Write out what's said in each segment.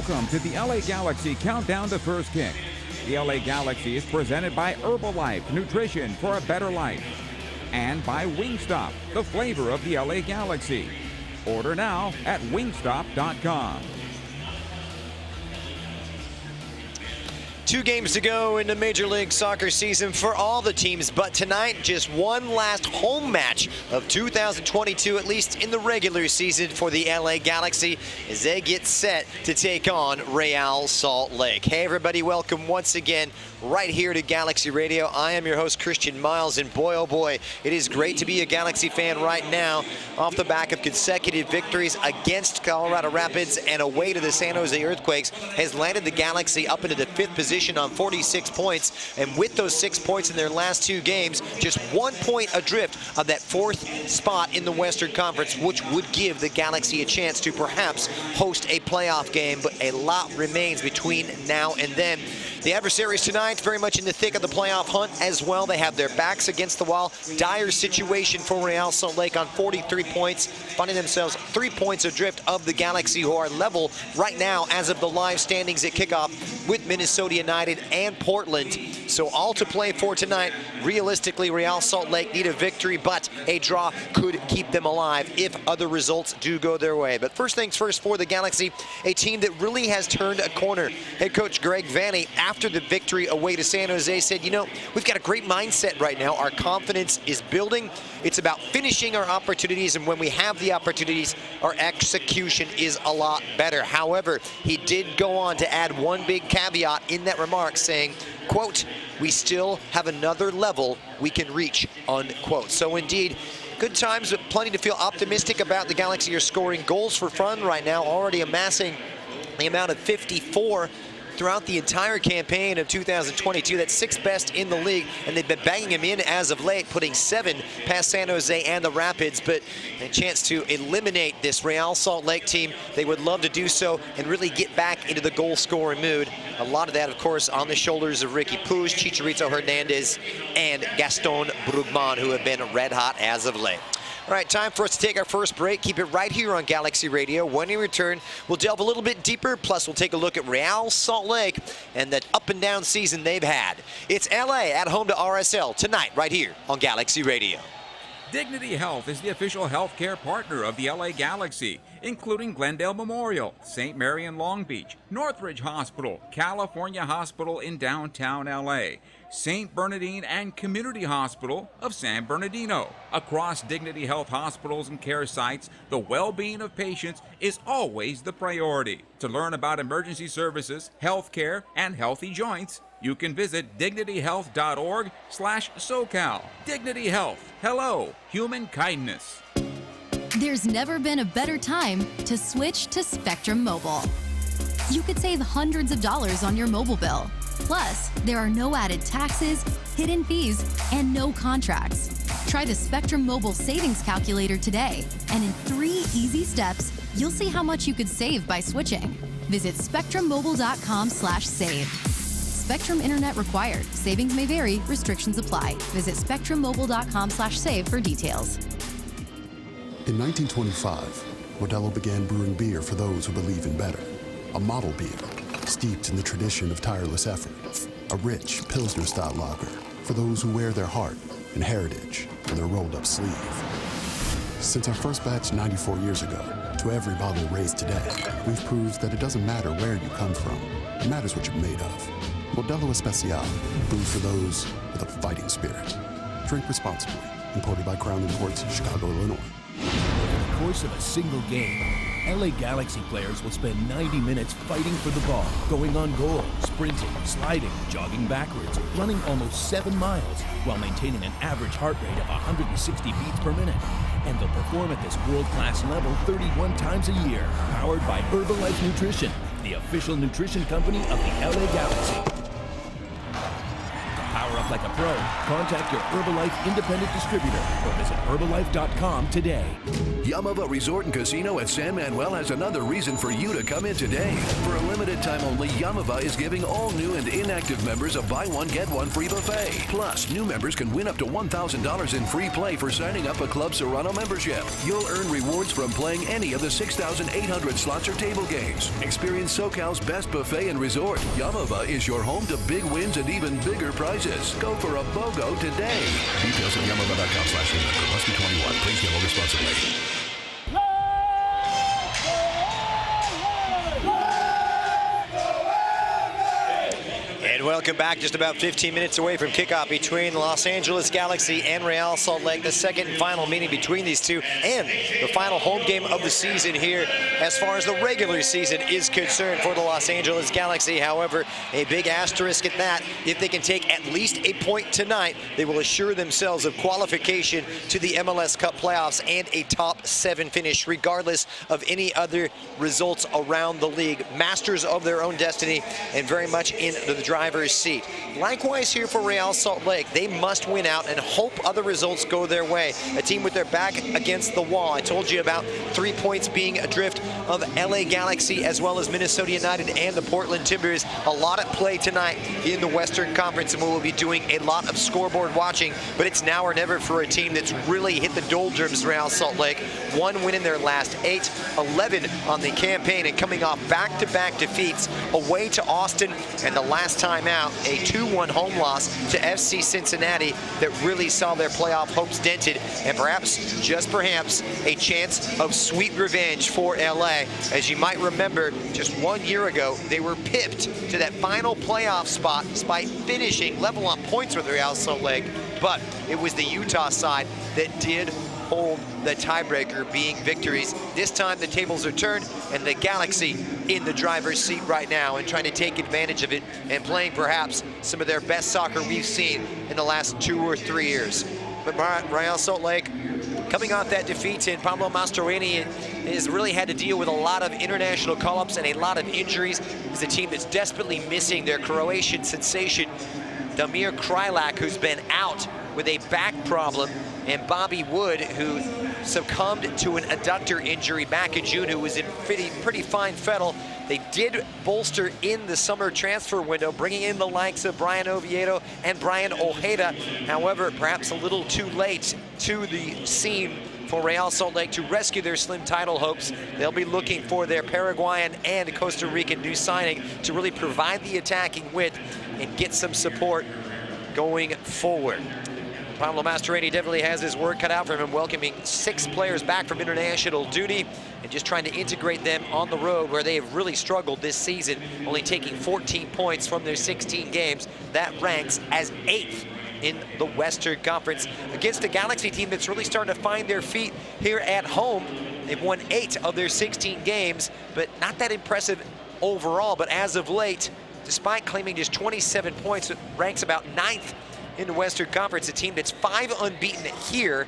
Welcome to the LA Galaxy Countdown to First Kick. The LA Galaxy is presented by Herbalife, nutrition for a better life. And by Wingstop, the flavor of the LA Galaxy. Order now at wingstop.com. 2 games to go in the Major League Soccer season for all the teams, but tonight just one last home match of 2022, at least in the regular season for the LA Galaxy, as they get set to take on Real Salt Lake. Hey everybody, welcome once again right here to Galaxy Radio. I am your host, Christian Miles, and boy, oh boy, it is great to be a Galaxy fan right now off the back of consecutive victories against Colorado Rapids and away to the San Jose Earthquakes has landed the Galaxy up into the 5th position on 46 points, and with those 6 points in their last 2 games, just 1 point adrift of that 4th spot in the Western Conference, which would give the Galaxy a chance to perhaps host a playoff game, but a lot remains between now and then. The adversaries tonight very much in the thick of the playoff hunt as well. They have their backs against the wall. Dire situation for Real Salt Lake on 43 points, finding themselves 3 points adrift of the Galaxy, who are level right now as of the live standings at kickoff with Minnesota United and Portland. So all to play for tonight. Realistically, Real Salt Lake need a victory, but a draw could keep them alive if other results do go their way. But first things first for the Galaxy, a team that really has turned a corner. Head coach Greg Vanney, after the victory away to San Jose, said, you know, we've got a great mindset right now. Our confidence is building. It's about finishing our opportunities, and when we have the opportunities, our execution is a lot better. However, he did go on to add one big caveat in that remark, saying, quote, we still have another level we can reach, unquote. So indeed, good times, but plenty to feel optimistic about. The Galaxy are scoring goals for fun right now, already amassing the amount of 54 throughout the entire campaign of 2022. That's 6th best in the league, and they've been banging him in as of late, putting 7 past San Jose and the Rapids. But a chance to eliminate this Real Salt Lake team, they would love to do so and really get back into the goal-scoring mood. A lot of that, of course, on the shoulders of Ricky Puig, Chicharito, Hernandez, and Gaston Brugman, who have been red hot as of late. All right, time for us to take our first break. Keep it right here on Galaxy Radio. When we return, we'll delve a little bit deeper, plus we'll take a look at Real Salt Lake and that up and down season they've had. It's LA at home to RSL tonight, right here on Galaxy Radio. Dignity Health is the official healthcare partner of the LA Galaxy, including Glendale Memorial, St. Mary in Long Beach, Northridge Hospital, California Hospital in downtown LA, St. Bernardine and Community Hospital of San Bernardino. Across Dignity Health hospitals and care sites, the well-being of patients is always the priority. To learn about emergency services, health care, and healthy joints, you can visit dignityhealth.org/SoCal. Dignity Health. Hello, human kindness. There's never been a better time to switch to Spectrum Mobile. You could save hundreds of dollars on your mobile bill. Plus, there are no added taxes, hidden fees, and no contracts. Try the Spectrum Mobile Savings Calculator today, and in 3 easy steps, you'll see how much you could save by switching. Visit spectrummobile.com/save. Spectrum Internet required. Savings may vary. Restrictions apply. Visit spectrummobile.com/save for details. In 1925, Modelo began brewing beer for those who believe in better. A model beer, steeped in the tradition of tireless effort. A rich Pilsner-style lager for those who wear their heart and heritage in their rolled-up sleeve. Since our first batch 94 years ago, to every bottle raised today, we've proved that it doesn't matter where you come from. It matters what you're made of. Modelo Especial, brewed for those with a fighting spirit. Drink responsibly. Imported by Crown Imports, Chicago, Illinois. Over the course of a single game, LA Galaxy players will spend 90 minutes fighting for the ball, going on goal, sprinting, sliding, jogging backwards, running almost 7 miles, while maintaining an average heart rate of 160 beats per minute. And they'll perform at this world-class level 31 times a year, powered by Herbalife Nutrition, the official nutrition company of the LA Galaxy. The power up like a pro. Contact your Herbalife independent distributor or visit Herbalife.com today. Yamava Resort and Casino at San Manuel has another reason for you to come in today. For a limited time only, Yamava is giving all new and inactive members a buy one, get one free buffet. Plus, new members can win up to $1,000 in free play for signing up a Club Serrano membership. You'll earn rewards from playing any of the 6,800 slots or table games. Experience SoCal's best buffet and resort. Yamava is your home to big wins and even bigger prizes. Go for a BOGO today. Details at yamava.com/member. Must be 21. Please gamble responsibly. And welcome back, just about 15 minutes away from kickoff between Los Angeles Galaxy and Real Salt Lake, the second and final meeting between these two and the final home game of the season here as far as the regular season is concerned for the Los Angeles Galaxy. However, a big asterisk at that. If they can take at least a point tonight, they will assure themselves of qualification to the MLS Cup playoffs and a top 7 finish, regardless of any other results around the league. Masters of their own destiny and very much in the driver's seat. Likewise here for Real Salt Lake, they must win out and hope other results go their way. A team with their back against the wall. I told you about 3 points being adrift of LA Galaxy as well as Minnesota United and the Portland Timbers. A lot at play tonight in the Western Conference, and we will be doing a lot of scoreboard watching, but it's now or never for a team that's really hit the doldrums, Real Salt Lake. 1 win in their last 8, 11 on the campaign, and coming off back-to-back defeats away to Austin, and the last time out, a 2-1 home loss to FC Cincinnati that really saw their playoff hopes dented, and perhaps, just perhaps, a chance of sweet revenge for LA. As you might remember, just 1 year ago, they were pipped to that final playoff spot despite finishing level on points with Real Salt Lake, but it was the Utah side that did hold the tiebreaker, being victories. This time the tables are turned and the Galaxy in the driver's seat right now and trying to take advantage of it and playing perhaps some of their best soccer we've seen in the last 2 or 3 years. But Real Salt Lake, coming off that defeat, and Pablo Mastroeni has really had to deal with a lot of international call-ups and a lot of injuries. It's a team that's desperately missing their Croatian sensation, Damir Krajlak, who's been out with a back problem, and Bobby Wood, who succumbed to an adductor injury back in June, who was in pretty fine fettle. They did bolster in the summer transfer window, bringing in the likes of Brian Oviedo and Brian Ojeda. However, perhaps a little too late to the scene for Real Salt Lake to rescue their slim title hopes. They'll be looking for their Paraguayan and Costa Rican new signing to really provide the attacking width and get some support going forward. Pablo Mastroeni definitely has his work cut out for him, welcoming 6 players back from international duty and just trying to integrate them on the road, where they have really struggled this season, only taking 14 points from their 16 games. That ranks as 8th in the Western Conference against a Galaxy team that's really starting to find their feet here at home. They've won 8 of their 16 games, but not that impressive overall. But as of late, despite claiming just 27 points, it ranks about 9th in the Western Conference, a team that's 5 unbeaten here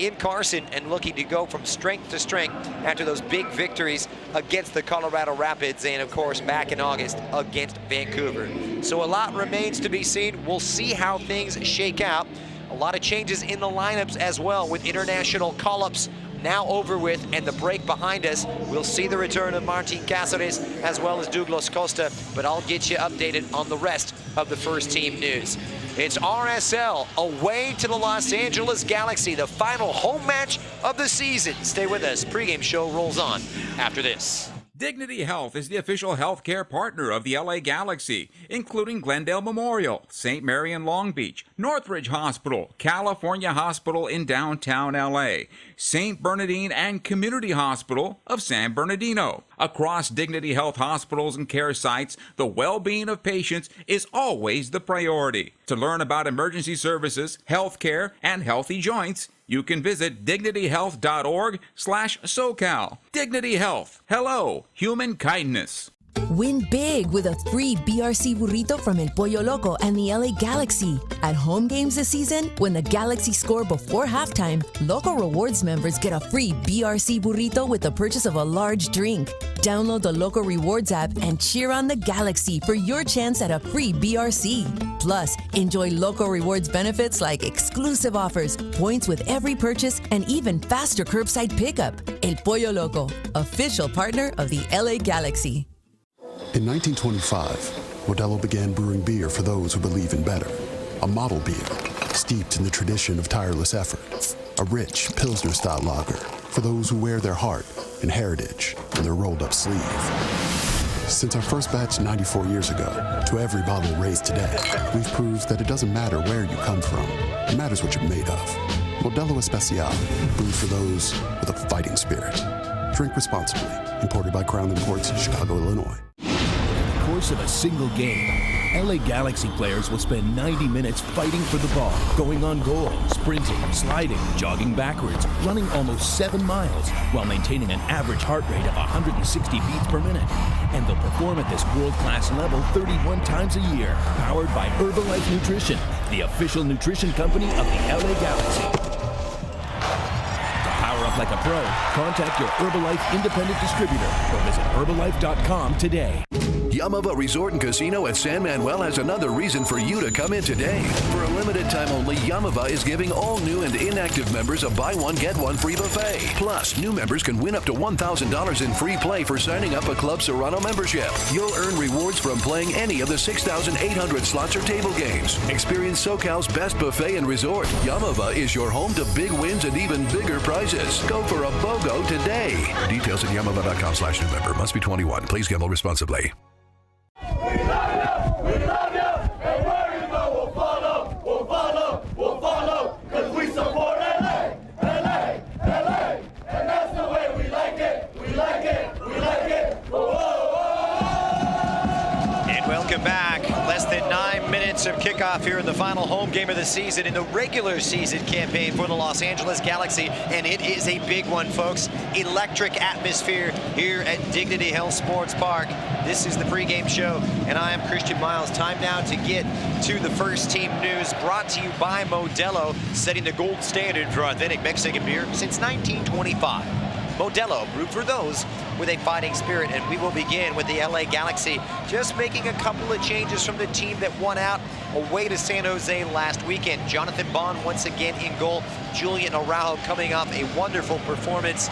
in Carson and looking to go from strength to strength after those big victories against the Colorado Rapids and, of course, back in August against Vancouver. So a lot remains to be seen. We'll see how things shake out. A lot of changes in the lineups as well, with international call-ups now over with and the break behind us. We'll see the return of Martin Cassanes as well as Douglas Costa, but I'll get you updated on the rest of the first team news. It's RSL away to the Los Angeles Galaxy, the final home match of the season. Stay with us. Pregame show rolls on after this. Dignity Health is the official healthcare partner of the LA Galaxy, including Glendale Memorial, St. Mary in Long Beach, Northridge Hospital, California Hospital in downtown LA, St. Bernardine and Community Hospital of San Bernardino. Across Dignity Health hospitals and care sites, the well-being of patients is always the priority. To learn about emergency services, healthcare, and healthy joints, you can visit dignityhealth.org/SoCal. Dignity Health. Hello, human kindness. Win big with a free BRC burrito from El Pollo Loco and the LA Galaxy. At home games this season, when the Galaxy score before halftime, Loco Rewards members get a free BRC burrito with the purchase of a large drink. Download the Loco Rewards app and cheer on the Galaxy for your chance at a free BRC. Plus, Enjoy Loco Rewards benefits like exclusive offers, points with every purchase, and even faster curbside pickup. El Pollo Loco, official partner of the LA Galaxy. In 1925, Modelo began brewing beer for those who believe in better. A model beer, steeped in the tradition of tireless effort. A rich Pilsner-style lager for those who wear their heart and heritage in their rolled-up sleeve. Since our first batch 94 years ago, to every bottle raised today, we've proved that it doesn't matter where you come from. It matters what you're made of. Modelo Especial, brewed for those with a fighting spirit. Drink responsibly. Imported by Crown Imports, Chicago, Illinois. Over the course of a single game, LA Galaxy players will spend 90 minutes fighting for the ball, going on goal, sprinting, sliding, jogging backwards, running almost 7 miles, while maintaining an average heart rate of 160 beats per minute. And they'll perform at this world-class level 31 times a year, powered by Herbalife Nutrition, the official nutrition company of the LA Galaxy. To power up like a pro, contact your Herbalife independent distributor or visit Herbalife.com today. Yamava Resort and Casino at San Manuel has another reason for you to come in today. For a limited time only, Yamava is giving all new and inactive members a buy one, get one free buffet. Plus, new members can win up to $1,000 in free play for signing up a Club Serrano membership. You'll earn rewards from playing any of the 6,800 slots or table games. Experience SoCal's best buffet and resort. Yamava is your home to big wins and even bigger prizes. Go for a BOGO today. Details at yamava.com/new member. Must be 21. Please gamble responsibly. We love you, and where you go, we'll follow, cause we support LA, and that's the way we like it. And welcome back. Less than 9 minutes of kickoff here in the final home game of the season in the regular season campaign for the Los Angeles Galaxy, and it is a big one, folks. Electric atmosphere here at Dignity Health Sports Park. This is the pregame show, and I am Christian Miles. Time now to get to the first team news, brought to you by Modelo, setting the gold standard for authentic Mexican beer since 1925. Modelo, brewed for those with a fighting spirit, and we will begin with the LA Galaxy just making a couple of changes from the team that won out away to San Jose last weekend. Jonathan Bond once again in goal. Julian Araujo coming off a wonderful performance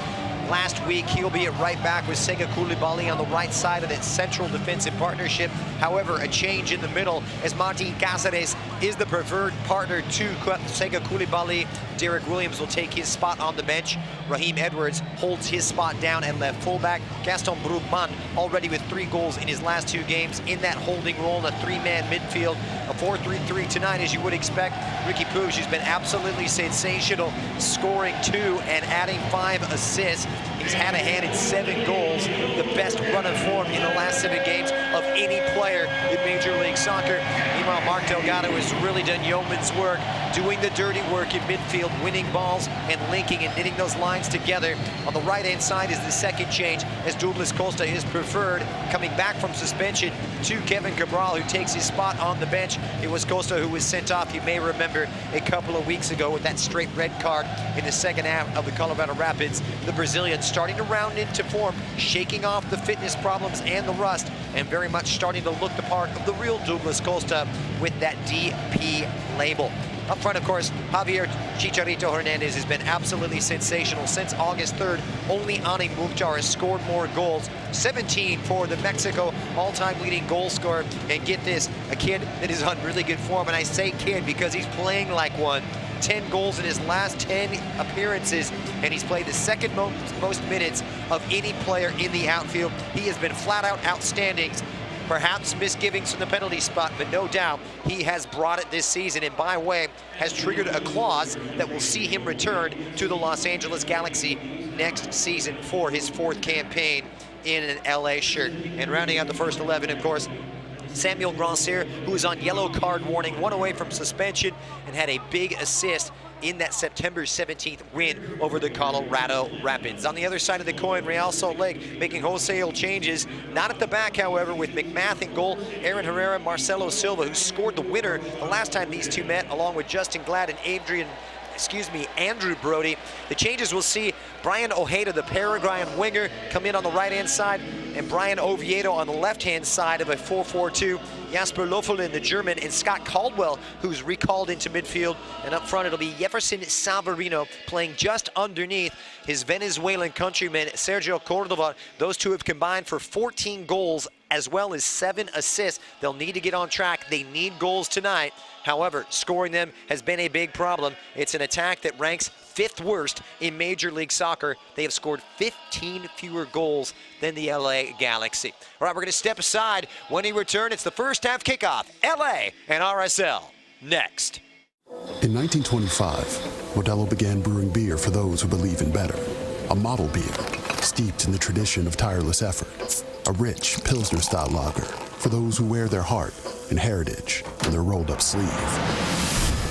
last week. He'll be at right back with Sega Coulibaly on the right side of that central defensive partnership. However, a change in the middle as Martin Cassanes is the preferred partner to Sega Coulibaly. Derek Williams will take his spot on the bench. Raheem Edwards holds his spot down at left fullback. Gaston Brugman already with 3 goals in his last 2 games in that holding role in a 3-man midfield. A 4-3-3 tonight, as you would expect. Ricky Puig, who's been absolutely sensational, scoring 2 and adding 5 assists. He's had a hand in 7 goals, the best run of form in the last 7 games of any player in Major League Soccer. Meanwhile, Mark Delgado has really done yeoman's work, doing the dirty work in midfield, winning balls and linking and knitting those lines together. On the right-hand side is the second change, as Douglas Costa is preferred, coming back from suspension to Kevin Cabral, who takes his spot on the bench. It was Costa who was sent off, you may remember, a couple of weeks ago with that straight red card in the second half of the Colorado Rapids. The Brazilian starting to round into form, shaking off the fitness problems and the rust, and very much starting to look the part of the real Douglas Costa with that DP label. Up front, of course, Javier Chicharito Hernandez has been absolutely sensational since August 3rd. Only Ani Mukhtar has scored more goals, 17 for the Mexico all-time leading goal scorer. And get this, a kid that is on really good form, and I say kid because he's playing like one. 10 goals in his last 10 appearances, and he's played the second most minutes of any player in the outfield. He has been flat out outstanding. Perhaps misgivings from the penalty spot, but no doubt he has brought it this season, and by way, has triggered a clause that will see him return to the Los Angeles Galaxy next season for his 4th campaign in an LA shirt. And rounding out the first 11, of course, Samuel Grandsir, who is on yellow card warning, 1 away from suspension, and had a big assist in that September 17th win over the Colorado Rapids. On the other side of the coin, Real Salt Lake making wholesale changes, not at the back, however, with McMath in goal, Aaron Herrera, Marcelo Silva, who scored the winner the last time these two met, along with Justin Glad and Andrew Brody. The changes will see Brian Ojeda, the Paraguayan winger, come in on the right-hand side, and Brian Oviedo on the left-hand side of a 4-4-2. Jasper Loeffelen, the German, and Scott Caldwell, who's recalled into midfield. And up front, it'll be Jefferson Savarino playing just underneath his Venezuelan countryman, Sergio Cordova. Those two have combined for 14 goals as well as 7 assists. They'll need to get on track. They need goals tonight. However, scoring them has been a big problem. It's an attack that ranks 5th worst in Major League Soccer. They have scored 15 fewer goals than the LA Galaxy. All right, we're going to step aside. When we return, it's the first half kickoff. LA and RSL next. In 1925, Modelo began brewing beer for those who believe in better. A model beer, steeped in the tradition of tireless effort. A rich Pilsner-style lager for those who wear their heart and heritage on their rolled-up sleeve.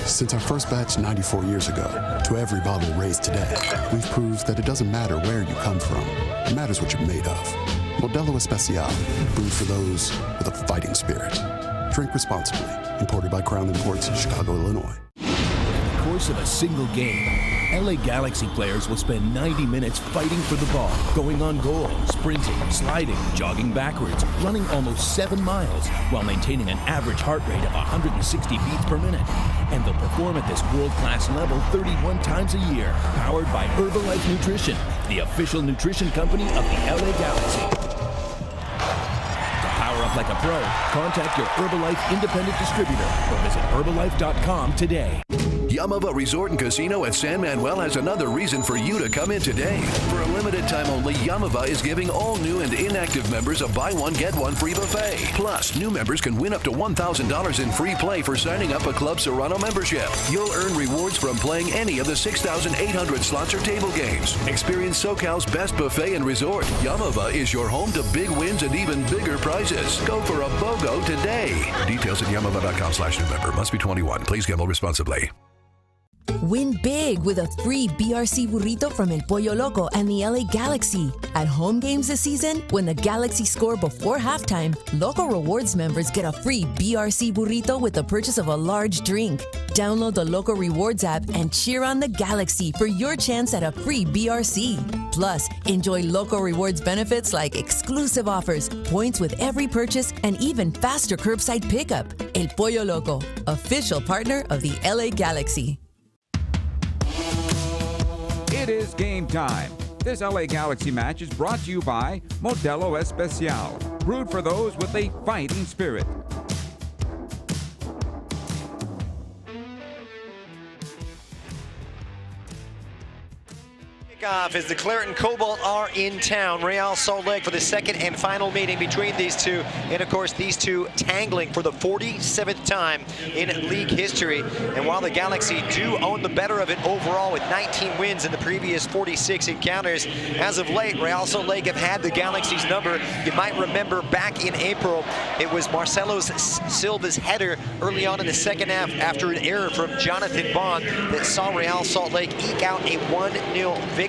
Since our first batch 94 years ago, to every bottle raised today, we've proved that it doesn't matter where you come from. It matters what you're made of. Modelo Especial, brewed for those with a fighting spirit. Drink responsibly. Imported by Crown Imports, Chicago, Illinois. In the course of a single game, LA Galaxy players will spend 90 minutes fighting for the ball, going on goal, sprinting, sliding, jogging backwards, running almost 7 miles while maintaining an average heart rate of 160 beats per minute. And they'll perform at this world-class level 31 times a year, powered by Herbalife Nutrition, the official nutrition company of the LA Galaxy. To power up like a pro, contact your Herbalife independent distributor or visit Herbalife.com today. Yamava Resort and Casino at San Manuel has another reason for you to come in today. For a limited time only, Yamava is giving all new and inactive members a buy one, get one free buffet. Plus, new members can win up to $1,000 in free play for signing up a Club Serrano membership. You'll earn rewards from playing any of the 6,800 slots or table games. Experience SoCal's best buffet and resort. Yamava is your home to big wins and even bigger prizes. Go for a BOGO today. Details at yamava.com/new member. Must be 21. Please gamble responsibly. Win big with a free BRC burrito from El Pollo Loco and the LA Galaxy. At home games this season, when the Galaxy score before halftime, Loco Rewards members get a free BRC burrito with the purchase of a large drink. Download the Loco Rewards app and cheer on the Galaxy for your chance at a free BRC. Plus, enjoy Loco Rewards benefits like exclusive offers, points with every purchase, and even faster curbside pickup. El Pollo Loco, official partner of the LA Galaxy. It is game time. This LA Galaxy match is brought to you by Modelo Especial, brewed for those with a fighting spirit. Kickoff as the Claret and Cobalt are in town. Real Salt Lake for the second and final meeting between these two. And of course, these two tangling for the 47th time in league history. And while the Galaxy do own the better of it overall with 19 wins in the previous 46 encounters, as of late, Real Salt Lake have had the Galaxy's number. You might remember back in April, it was Marcelo Silva's header early on in the second half after an error from Jonathan Bond that saw Real Salt Lake eke out a 1-0 victory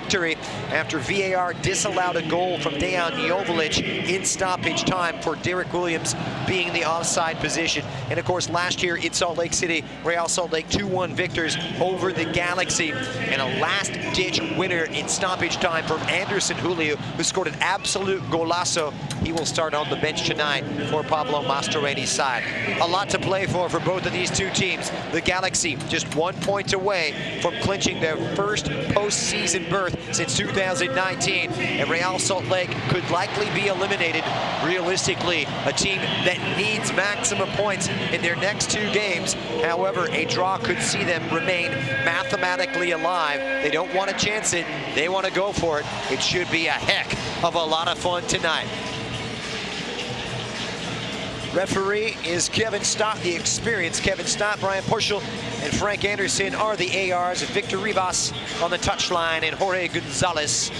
after VAR disallowed a goal from Dejan Jovalic in stoppage time for Derek Williams being in the offside position. And of course, last year in Salt Lake City, Real Salt Lake 2-1 victors over the Galaxy, and a last-ditch winner in stoppage time from Anderson Julio, who scored an absolute golazo. He will start on the bench tonight for Pablo Mastroeni's side. A lot to play for both of these two teams. The Galaxy just 1 point away from clinching their first postseason berth since 2019, and Real Salt Lake could likely be eliminated. Realistically, a team that needs maximum points in their next 2 games. However, a draw could see them remain mathematically alive. They don't want to chance it. They want to go for it. It should be a heck of a lot of fun tonight. Referee is Kevin Stott, the experienced Kevin Stott. Brian Puschel and Frank Anderson are the ARs. Victor Rivas on the touchline and Jorge Gonzalez,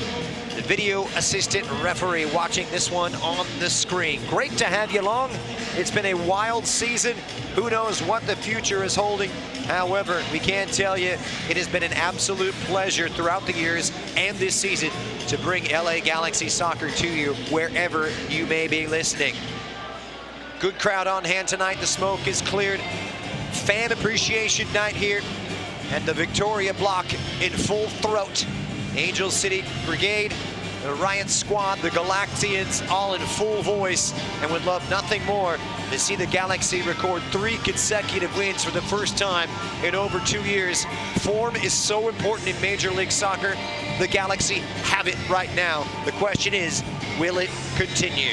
the video assistant referee, watching this one on the screen. Great to have you along. It's been a wild season. Who knows what the future is holding? However, we can tell you it has been an absolute pleasure throughout the years and this season to bring LA Galaxy soccer to you wherever you may be listening. Good crowd on hand tonight. The smoke is cleared. Fan appreciation night here at the Victoria Block in full throat. Angel City Brigade the Riot Squad, the Galaxians, all in full voice, and would love nothing more to see the Galaxy record 3 consecutive wins for the first time in over 2 years. Form is so important in Major League Soccer. The Galaxy have it right now. The question is, will it continue?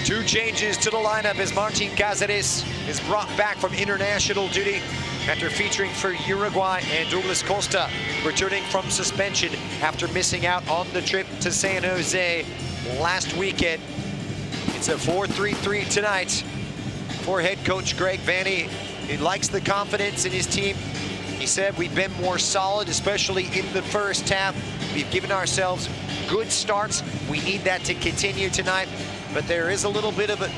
2 changes to the lineup as Martin Cassanes is brought back from international duty after featuring for Uruguay, and Douglas Costa returning from suspension after missing out on the trip to San Jose last weekend. It's a 4-3-3 tonight for head coach Greg Vanney. He likes the confidence in his team. He said we've been more solid, especially in the first half. We've given ourselves good starts. We need that to continue tonight, but there is a little bit of an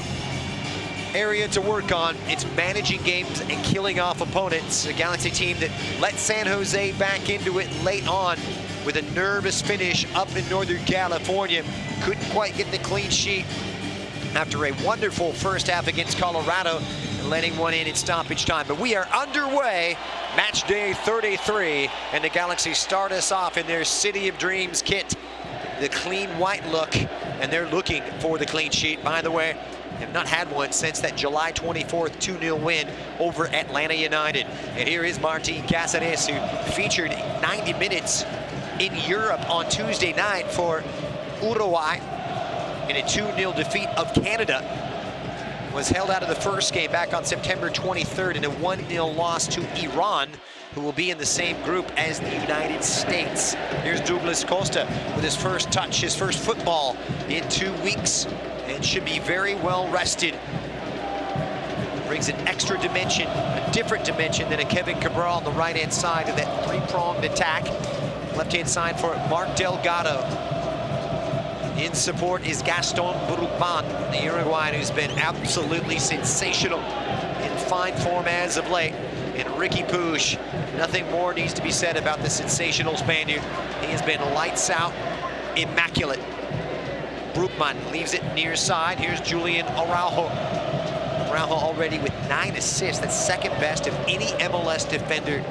area to work on. It's managing games and killing off opponents. A Galaxy team that let San Jose back into it late on with a nervous finish up in Northern California. Couldn't quite get the clean sheet after a wonderful first half against Colorado and letting one in stoppage time. But we are underway, match day 33, and the Galaxy start us off in their City of Dreams kit, the clean white look, and they're looking for the clean sheet. By the way, have not had one since that July 24th 2-0 win over Atlanta United. And here is Martin Cassanes, who featured 90 minutes in Europe on Tuesday night for Uruguay in a 2-0 defeat of Canada. Was held out of the first game back on September 23rd in a 1-0 loss to Iran, who will be in the same group as the United States. Here's Douglas Costa with his first touch, his first football in 2 weeks, and should be very well rested. Brings an extra dimension, a different dimension than a Kevin Cabral on the right-hand side of that 3-pronged attack. Left-hand side for Mark Delgado. In support is Gaston Brugman, the Uruguayan who's been absolutely sensational, in fine form as of late. And Ricky Puig, nothing more needs to be said about the sensational Spaniard. He has been lights out, immaculate. Brugman leaves it near side. Here's Julian Araujo. Araujo already with 9 assists. That's second best of any MLS defender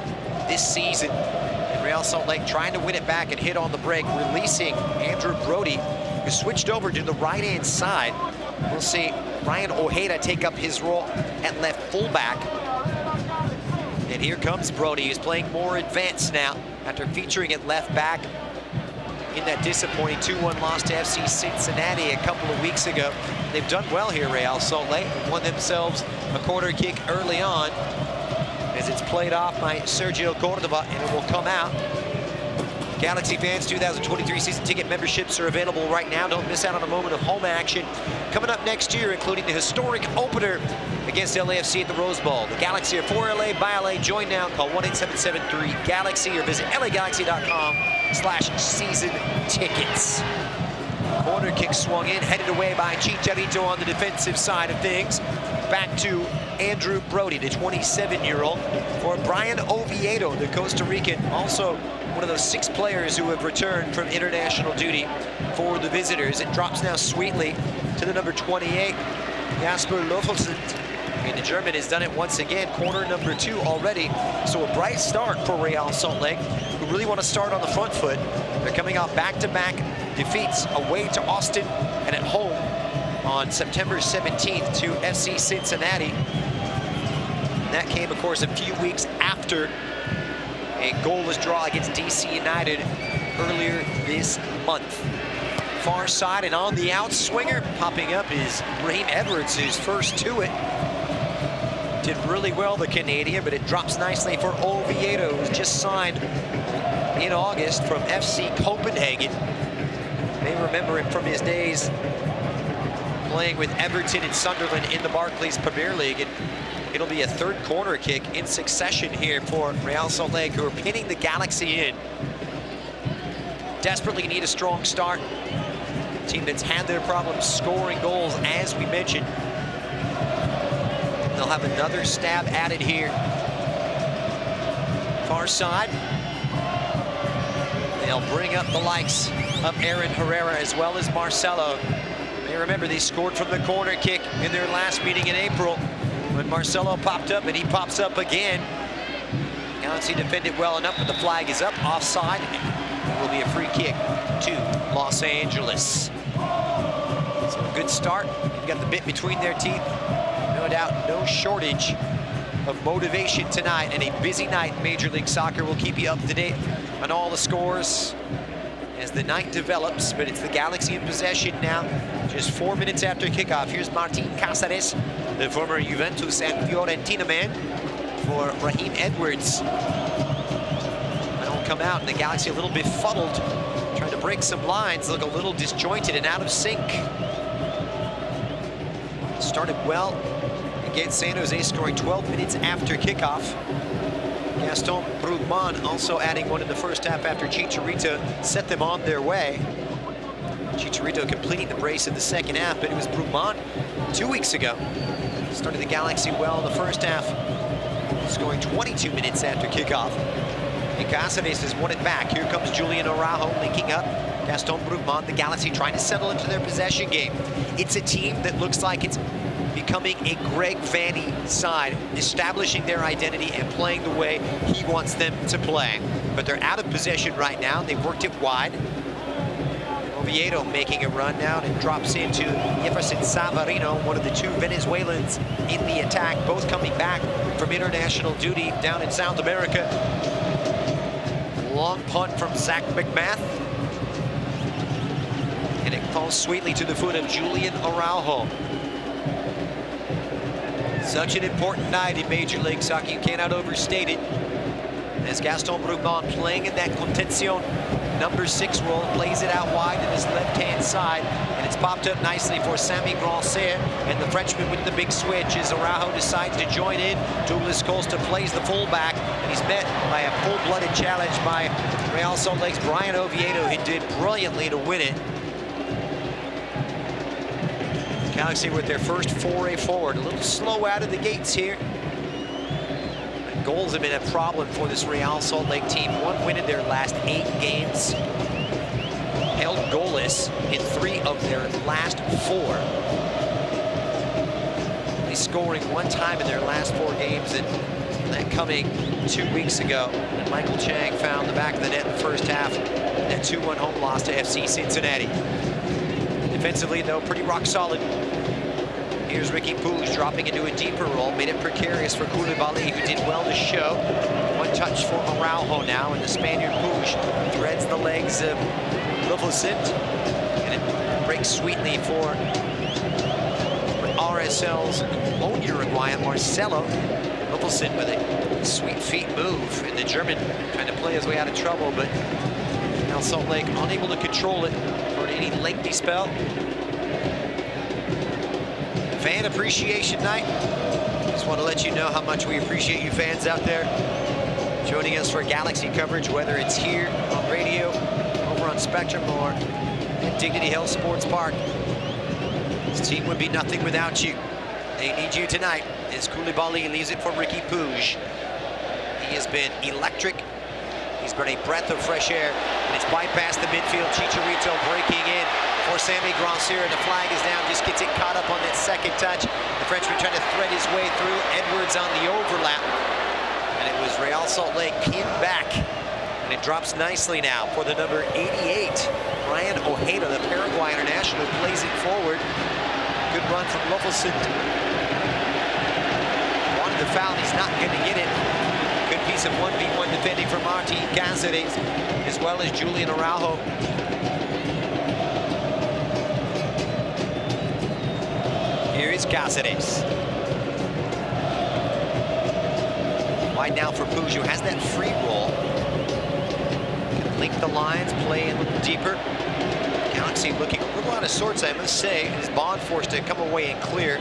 this season. And Real Salt Lake trying to win it back and hit on the break, releasing Andrew Brody, who switched over to the right-hand side. We'll see Ryan Ojeda take up his role at left fullback. And here comes Brody, who's playing more advanced now after featuring at left back in that disappointing 2-1 loss to FC Cincinnati a couple of weeks ago. They've done well here, Real Salt Lake. Won themselves a corner kick early on as it's played off by Sergio Cordova, and it will come out. Galaxy fans, 2023 season ticket memberships are available right now. Don't miss out on a moment of home action coming up next year, including the historic opener against LAFC at the Rose Bowl. The Galaxy are for LA, by LA. Join now. Call 1-877-3-GALAXY or visit LAGalaxy.com/season tickets. Corner kick swung in, headed away by Chicharito on the defensive side of things. Back to Andrew Brody, the 27-year-old, for Brian Oviedo, the Costa Rican, also one of those 6 players who have returned from international duty for the visitors. It drops now sweetly to the number 28, Jasper Löffelsend. The German has done it once again, corner number 2 already. So a bright start for Real Salt Lake, who really want to start on the front foot. They're coming off back-to-back defeats away to Austin and at home on September 17th to FC Cincinnati. And that came, of course, a few weeks after a goalless draw against DC United earlier this month. Far side and on the outswinger, popping up is Raheem Edwards, who's first to it. Did really well, the Canadian, but it drops nicely for Oviedo, who's just signed in August from FC Copenhagen. You may remember him from his days playing with Everton and Sunderland in the Barclays Premier League. And it'll be a 3rd corner kick in succession here for Real Salt Lake, who are pinning the Galaxy in. Desperately need a strong start. A team that's had their problems scoring goals, as we mentioned. They'll have another stab at it here. Far side. They'll bring up the likes of Aaron Herrera as well as Marcelo. You may remember they scored from the corner kick in their last meeting in April when Marcelo popped up, and he pops up again. Galaxy defended well enough, but the flag is up, offside. It will be a free kick to Los Angeles. So a good start. They've got the bit between their teeth. No doubt, no shortage of motivation tonight, and a busy night in Major League Soccer. Will keep you up to date on all the scores as the night develops, but it's the Galaxy in possession now. Just 4 minutes after kickoff. Here's Martin Cassanes, the former Juventus and Fiorentina man, for Raheem Edwards. That'll come out, and the Galaxy a little befuddled, trying to break some lines, look a little disjointed and out of sync. Started well against San Jose, scoring 12 minutes after kickoff. Gaston Brugman also adding one in the first half after Chicharito set them on their way. Chicharito completing the brace in the second half, but it was Brugman 2 weeks ago. Started the Galaxy well in the first half, scoring 22 minutes after kickoff. And Cassanes has won it back. Here comes Julian Araujo linking up Gaston Brugman. The Galaxy trying to settle into their possession game. It's a team that looks like it's becoming a Greg Vanney side, establishing their identity and playing the way he wants them to play. But they're out of possession right now. They've worked it wide. Oviedo making a run now, and it drops into Jefferson Savarino, one of the two Venezuelans in the attack, both coming back from international duty down in South America. Long punt from Zach McMath. And it falls sweetly to the foot of Julian Araujo. Such an important night in Major League Soccer, you cannot overstate it. As Gaston Brugman playing in that Contención number 6 role, plays it out wide to his left-hand side, and it's popped up nicely for Sami Grandsir, and the Frenchman with the big switch as Araujo decides to join in. Douglas Costa plays the fullback, and he's met by a full-blooded challenge by Real Salt Lake's Brian Oviedo, who did brilliantly to win it. Galaxy with their first foray forward, a little slow out of the gates here. Goals have been a problem for this Real Salt Lake team. 1 win in their last 8 games. Held goalless in 3 of their last 4. Only scoring 1 time in their last 4 games, and that coming 2 weeks ago. And Michael Chang found the back of the net in the first half. That 2-1 home loss to FC Cincinnati. Defensively, though, pretty rock solid. Here's Ricky Puig dropping into a deeper role, made it precarious for Koulibaly, who did well to show. 1 touch for Araujo now, and the Spaniard Puig threads the legs of Lofosint, and it breaks sweetly for RSL's own Uruguayan, Marcelo Lofosint, with a sweet feet move. And the German trying to play his way out of trouble, but now Salt Lake unable to control it for any lengthy spell. Fan appreciation night. Just want to let you know how much we appreciate you fans out there joining us for Galaxy coverage, whether it's here on radio, over on Spectrum, or at Dignity Health Sports Park. This team would be nothing without you. They need you tonight as Koulibaly leaves it for Ricky Puig. He has been electric. He's been a breath of fresh air, and it's bypassed the midfield. Chicharito breaking in for Sami Grandsir, and the flag is down, just gets it caught up on that second touch. The Frenchman trying to thread his way through. Edwards on the overlap, and it was Real Salt Lake pinned back, and it drops nicely now for the number 88, Brian Ojeda, the Paraguay international, plays it forward. Good run from Lofosint. Wanted the foul, he's not going to get it. Good piece of 1v1 defending from Martin Cassanes, as well as Julian Araujo. Here is Cassanes. Wide now for Puig, who has that free roll. Can link the lines, play a little deeper. Galaxy looking a little out of sorts, I must say. His Bond forced to come away and clear.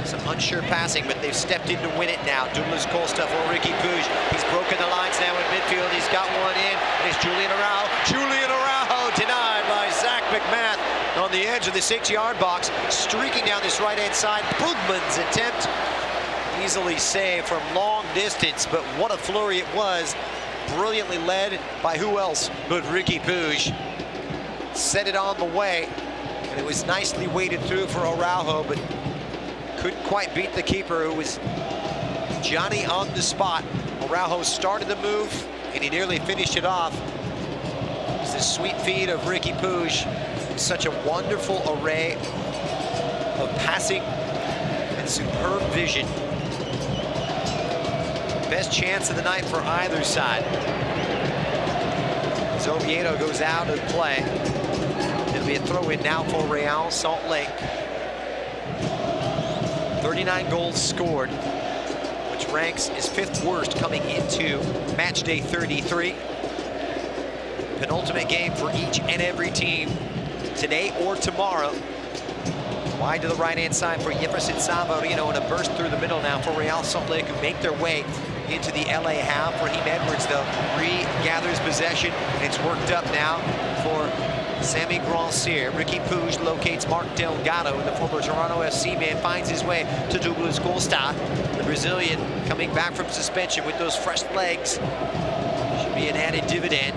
Some unsure passing, but they've stepped in to win it now. Douglas Costa for Ricky Puig. He's broken the lines now in midfield. He's got one in, and it's Julian Araujo. Julian Araujo denied by Zach McMath on the edge of the 6-yard box. Streaking down this right-hand side. Brugman's attempt easily saved from long distance, but what a flurry it was. Brilliantly led by who else but Ricky Puig. Set it on the way, and it was nicely weighted through for Araujo, but couldn't quite beat the keeper, who was Johnny on the spot. Araujo started the move, and he nearly finished it off. It's the sweet feed of Ricky Puig. Such a wonderful array of passing and superb vision. Best chance of the night for either side. As Oviedo goes out of play. It'll be a throw-in now for Real Salt Lake. 39 goals scored, which ranks as 5th worst coming into match day 33. Penultimate game for each and every team, today or tomorrow. Wide to the right-hand side for Jefferson Savarino, and a burst through the middle now for Real Salt Lake, who make their way into the LA half. Raheem Edwards, though, regathers possession. It's worked up now for Sammy Grandsir. Ricky Puig locates Mark Delgado, and the former Toronto FC man finds his way to Douglas Costa. The Brazilian coming back from suspension with those fresh legs. Should be an added dividend.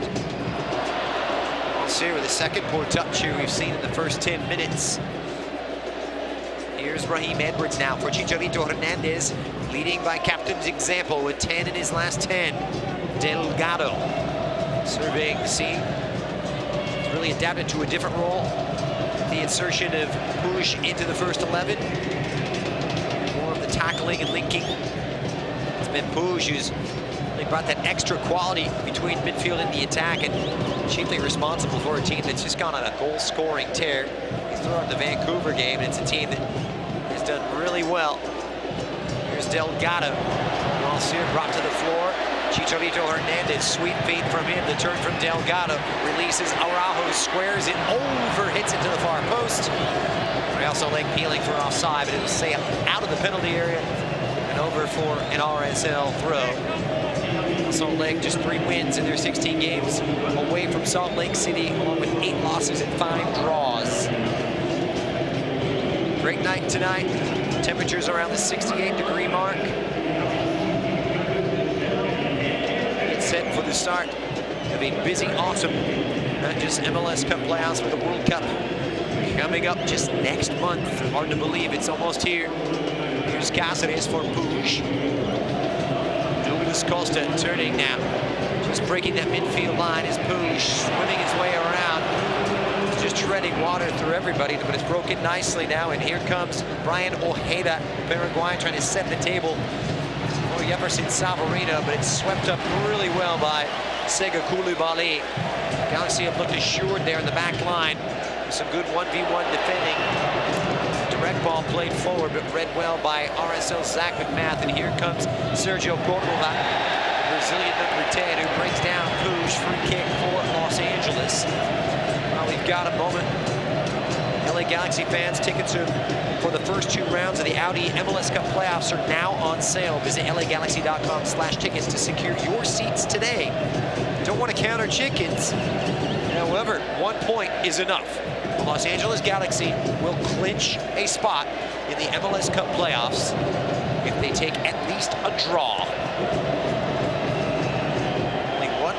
Grandsir with the second poor touch here we've seen in the first 10 minutes. Here's Raheem Edwards now for Chicharito Hernandez, leading by captain's example with 10 in his last 10. Delgado surveying the scene. He's really adapted to a different role. The insertion of Puig into the first 11. More of the tackling and linking. It's been Puig who's really brought that extra quality between midfield and the attack, and chiefly responsible for a team that's just gone on a goal-scoring tear. He's thrown the Vancouver game, and it's a team that has done really well. Here's Delgado. Grandsir brought to the floor. Chicharito Hernandez, sweet feed from him. The turn from Delgado. Releases Araujo, squares it over, hits it to the far post. Real Salt Lake peeling for offside, but it was sailed out of the penalty area and over for an RSL throw. Salt Lake just 3 wins in their 16 games away from Salt Lake City, along with 8 losses and 5 draws. Great night tonight. Temperatures around the 68-degree mark. It's set for the start of a busy autumn. Not just MLS Cup playoffs, but the World Cup coming up just next month. Hard to believe it's almost here. Here's Cassanes for Puig. Douglas Costa turning now. Just breaking that midfield line as Puig swimming his way around. Just treading water through everybody, but it's broken nicely now, and here comes Brian Ojeda, Paraguay, trying to set the table for Jefferson Savarino, but it's swept up really well by Sega Koulibaly. Galaxy have looked assured there in the back line. Some good 1v1 defending. Direct ball played forward, but read well by RSL Zach McMath, and here comes Sergio Cordova, Brazilian number 10, who breaks down Puig. Free kick for Los Angeles. We've got a moment. LA Galaxy fans, tickets for the first 2 rounds of the Audi MLS Cup playoffs are now on sale. Visit lagalaxy.com/tickets to secure your seats today. Don't want to count our chickens. However, 1 point is enough. The Los Angeles Galaxy will clinch a spot in the MLS Cup playoffs if they take at least a draw.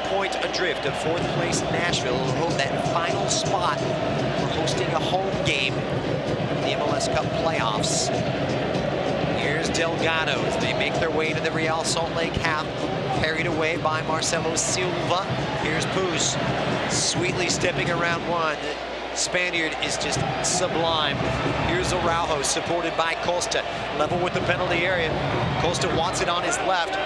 Point adrift of 4th place Nashville will hold that final spot for hosting a home game in the MLS Cup playoffs. Here's Delgado as they make their way to the Real Salt Lake half, carried away by Marcelo Silva. Here's Puig, sweetly stepping around one. The Spaniard is just sublime. Here's Araujo, supported by Costa, level with the penalty area. Costa wants it on his left.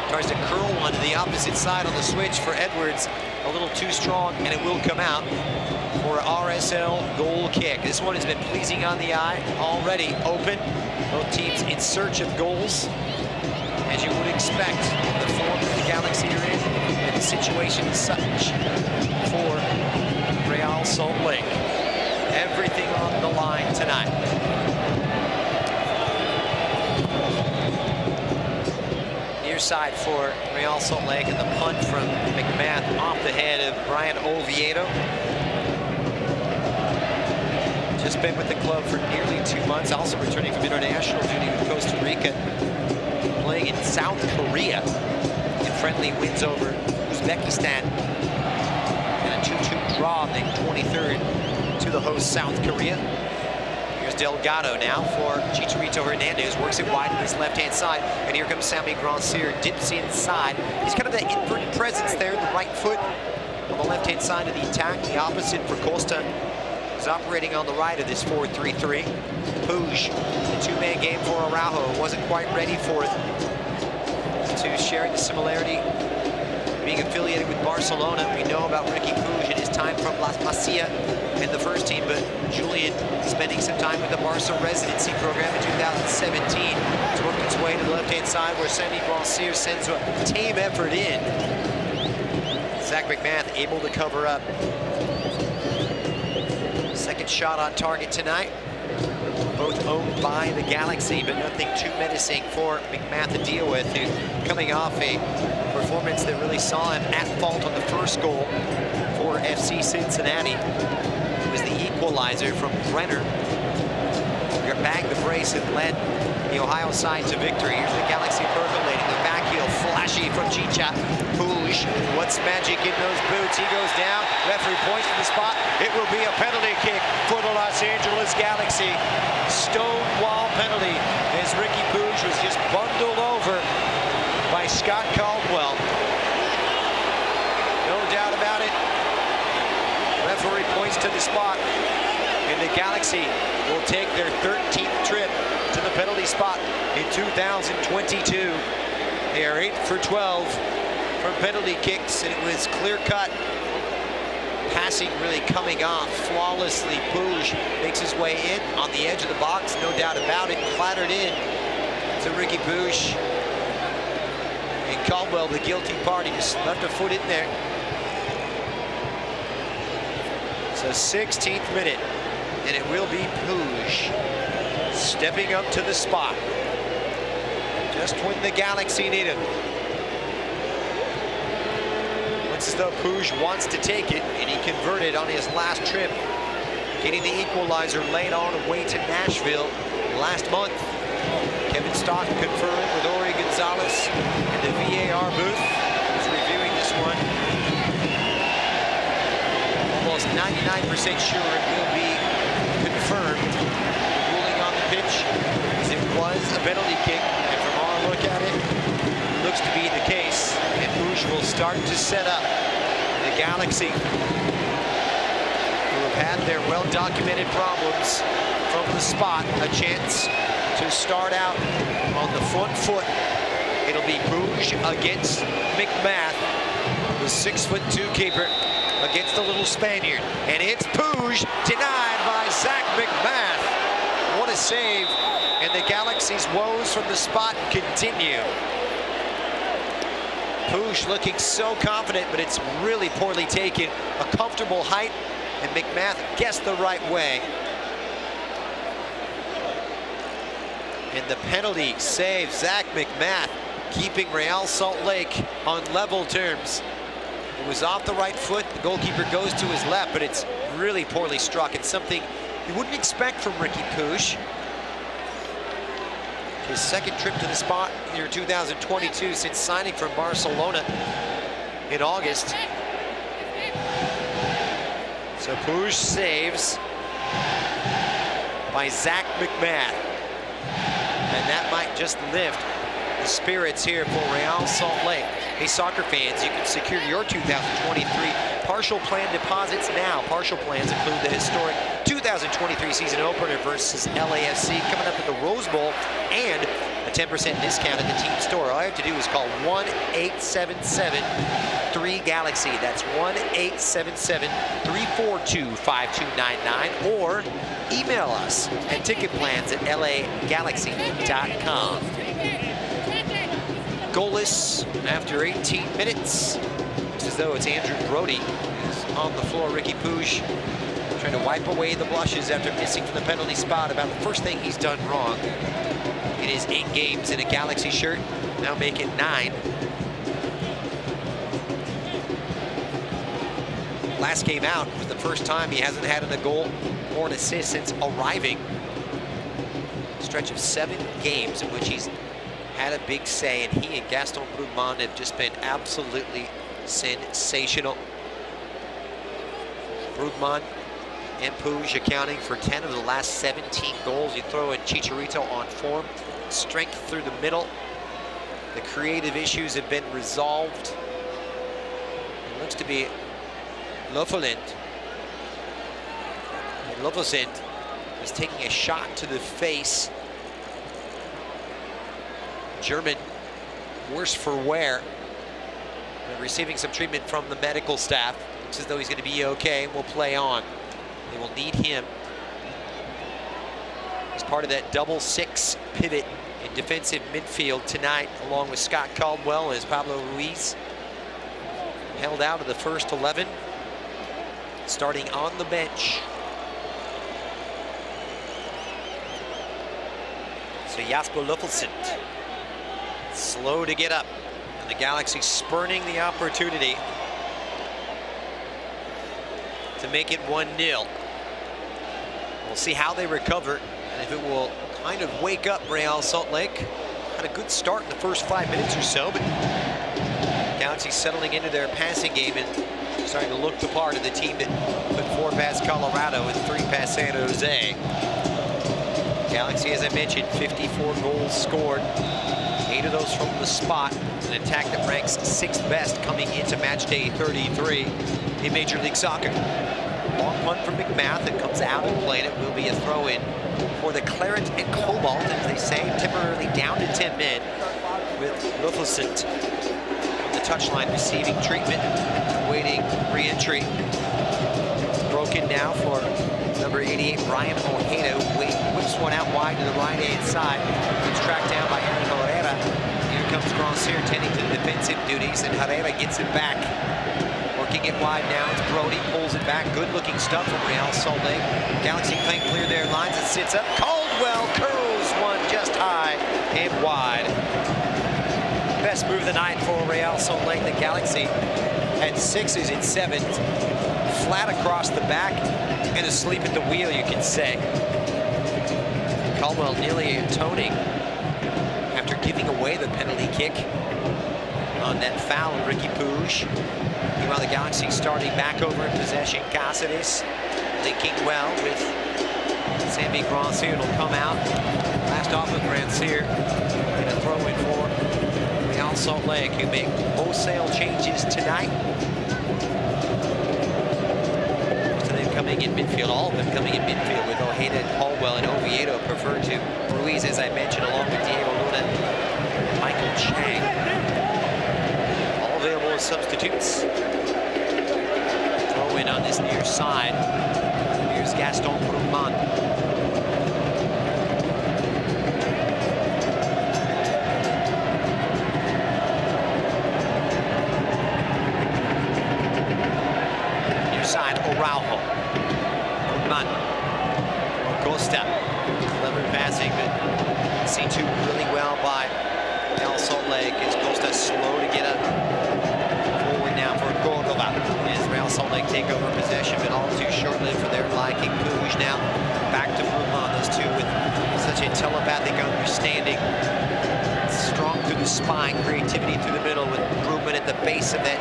Tries to curl one to the opposite side on the switch for Edwards. A little too strong, and it will come out for an RSL goal kick. This one has been pleasing on the eye, already open. Both teams in search of goals, as you would expect. The form of the Galaxy are in, and the situation is such for Real Salt Lake. Everything on the line tonight. Side for Real Salt Lake, and the punt from McMath off the head of Brian Oviedo. Just been with the club for nearly 2 months, also returning from international duty with Costa Rica, playing in South Korea in friendly wins over Uzbekistan, and a 2-2 draw on the 23rd to the host South Korea. Here's Delgado now for Chicharito Hernandez. Works it wide on his left-hand side. And here comes Sammy Grandsir, dips inside. He's kind of that inverted presence there, the right foot on the left-hand side of the attack. The opposite for Costa is operating on the right of this 4-3-3. Puig, the two-man game for Araujo. Wasn't quite ready for it. To sharing the similarity, being affiliated with Barcelona. We know about Ricky Puig and his time from La Masia in the first team, but Julian spending some time with the Barca residency program in 2017. It's worked its way to the left-hand side where Sammy Grandsir sends a team effort in. Zach McMath able to cover up. Second shot on target tonight. Both owned by the Galaxy, but nothing too menacing for McMath to deal with, who coming off a performance that really saw him at fault on the first goal for FC Cincinnati. It was the equalizer from Brenner. Bagged the brace and led the Ohio side to victory. Here's the Galaxy percolating. The back heel flashy from Chicha. Puig, what's magic in those boots? He goes down. Referee points to the spot. It will be a penalty kick for the Los Angeles Galaxy. Stonewall penalty as Ricky Puig was just bundled over by Scott Caldwell. No doubt about it. Referee points to the spot. And the Galaxy will take their 13th trip to the penalty spot in 2022. They are 8 for 12 from penalty kicks, and it was clear-cut. Passing really coming off flawlessly. Puig makes his way in on the edge of the box, no doubt about it. Clattered in to Ricky Puig. And Caldwell, the guilty party, just left a foot in there. So 16th minute. And it will be Puig stepping up to the spot just when the Galaxy need him. Looks as though Puig wants to take it, and he converted on his last trip, getting the equalizer late on away to Nashville last month. Kevin Stock confirmed with Ori Gonzalez in the VAR booth. He's reviewing this one. Almost 99% sure it will be confirmed. The ruling on the pitch is it was a penalty kick, and from our look at it, looks to be the case. And Puig will start to set up the Galaxy, who have had their well-documented problems from the spot. A chance to start out on the front foot. It'll be Puig against McMath, the 6'2" keeper, against the little Spaniard. And it's Puig, denied by Zach McMath. What a save. And the Galaxy's woes from the spot continue. Puig looking so confident, but it's really poorly taken. A comfortable height, and McMath guessed the right way. And the penalty saves Zach McMath, keeping Real Salt Lake on level terms. It was off the right foot. The goalkeeper goes to his left, but it's really poorly struck. It's something you wouldn't expect from Ricky Puig. His second trip to the spot in year 2022 since signing from Barcelona in August. So Puig saves by Zach McMath. And that might just lift the spirits here for Real Salt Lake. Hey, soccer fans, you can secure your 2023 partial plan deposits now. Partial plans include the historic 2023 season opener versus LAFC coming up at the Rose Bowl, and a 10% discount at the team store. All you have to do is call 1-877-3-GALAXY. That's 1-877-342-5299, or email us at ticketplans@lagalaxy.com. Goalless after 18 minutes. It's as though it's Andrew Brody who's on the floor. Ricky Puig trying to wipe away the blushes after missing from the penalty spot. About the first thing he's done wrong in his 8 games in a Galaxy shirt. Now make it 9. Last game out was the first time he hasn't had a goal or an assist since arriving. A stretch of 7 games in which he's had a big say, and he and Gaston Brugman have just been absolutely sensational. Brugman and Puig accounting for 10 of the last 17 goals. You throw in Chicharito on form, strength through the middle. The creative issues have been resolved. It looks to be Löffelen. And Löffelen is taking a shot to the face. German, worse for wear. Receiving some treatment from the medical staff. Looks as though he's going to be okay and will play on. They will need him. He's part of that double six pivot in defensive midfield tonight, along with Scott Caldwell as Pablo Ruiz. Held out of the first 11, starting on the bench. So Jasper Löffelen, slow to get up. And the Galaxy spurning the opportunity to make it 1-0. We'll see how they recover and if it will kind of wake up Real Salt Lake. Had a good start in the first 5 minutes or so, but Galaxy settling into their passing game and starting to look the part of the team that put 4 past Colorado and 3 past San Jose. Galaxy, as I mentioned, 54 goals scored, 8 of those from the spot, an attack that ranks 6th best coming into match day 33 in Major League Soccer. Long punt from McMath that comes out of play, and it will be a throw-in for the Claret and Cobalt, as they say, temporarily down to 10 men, with Löffelen on the touchline receiving treatment, waiting re-entry. Broken now for number 88, Ryan Ojeda, whips one out wide to the right-hand side. It's tracked down by Herrera. Here comes Bronson tending to the defensive duties, and Herrera gets it back. Working it wide now, it's Brody, pulls it back. Good-looking stuff from Real Salt Lake. Galaxy can't clear their lines. It sits up. Caldwell curls one just high and wide. Best move of the night for Real Salt Lake. The Galaxy had 6s in 7s. Flat across the back and asleep at the wheel, you can say. Caldwell nearly atoning after giving away the penalty kick on that foul of Ricky Puig. Meanwhile, the Galaxy starting back over in possession. Cassanes linking well with Sammy Bronson. Will come out. Last off with Rancier. And a throw in for Real Salt Lake, who make wholesale changes tonight. Most of them coming in midfield. All of them coming in midfield with Ojeda and Caldwell and Oviedo preferred to Ruiz, as I mentioned, along with Diego Luna and Michael Chang. All available as substitutes. Throw in on this near side. Here's Gaston Brugman. Near side, Araujo. Brugman. Costa. Clever passing, but C2 really well by Real Salt Lake. As Costa slow to get up. Forward now for Cordova. As Real Salt Lake take over possession, but all too short-lived for their liking. Puig now back to Brugman. Those two with such a telepathic understanding. Strong through the spine, creativity through the middle, with Brugman at the base of that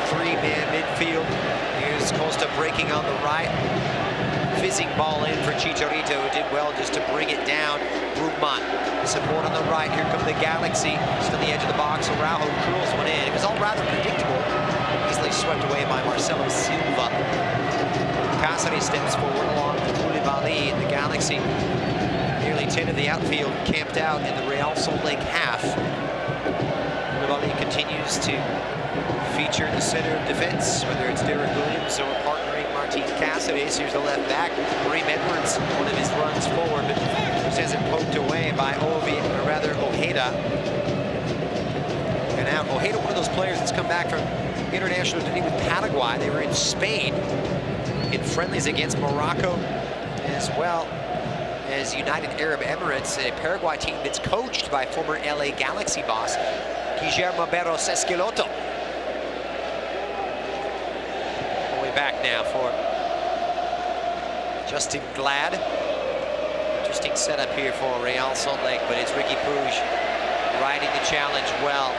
3-man midfield. Here's Costa breaking on the right. Fizzing ball in for Chicharito, who did well just to bring it down. Brugman, support on the right. Here come the Galaxy. Just on the edge of the box. Araujo curls one in. It was all rather predictable. Easily swept away by Marcelo Silva. Cassanes steps forward along with Koulibaly, and the Galaxy, nearly 10 of the outfield camped out in the Real Salt Lake half. Koulibaly continues to feature in the center of defense, whether it's Derek Williams or partnering Martin Cassanes. Here's the left back, Kareem Edwards, one of his runs forward, but just hasn't poked away by Ojeda. And now Ojeda, one of those players that's come back from international duty with Paraguay. They were in Spain in friendlies against Morocco, as well as United Arab Emirates, a Paraguay team that's coached by former LA Galaxy boss Guillermo Barros Esqueloto. Back now for Justin Glad. Interesting setup here for Real Salt Lake, but it's Ricky Puig riding the challenge well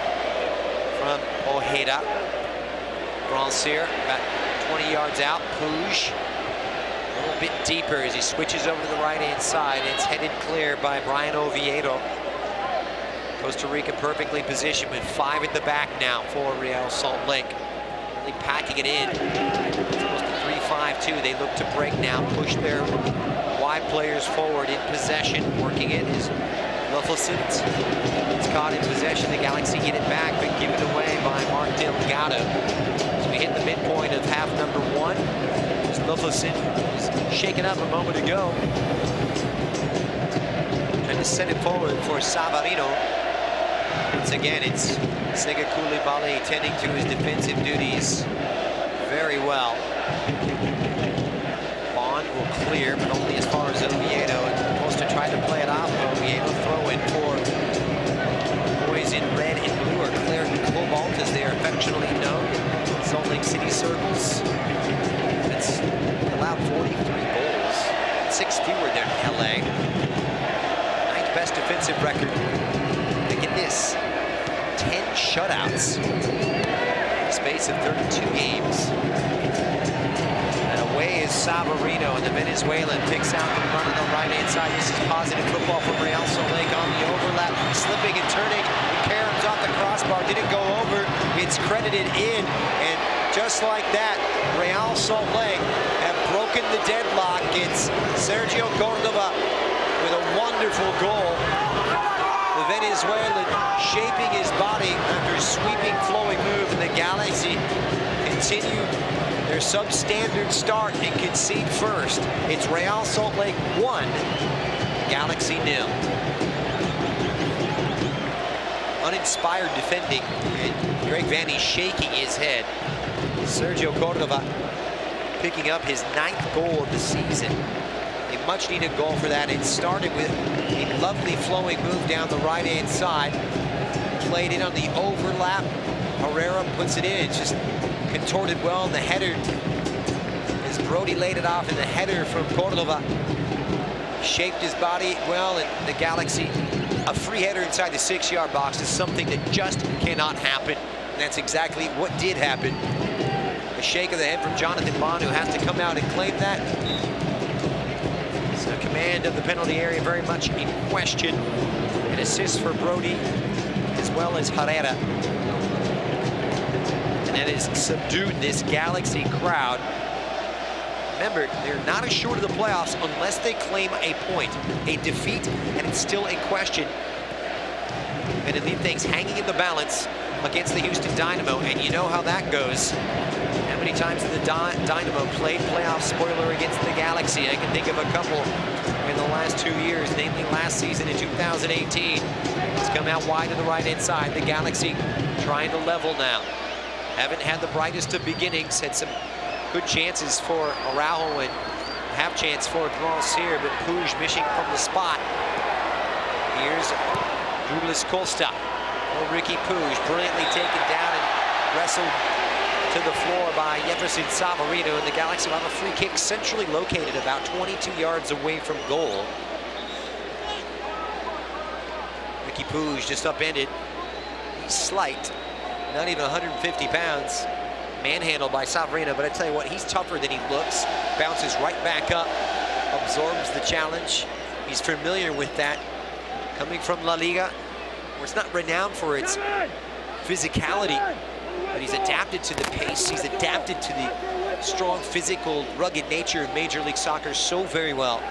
from Ojeda. Bronson about 20 yards out. Puig a bit deeper as he switches over to the right-hand side. It's headed clear by Brian Oviedo. Costa Rica perfectly positioned with 5 at the back now for Real Salt Lake. Really packing it in. It's close to 3-5-2. They look to break now, push their wide players forward in possession. Working it is Loffelson. It's caught in possession. The Galaxy get it back, but given away by Mark Delgado. So we hit the midpoint of half number 1. Loffelson was shaken up a moment ago. Trying to send it forward for Savarino. Once again, it's Sega Coulibaly tending to his defensive duties very well. Bond will clear, but only as far as Oviedo. And Costa tried to play it off. Oviedo throw in for boys in red and blue, or Claire Cobalt as they are affectionately known in Salt Lake City circles. It's allowed 43 goals, 6 fewer than LA. 9th best defensive record. Look at this, 10 shutouts in the space of 32 games. And away is Savarino, and the Venezuelan picks out the run on the right-hand side. This is positive football from Real Salt Lake on the overlap, slipping and turning. Caroms off the crossbar, didn't go over. It's credited in, and just like that, Real Salt Lake have broken the deadlock. It's Sergio Cordova with a wonderful goal. The Venezuelan shaping his body after a sweeping, flowing move, and the Galaxy continue their substandard start and concede first. It's Real Salt Lake 1, Galaxy 0. Uninspired defending, and Greg Vanny shaking his head. Sergio Cordova picking up his 9th goal of the season. A much-needed goal for that. It started with a lovely flowing move down the right-hand side. Played in on the overlap. Herrera puts it in. It's just contorted well in the header as Brody laid it off in the header from Cordova. Shaped his body well, and the Galaxy, a free header inside the 6-yard box is something that just cannot happen. And that's exactly what did happen. A shake of the head from Jonathan Bond, who has to come out and claim that. So command of the penalty area very much in question. An assist for Brody, as well as Herrera. And that has subdued this Galaxy crowd. Remember, they're not assured of the playoffs unless they claim a point. A defeat, and it's still in question. And it leaves things hanging in the balance against the Houston Dynamo, and you know how that goes. How many times did the Dynamo played playoff spoiler against the Galaxy? I can think of a couple in the last 2 years, namely last season in 2018. It's come out wide to the right-hand side. The Galaxy trying to level now. Haven't had the brightest of beginnings, had some good chances for Araujo and half chance for Bronson here, but Puig missing from the spot. Here's Douglas Costa. Well, Ricky Puig brilliantly taken down and wrestled to the floor by Jefferson Savarino, and the Galaxy will have a free kick centrally located about 22 yards away from goal. Ricky Puig just upended. He's slight, not even 150 pounds. Manhandled by Savarino, but I tell you what, he's tougher than he looks. Bounces right back up, absorbs the challenge. He's familiar with that. Coming from La Liga, where it's not renowned for its physicality, but he's adapted to the pace. He's adapted to the strong, physical, rugged nature of Major League Soccer so very well.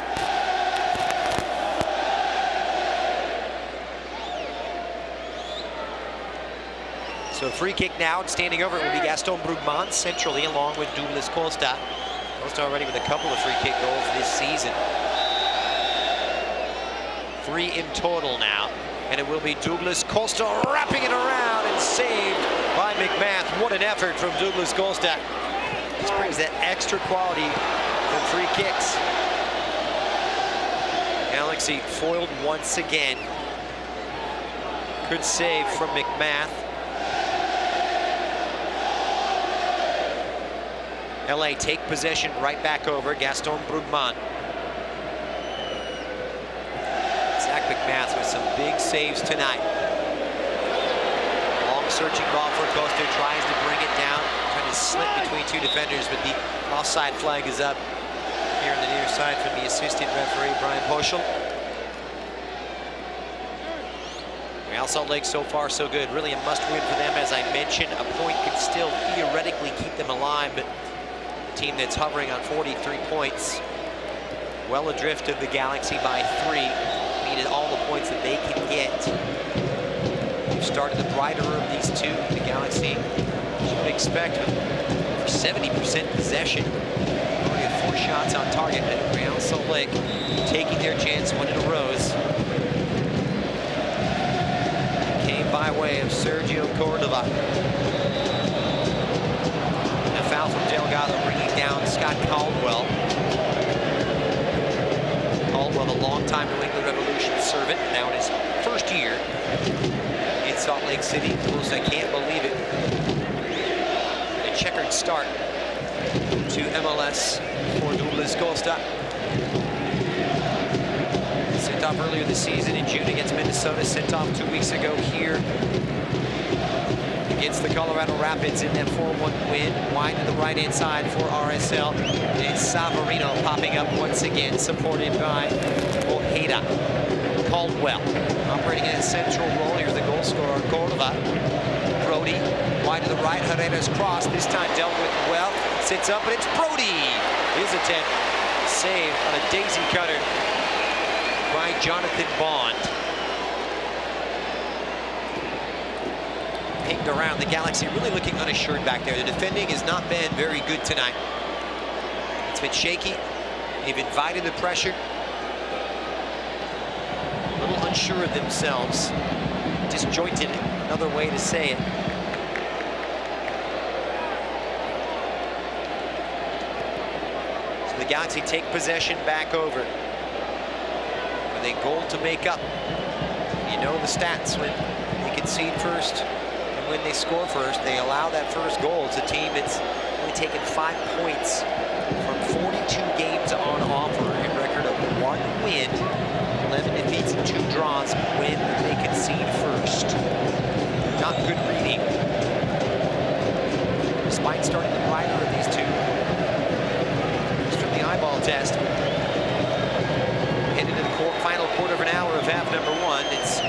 So free kick now, and standing over it will be Gaston Brugman centrally, along with Douglas Costa. Costa already with a couple of free kick goals this season. 3 in total now, and it will be Douglas Costa wrapping it around and saved by McMath. What an effort from Douglas Costa. This brings that extra quality from free kicks. Galaxy foiled once again. Good save from McMath. LA take possession right back over. Gaston Brugman. Zach McMath with some big saves tonight. Long searching ball for Costa, tries to bring it down, trying to slip between 2 defenders, but the offside flag is up here in the near near side from the assistant referee, Brian Poschel. Real Salt Lake so far so good. Really a must-win for them. As I mentioned, a point could still theoretically keep them alive, but a team that's hovering on 43 points, well adrift of the Galaxy by 3, needed all the points that they can get. We've started the brighter of these two. The Galaxy should expect 70% possession. Already have 4 shots on target, and Real Salt Lake taking their chance, one in a rows. Came by way of Sergio Cordova. And a foul from Delgado, bringing down Scott Caldwell. Caldwell, the longtime New England Revolution servant, now in his first year in Salt Lake City. Almost, I can't believe it. A checkered start to MLS for Douglas Costa. Sent off earlier this season in June against Minnesota. Sent off 2 weeks ago here against the Colorado Rapids in that 4-1 win. Wide to the right-hand side for RSL. And Savarino popping up once again, supported by Ojeda. Caldwell operating in a central role. Here's the goal scorer, Cordova. Brody, wide to the right. Herrera's cross, this time dealt with well. Sits up, and it's Brody. His attempt, save on a daisy cutter by Jonathan Bond. Pinged around. The Galaxy really looking unassured back there. The defending has not been very good tonight. It's been shaky. They've invited the pressure. A little unsure of themselves. Disjointed, another way to say it. So the Galaxy take possession back over. With a goal to make up. You know the stats when they concede first and when they score first. They allow that first goal. It's a team that's only taken 5 points from 42 games on offer. A record of 1 win, 11 defeats, and 2 draws when they concede first. Not good reading. Despite starting the brighter of these two. Just from the eyeball test. Headed into the final quarter of an hour of half number 1. It's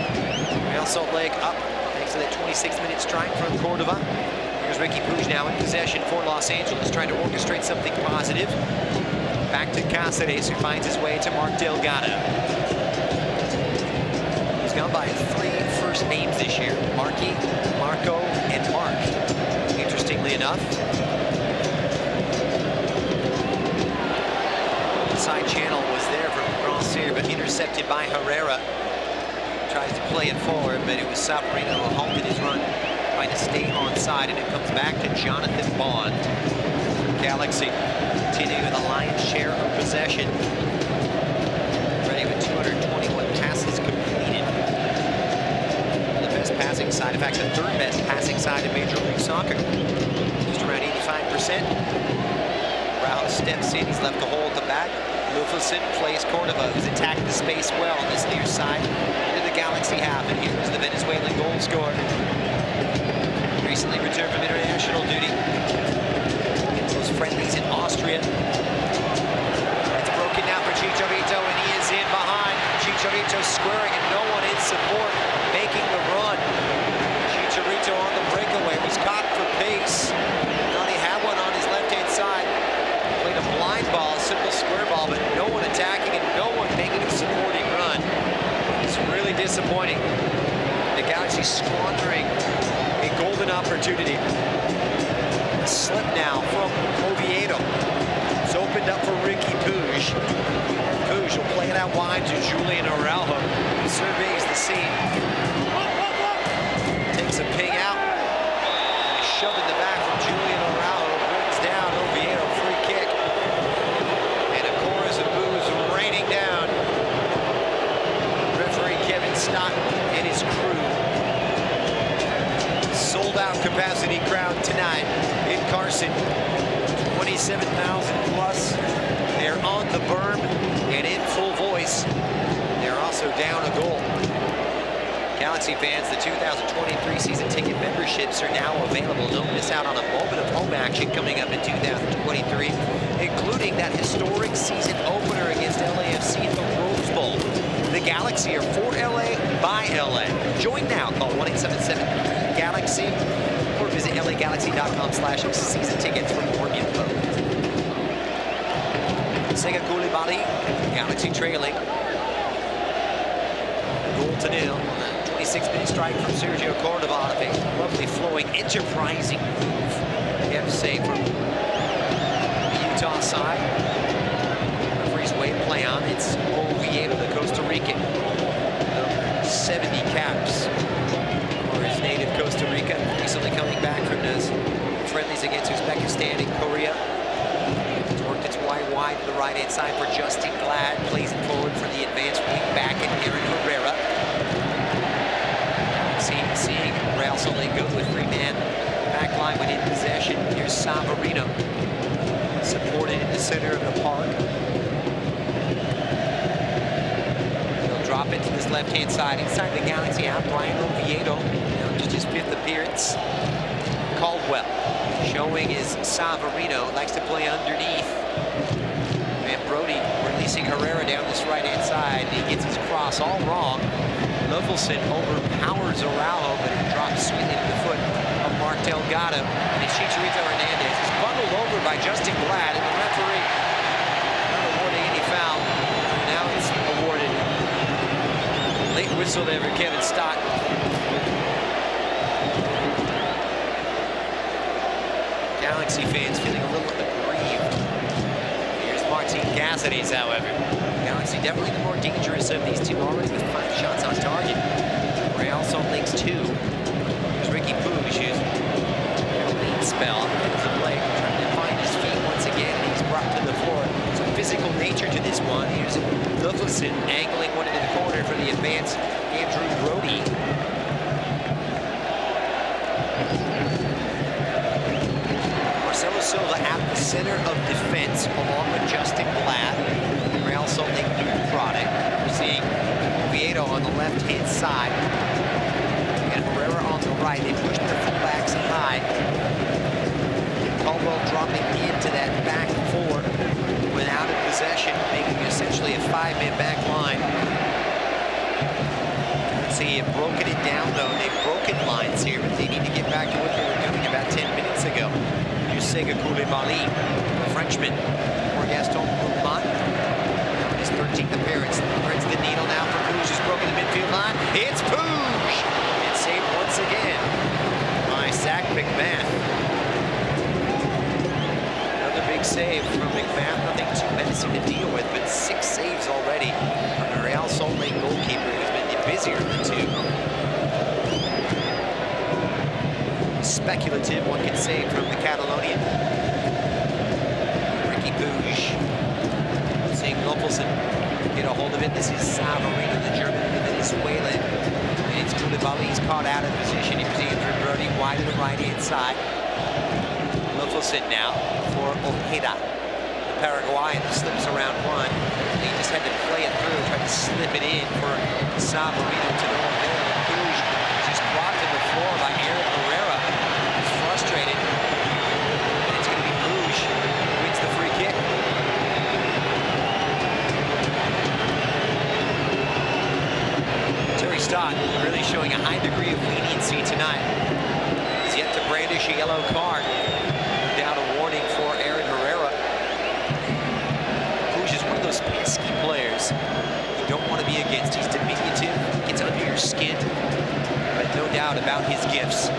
Real Salt Lake up thanks to that 26-minute strike from Cordova. Here's Ricky Puig now in possession for Los Angeles, trying to orchestrate something positive. Back to Cassanes, who finds his way to Mark Delgado. He's gone by 3 first names this year: Marky, Marco, and Mark. Interestingly enough, the side channel was there from Bronson, but intercepted by Herrera. Tries to play it forward, but it was Savarino who halted his run, trying to stay onside, and it comes back to Jonathan Bond. Galaxy continuing with a lion's share of possession. Ready with 221 passes completed. The best passing side, in fact, the 3rd best passing side in Major League Soccer. Just around 85%. Rouse steps in, he's left the hole at the back. Lufason plays Cordova, who's attacked the space well on this near side. Into the Galaxy half, and here's the Venezuelan goal scorer. Recently returned from international duty. Those friendlies in Austria. It's broken now for Chicharito, and he is in behind. Chicharito squaring, and no one in support, making the run. Chicharito on the breakaway, was caught for pace. Thought he had one on his left-hand side. Played a blind ball, simple square ball, but no one attacking and no one making a supporting run. It's really disappointing. The Galaxy squandering a golden opportunity. A slip now from Oviedo. It's opened up for Ricky Puig. Puig will play it out wide to Julian Araujo. He surveys the scene. Takes a ping out. And a shove in the back from Julian Araujo. Brings down Oviedo. Free kick. And a chorus of boos raining down. Referee Kevin Stott and his crew. Sold-out capacity crowd tonight in Carson. 27,000 plus. They're on the berm and in full voice. They're also down a goal. Galaxy fans, the 2023 season ticket memberships are now available. Don't miss out on a moment of home action coming up in 2023. including that historic season opener against LAFC at the Rose Bowl. The Galaxy are for LA, by LA. Join now. Call 1-877-GALAXY or visit lagalaxy.com/season tickets for more info. Sega Koulibaly, Galaxy trailing. Goal to nil. 26-minute strike from Sergio Cordova. A lovely flowing, enterprising move. You have to say from the Utah side. Referee's way to play on. It's Oviedo, the Costa Rican. 70 caps for his native Costa Rica. Recently coming back from those friendlies against Uzbekistan and Korea. It's worked its way wide to the right-hand side for Justin Glad. Plays it forward for the advanced wing back and Herrera. Seeing Real Salt Lake go to a three-man back line when in possession. Here's Savarino, supported in the center of the park. He'll drop it to this left-hand side. Inside the Galaxy out, Brian Oviedo, just his 5th appearance. Caldwell showing his Savarino, likes to play underneath. And Brody releasing Herrera down this right-hand side. He gets his cross all wrong. Lovelson overpowers Araujo, but it drops sweetly to the foot of Mark Delgado. And it's Chicharito Hernandez. He's bundled over by Justin Glad, and the referee not awarding any foul. And now it's awarded. Late whistle there for Kevin Stott. Galaxy fans feeling a little aggrieved. Here's Martin Cassanes, however. Galaxy definitely the more dangerous of these two, already with 5 shots on target. Real Salt Lake's 2. There's Ricky Puig, who's a lead spell as of late, trying to find his feet once again, and he's brought to the floor. Some physical nature to this one. Here's Lovelson angling one into the corner for the advance. Andrew Brody. Marcelo Silva at the center of defense, along with Justin Glad. Real Salt Lake new product. We're seeing Oviedo on the left-hand side and Herrera on the right. They push their fullbacks high. Caldwell dropping into that back 4 without a possession, making essentially a 5-man back line. Let's see, they've broken it down though. They've broken lines here, but they need to get back to what they were doing about 10 minutes ago. Here's Sega Koulibaly, the Frenchman, for Gaston Rouman. 13th appearance. Threads the needle now for Puig, who's broken the midfield line. It's Puig! It's saved once again by Zach McMath. Another big save from McMath. Nothing too menacing to deal with, but 6 saves already from the Real Salt Lake goalkeeper, who's been the busier of the 2. Speculative, one can say, from the Catalonian. Ricky Puig. Seeing Lovelson get a hold of it. This is Savarino, the German, the Venezuelan. And it's Koulibaly. He's caught out of position. Here's Andrew Brody wide to the right-hand side. Lovelson now for Ojeda. The Paraguayan slips around one. He just had to play it through, tried to slip it in for Savarino to the middle. Puig just brought to the floor by Aaron Herrera. He's frustrated. And it's going to be Puig who wins the free kick. Stott really showing a high degree of leniency tonight. He's yet to brandish a yellow card. Down a warning for Aaron Herrera. Puig is one of those pesky players you don't want to be against. He's diminutive, gets under your skin, but no doubt about his gifts.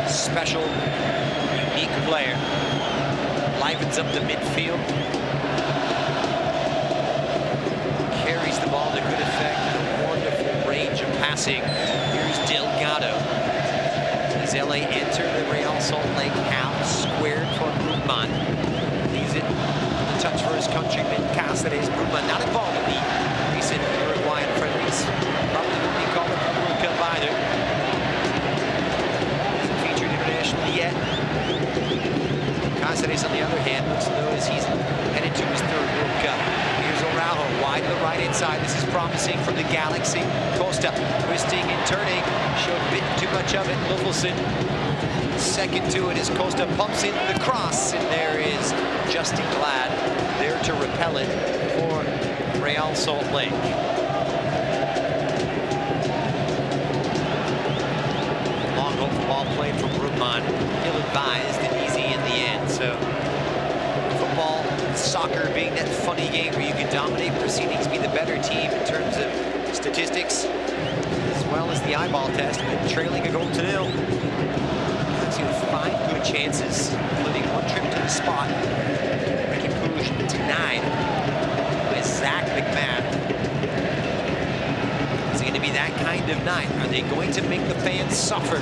Special, unique player. Livens up the midfield. Carries the ball to good effect. Range of passing. Here's Delgado. As LA enter the Real Salt Lake house, squared for Rouman. Leaves it the touch for his countryman, Cassanes. Rouman not involved in the recent Uruguayan friendlies. Probably won't be called up for the World Cup either. Hasn't featured internationally yet. Cassanes, on the other hand, looks as though he's headed to his 3rd World Cup. Here's Araujo wide to the right-hand side. This is promising from the Galaxy. Costa twisting and turning. Showed a bit too much of it. Lovelson second to it as Costa pumps in the cross. And there is Justin Glad there to repel it for Real Salt Lake. Long open ball played from Rupman, ill-advised and easy in the end. So football, soccer being that funny game where you can dominate proceedings, be the better team in terms of statistics, as well as the eyeball test, but trailing a goal to nil. Galaxy with 5 good chances, including one trip to the spot. Ricky Pouge denied by Zach McMahon. Is it going to be that kind of night? Are they going to make the fans suffer?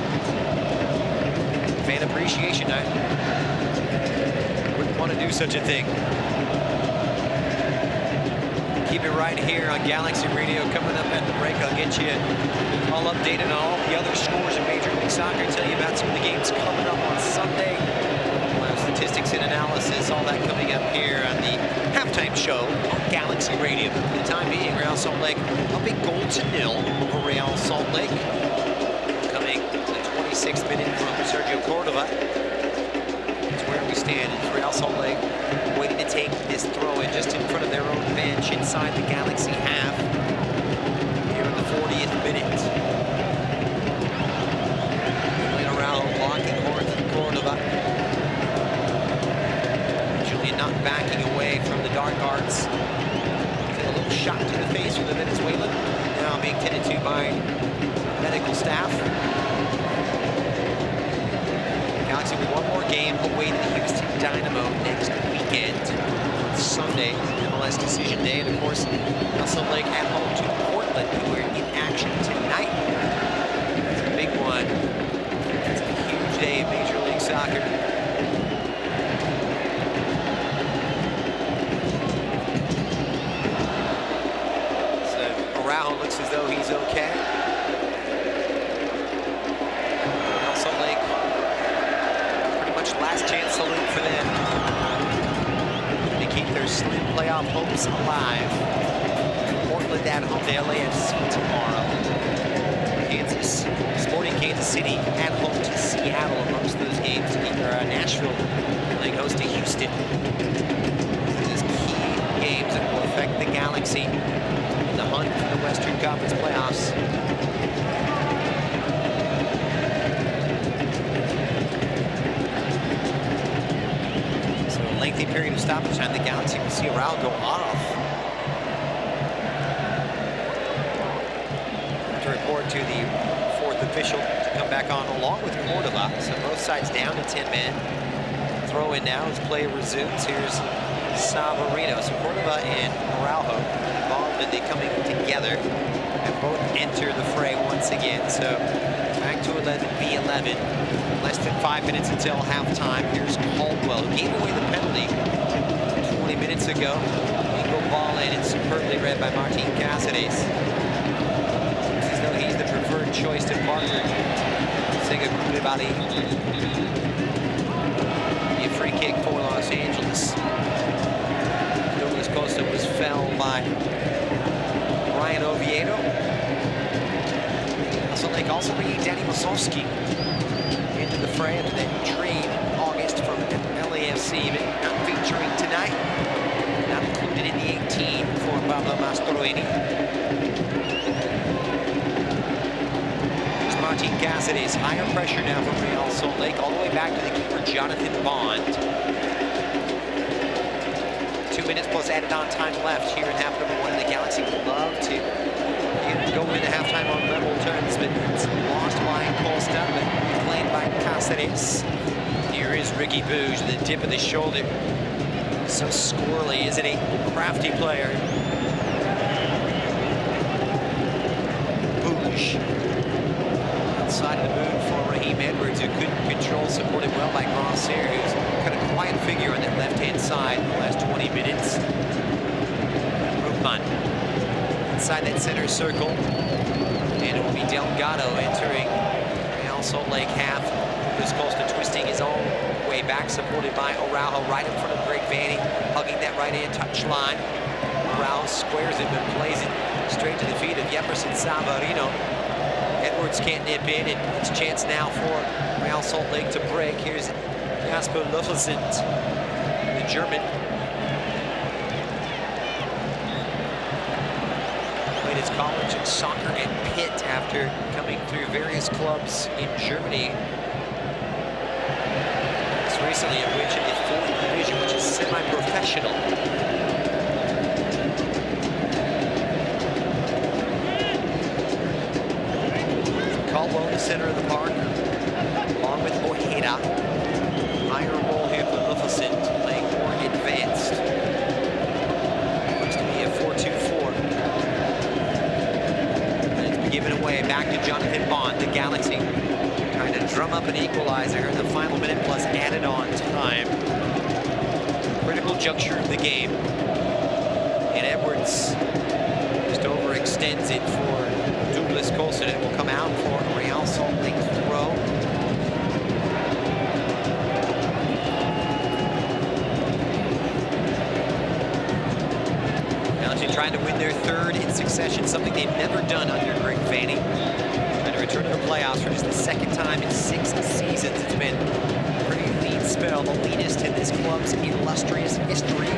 Fan appreciation night. Wouldn't want to do such a thing. Keep it right here on Galaxy Radio. Coming up at the break, I'll get you all updated on all the other scores in Major League Soccer. Tell you about some of the games coming up on Sunday. We'll have statistics and analysis, all that coming up here on the halftime show on Galaxy Radio. But for the time being, Real Salt Lake up a goal to nil over Real Salt Lake. Coming the 26th minute from Sergio Cordova. That's where we stand. It's Real Salt Lake waiting to take this throw in just in front of their own bench inside the Galaxy half here in the 40th minute. Around blocking horns and Cordova. Julian not backing away from the dark arts. A little shot to the face from the Venezuelan. Now being tended to by medical staff. Galaxy with one more game away to the Houston Dynamo next weekend. Sunday, MLS decision day, and of course, Real Salt Lake at home to Portland, who are in action tonight. It's a big one. It's a huge day in Major League Soccer. So Araujo looks as though he's okay. Real Salt Lake, pretty much last chance salute for them. Keep their slim playoff hopes alive. Portland at home to LAFC tomorrow. Sporting Kansas City at home to Seattle amongst those games. Nashville playing host to Houston. These key games that will affect the Galaxy in the hunt for the Western Conference playoffs. Lengthy period of stoppage time. The Galaxy will see Araujo go off. To report to the fourth official to come back on along with Cordova. So both sides down to 10 men. Throw in now as play resumes. Here's Savarino. So Cordova and Araujo involved in the coming together and both enter the fray once again. So back to 11v11. Less than 5 minutes until halftime. Here's Caldwell, who gave away the penalty 20 minutes ago. He go ball in and superbly read by Martin Cassanes. Looks as though he's the preferred choice to partner Sega Koulibaly. A free kick for Los Angeles. Douglas Costa was felled by Ryan Oviedo. Salt Lake also bringing Danny Masowski into the fray after that trade in August from LAFC, but not featuring tonight. Not included in the 18 for Pablo Mastroeni. Here's Martin Cassanes. Higher pressure now from Real Salt Lake, all the way back to the keeper, Jonathan Bond. 2 minutes plus added on time left here in half number one. The Galaxy would love to go into halftime on level terms, but it's lost by Costa, but played by Cassanes. Here is Ricky Pouge, the dip of the shoulder. So squirrely, isn't he? Crafty player. Pouge. Outside of the move for Raheem Edwards, who couldn't control, supported well by Bronson, who's kind of quiet figure on that left-hand side in the last 20 minutes. Rupman. Inside that center circle, and it will be Delgado entering Real Salt Lake half. This Costa twisting his own way back, supported by Araujo right in front of Greg Vanny, hugging that right-hand touch line. Araujo squares it, but plays it straight to the feet of Jefferson Savarino. Edwards can't nip in, and it's a chance now for Real Salt Lake to break. Here's Jasper Luffelson. The German. Played his college soccer at Pitt after coming through various clubs in Germany. Most recently at which in the 4th division, which is semi-professional. Caldwell in the center of the park, along with Herrera. Higher role here for Luffelson, playing more advanced. Looks to be a 4-2-4. And it's been given away back to Jonathan Bond, the Galaxy. Trying to drum up an equalizer in the final minute plus added on time. Critical juncture of the game. And Edwards just overextends it for Douglas Costa, and it will come out for a Real Salt Lake throw. Galaxy trying to win their 3rd in succession, something they've never done under Greg Vanney. Trying to return to the playoffs for just the 2nd time in 6 seasons. It's been a pretty lean spell, the leanest in this club's illustrious history.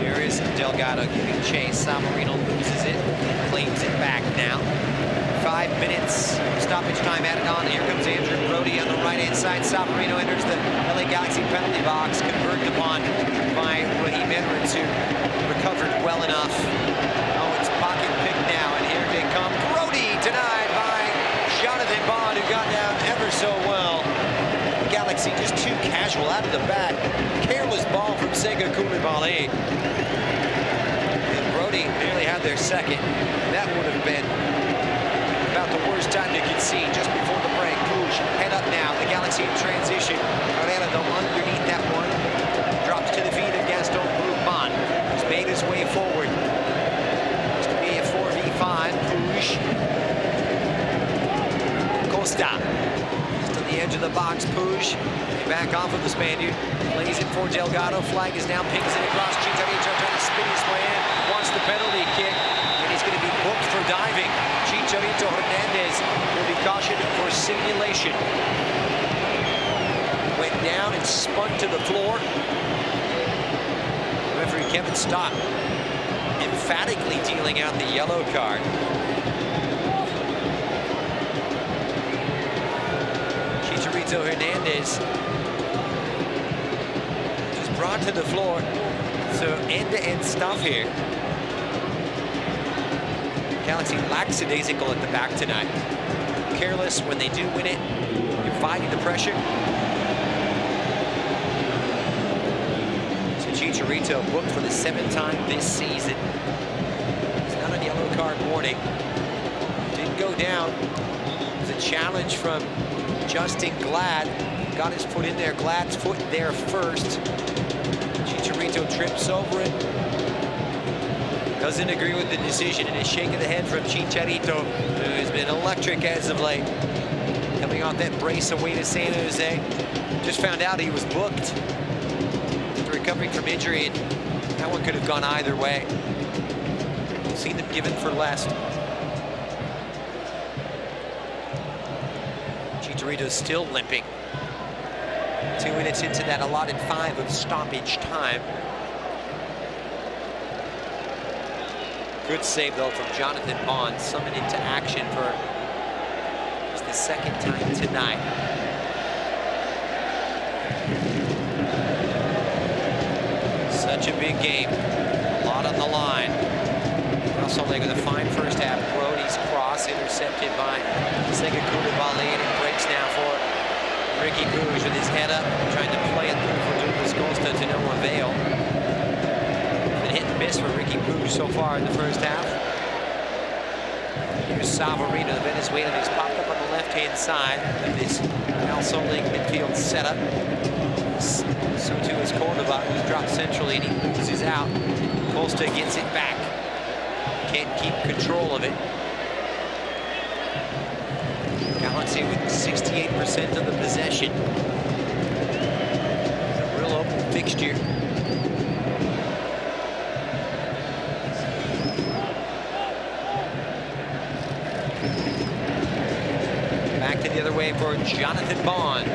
Here is Delgado giving chase. Savarino loses it, claims it back now. 5 minutes, stoppage time added on. Here comes Andrew Brody on the right-hand side. Savarino enters the LA Galaxy penalty box, converted upon by Raheem Edwards, who recovered well enough. Oh, it's pocket pick now, and here they come. Brody denied by Jonathan Bond, who got down ever so well. Galaxy just too casual out of the back. Careless ball from Sega Koulibaly. And Brody nearly had their 2nd. That would have been about the worst time you could see just before the break. Puig head up now. The Galaxy in transition. Herrera though underneath that one. Drops to the feet of Gaston Brugman, who's made his way forward. It's to be a 4v5. Puig. Costa. The edge of the box, Puig back off of the Spaniard, plays it for Delgado, flag is down, pings it across. Chicharito trying to spin his way in, wants the penalty kick, and he's going to be booked for diving. Chicharito Hernandez will be cautioned for simulation. Went down and spun to the floor. Referee Kevin Stott emphatically dealing out the yellow card. Chicharito Hernandez just brought to the floor. So end-to-end stuff here. Galaxy lackadaisical at the back tonight. Careless when they do win it. You're fighting the pressure. So Chicharito booked for the 7th time this season. It's not a yellow card warning. Didn't go down. It was a challenge from Justin Glad. Got his foot in there. Glad's foot there first. Chicharito trips over it. Doesn't agree with the decision, and a shake of the head from Chicharito, who has been electric as of late. Coming off that brace away to San Jose. Just found out he was booked after recovering from injury, and that one could have gone either way. We've seen them given for less. Chicharito's still limping. 2 minutes into that allotted 5 of stoppage time. Good save, though, from Jonathan Bond, summoned into action for just the 2nd time tonight. Such a big game. A lot on the line. Also, like with a fine first half. Brody's cross intercepted by Sega Koulibaly, and it breaks now for Ricky Puig with his head up, trying to play it through for Douglas Costa to no avail. Been hit and miss for Ricky Puig so far in the first half. Here's Savarino, the Venezuelan, who's popped up on the left-hand side of this Real Salt Lake midfield setup. So too is Cordova, who's dropped centrally, and he loses out. Costa gets it back. Can't keep control of it. Galaxy with 68% of the possession. It's a real open fixture. Back to the other way for Jonathan Bond.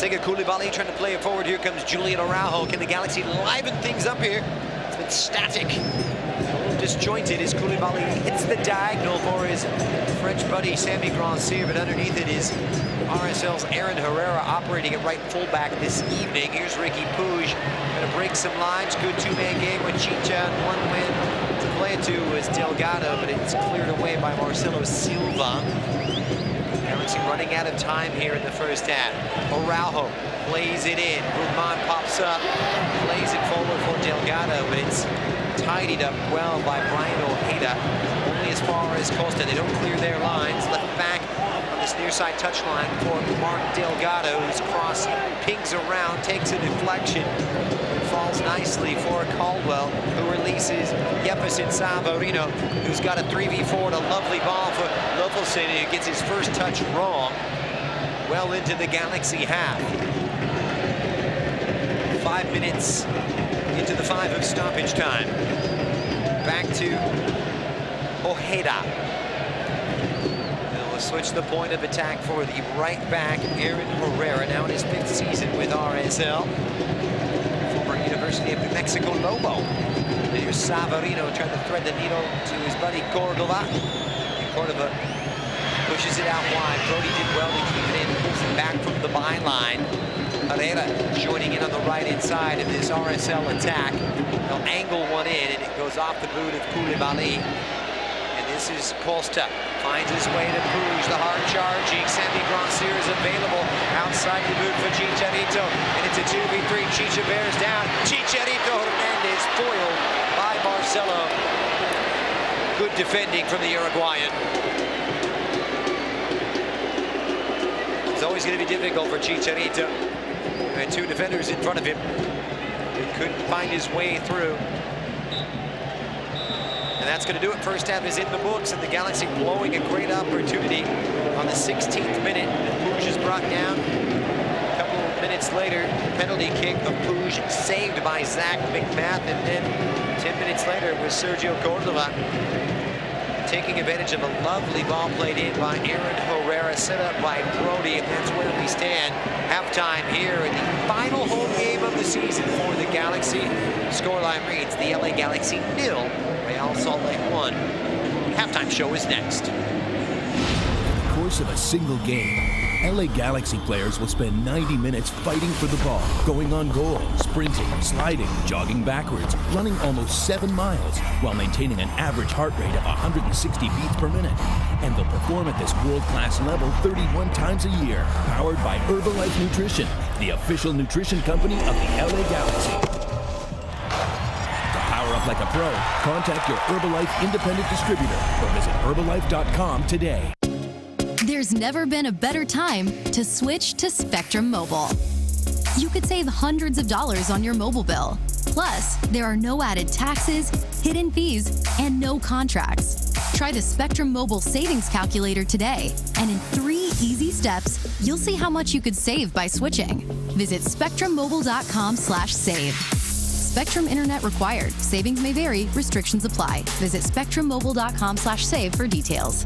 Sega Koulibaly trying to play it forward. Here comes Julian Araujo. Can the Galaxy liven things up here? It's been static. A little disjointed as Koulibaly hits the diagonal for his French buddy Samy Grandsir, but underneath it is RSL's Aaron Herrera operating at right fullback this evening. Here's Ricky Puig, gonna break some lines. Good two-man game with Chicha, and one win to play it to was Delgado, but it's cleared away by Marcelo Silva. Galaxy running out of time here in the first half. Araujo plays it in. Guzman pops up, plays it forward for Delgado, but it's tidied up well by Brian Ojeda. Only as far as Costa. They don't clear their lines. Left back on this near side touchline for Mark Delgado, whose cross pings around, takes a deflection, and falls nicely for Caldwell, who releases Jefferson Savarino, who's got a 3v4 and a lovely ball for Lofelson, who gets his first touch wrong. Well into the Galaxy half. 5 minutes into the 5 of stoppage time. Back to Ojeda. And we'll switch the point of attack for the right back, Aaron Herrera, now in his 5th season with RSL. Former University of New Mexico Lobo. And here's Savarino trying to thread the needle to his buddy Cordova. And Cordova pushes it out wide. Brody did well to keep it in, pulls it back from the byline. Herrera joining in on the right inside of this RSL attack. They'll angle one in, and it goes off the boot of Koulibaly. And this is Costa. Finds his way to Puig, the hard charging. Samy Grandsir is available outside the boot for Chicharito. And it's a 2v3. Chicha bears down. Chicharito Hernandez foiled by Marcelo. Good defending from the Uruguayan. It's always going to be difficult for Chicharito. And 2 defenders in front of him. He couldn't find his way through. And that's going to do it. First half is in the books, and the Galaxy blowing a great opportunity on the 16th minute. Puig is brought down. A couple of minutes later, penalty kick of Puig saved by Zach McMath. And then 10 minutes later, it was Sergio Cordova taking advantage of a lovely ball played in by Aaron Herrera, set up by Brody, and that's where we stand. Halftime here in the final home game of the season for the Galaxy. Scoreline reads the LA Galaxy 0, Real Salt Lake 1. Halftime show is next. In the course of a single game, LA Galaxy players will spend 90 minutes fighting for the ball, going on goal, sprinting, sliding, jogging backwards, running almost 7 miles, while maintaining an average heart rate of 160 beats per minute. And they'll perform at this world-class level 31 times a year, powered by Herbalife Nutrition, the official nutrition company of the LA Galaxy. To power up like a pro, contact your Herbalife independent distributor or visit Herbalife.com today. There's never been a better time to switch to Spectrum Mobile. You could save hundreds of dollars on your mobile bill. Plus, there are no added taxes, hidden fees, and no contracts. Try the Spectrum Mobile Savings Calculator today, and in 3 easy steps, you'll see how much you could save by switching. Visit spectrummobile.com/save. Spectrum Internet required. Savings may vary. Restrictions apply. Visit spectrummobile.com/save for details.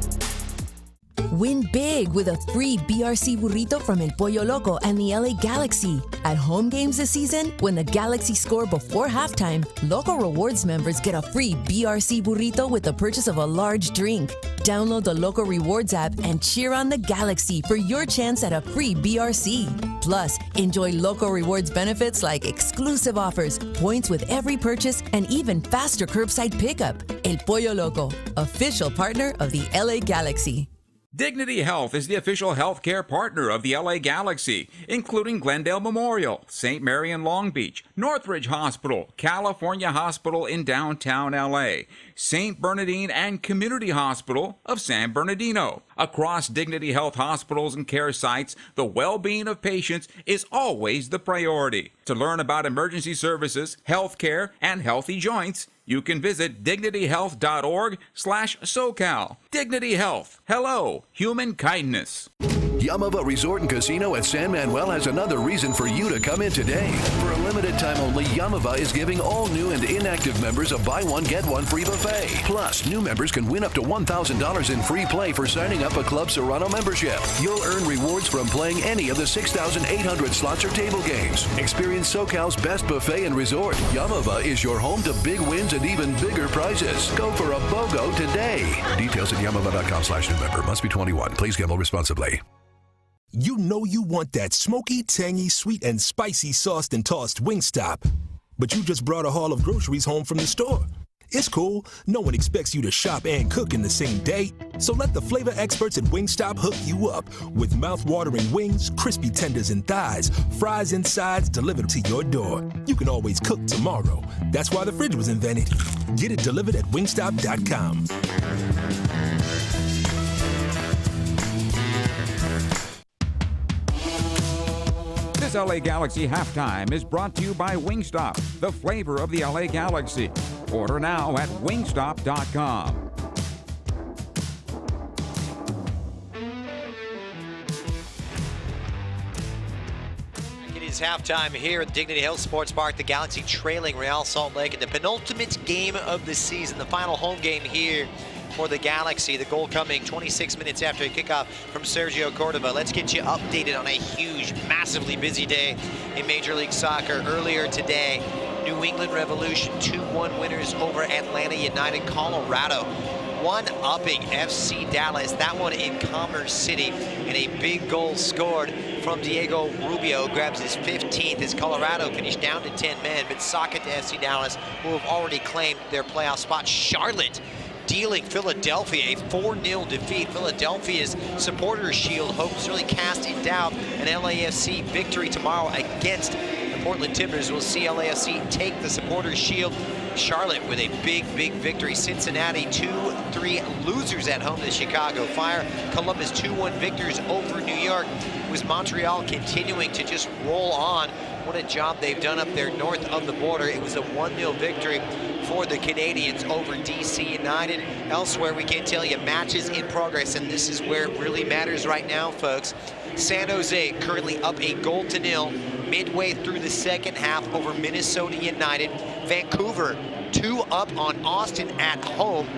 Win big with a free BRC burrito from El Pollo Loco and the LA Galaxy. At home games this season, when the Galaxy score before halftime, Loco Rewards members get a free BRC burrito with the purchase of a large drink. Download the Loco Rewards app and cheer on the Galaxy for your chance at a free BRC. Plus, enjoy Loco Rewards benefits like exclusive offers, points with every purchase, and even faster curbside pickup. El Pollo Loco, official partner of the LA Galaxy. Dignity Health is the official healthcare partner of the LA Galaxy, including Glendale Memorial, St. Mary in Long Beach, Northridge Hospital, California Hospital in downtown LA, St. Bernardine and Community Hospital of San Bernardino. Across Dignity Health hospitals and care sites, the well-being of patients is always the priority. To learn about emergency services, healthcare, and healthy joints, you can visit dignityhealth.org/SoCal. Dignity Health. Hello, human kindness. Yamava Resort and Casino at San Manuel has another reason for you to come in today. For a limited time only, Yamava is giving all new and inactive members a buy one, get one free buffet. Plus, new members can win up to $1,000 in free play for signing up a Club Serrano membership. You'll earn rewards from playing any of the 6,800 slots or table games. Experience SoCal's best buffet and resort. Yamava is your home to big wins and even bigger prizes. Go for a BOGO today. Details at yamava.com/new member. Must be 21. Please gamble responsibly. You know you want that smoky, tangy, sweet, and spicy sauced and tossed Wingstop. But you just brought a haul of groceries home from the store. It's cool. No one expects you to shop and cook in the same day. So let the flavor experts at Wingstop hook you up with mouth-watering wings, crispy tenders and thighs, fries and sides delivered to your door. You can always cook tomorrow. That's why the fridge was invented. Get it delivered at wingstop.com. This LA Galaxy halftime is brought to you by Wingstop, the flavor of the LA Galaxy. Order now at wingstop.com. It is halftime here at Dignity Health Sports Park. The Galaxy trailing Real Salt Lake in the penultimate game of the season, the final home game here for the Galaxy. The goal coming 26 minutes after a kickoff from Sergio Cordova. Let's get you updated on a huge, massively busy day in Major League Soccer. Earlier today, New England Revolution 2-1 winners over Atlanta United. Colorado 1-upping FC Dallas, that one in Commerce City, and a big goal scored from Diego Rubio. Grabs his 15th as Colorado finished down to 10 men, but sock it to FC Dallas, who have already claimed their playoff spot. Charlotte dealing Philadelphia a 4-0 defeat. Philadelphia's supporters shield hopes really cast in doubt an LAFC victory tomorrow against the Portland Timbers. We'll see LAFC take the supporters shield. Charlotte with a big victory. Cincinnati 2-3 losers at home to Chicago Fire. Columbus 2-1 victors over New York. With Montreal continuing to just roll on. What a job they've done up there north of the border. It was a 1-0 victory for the Canadians over DC United. Elsewhere, we can't tell you, matches in progress, and this is where it really matters right now, folks. San Jose currently up 1-0 midway through the second half over Minnesota United. Vancouver 2-up on Austin at home.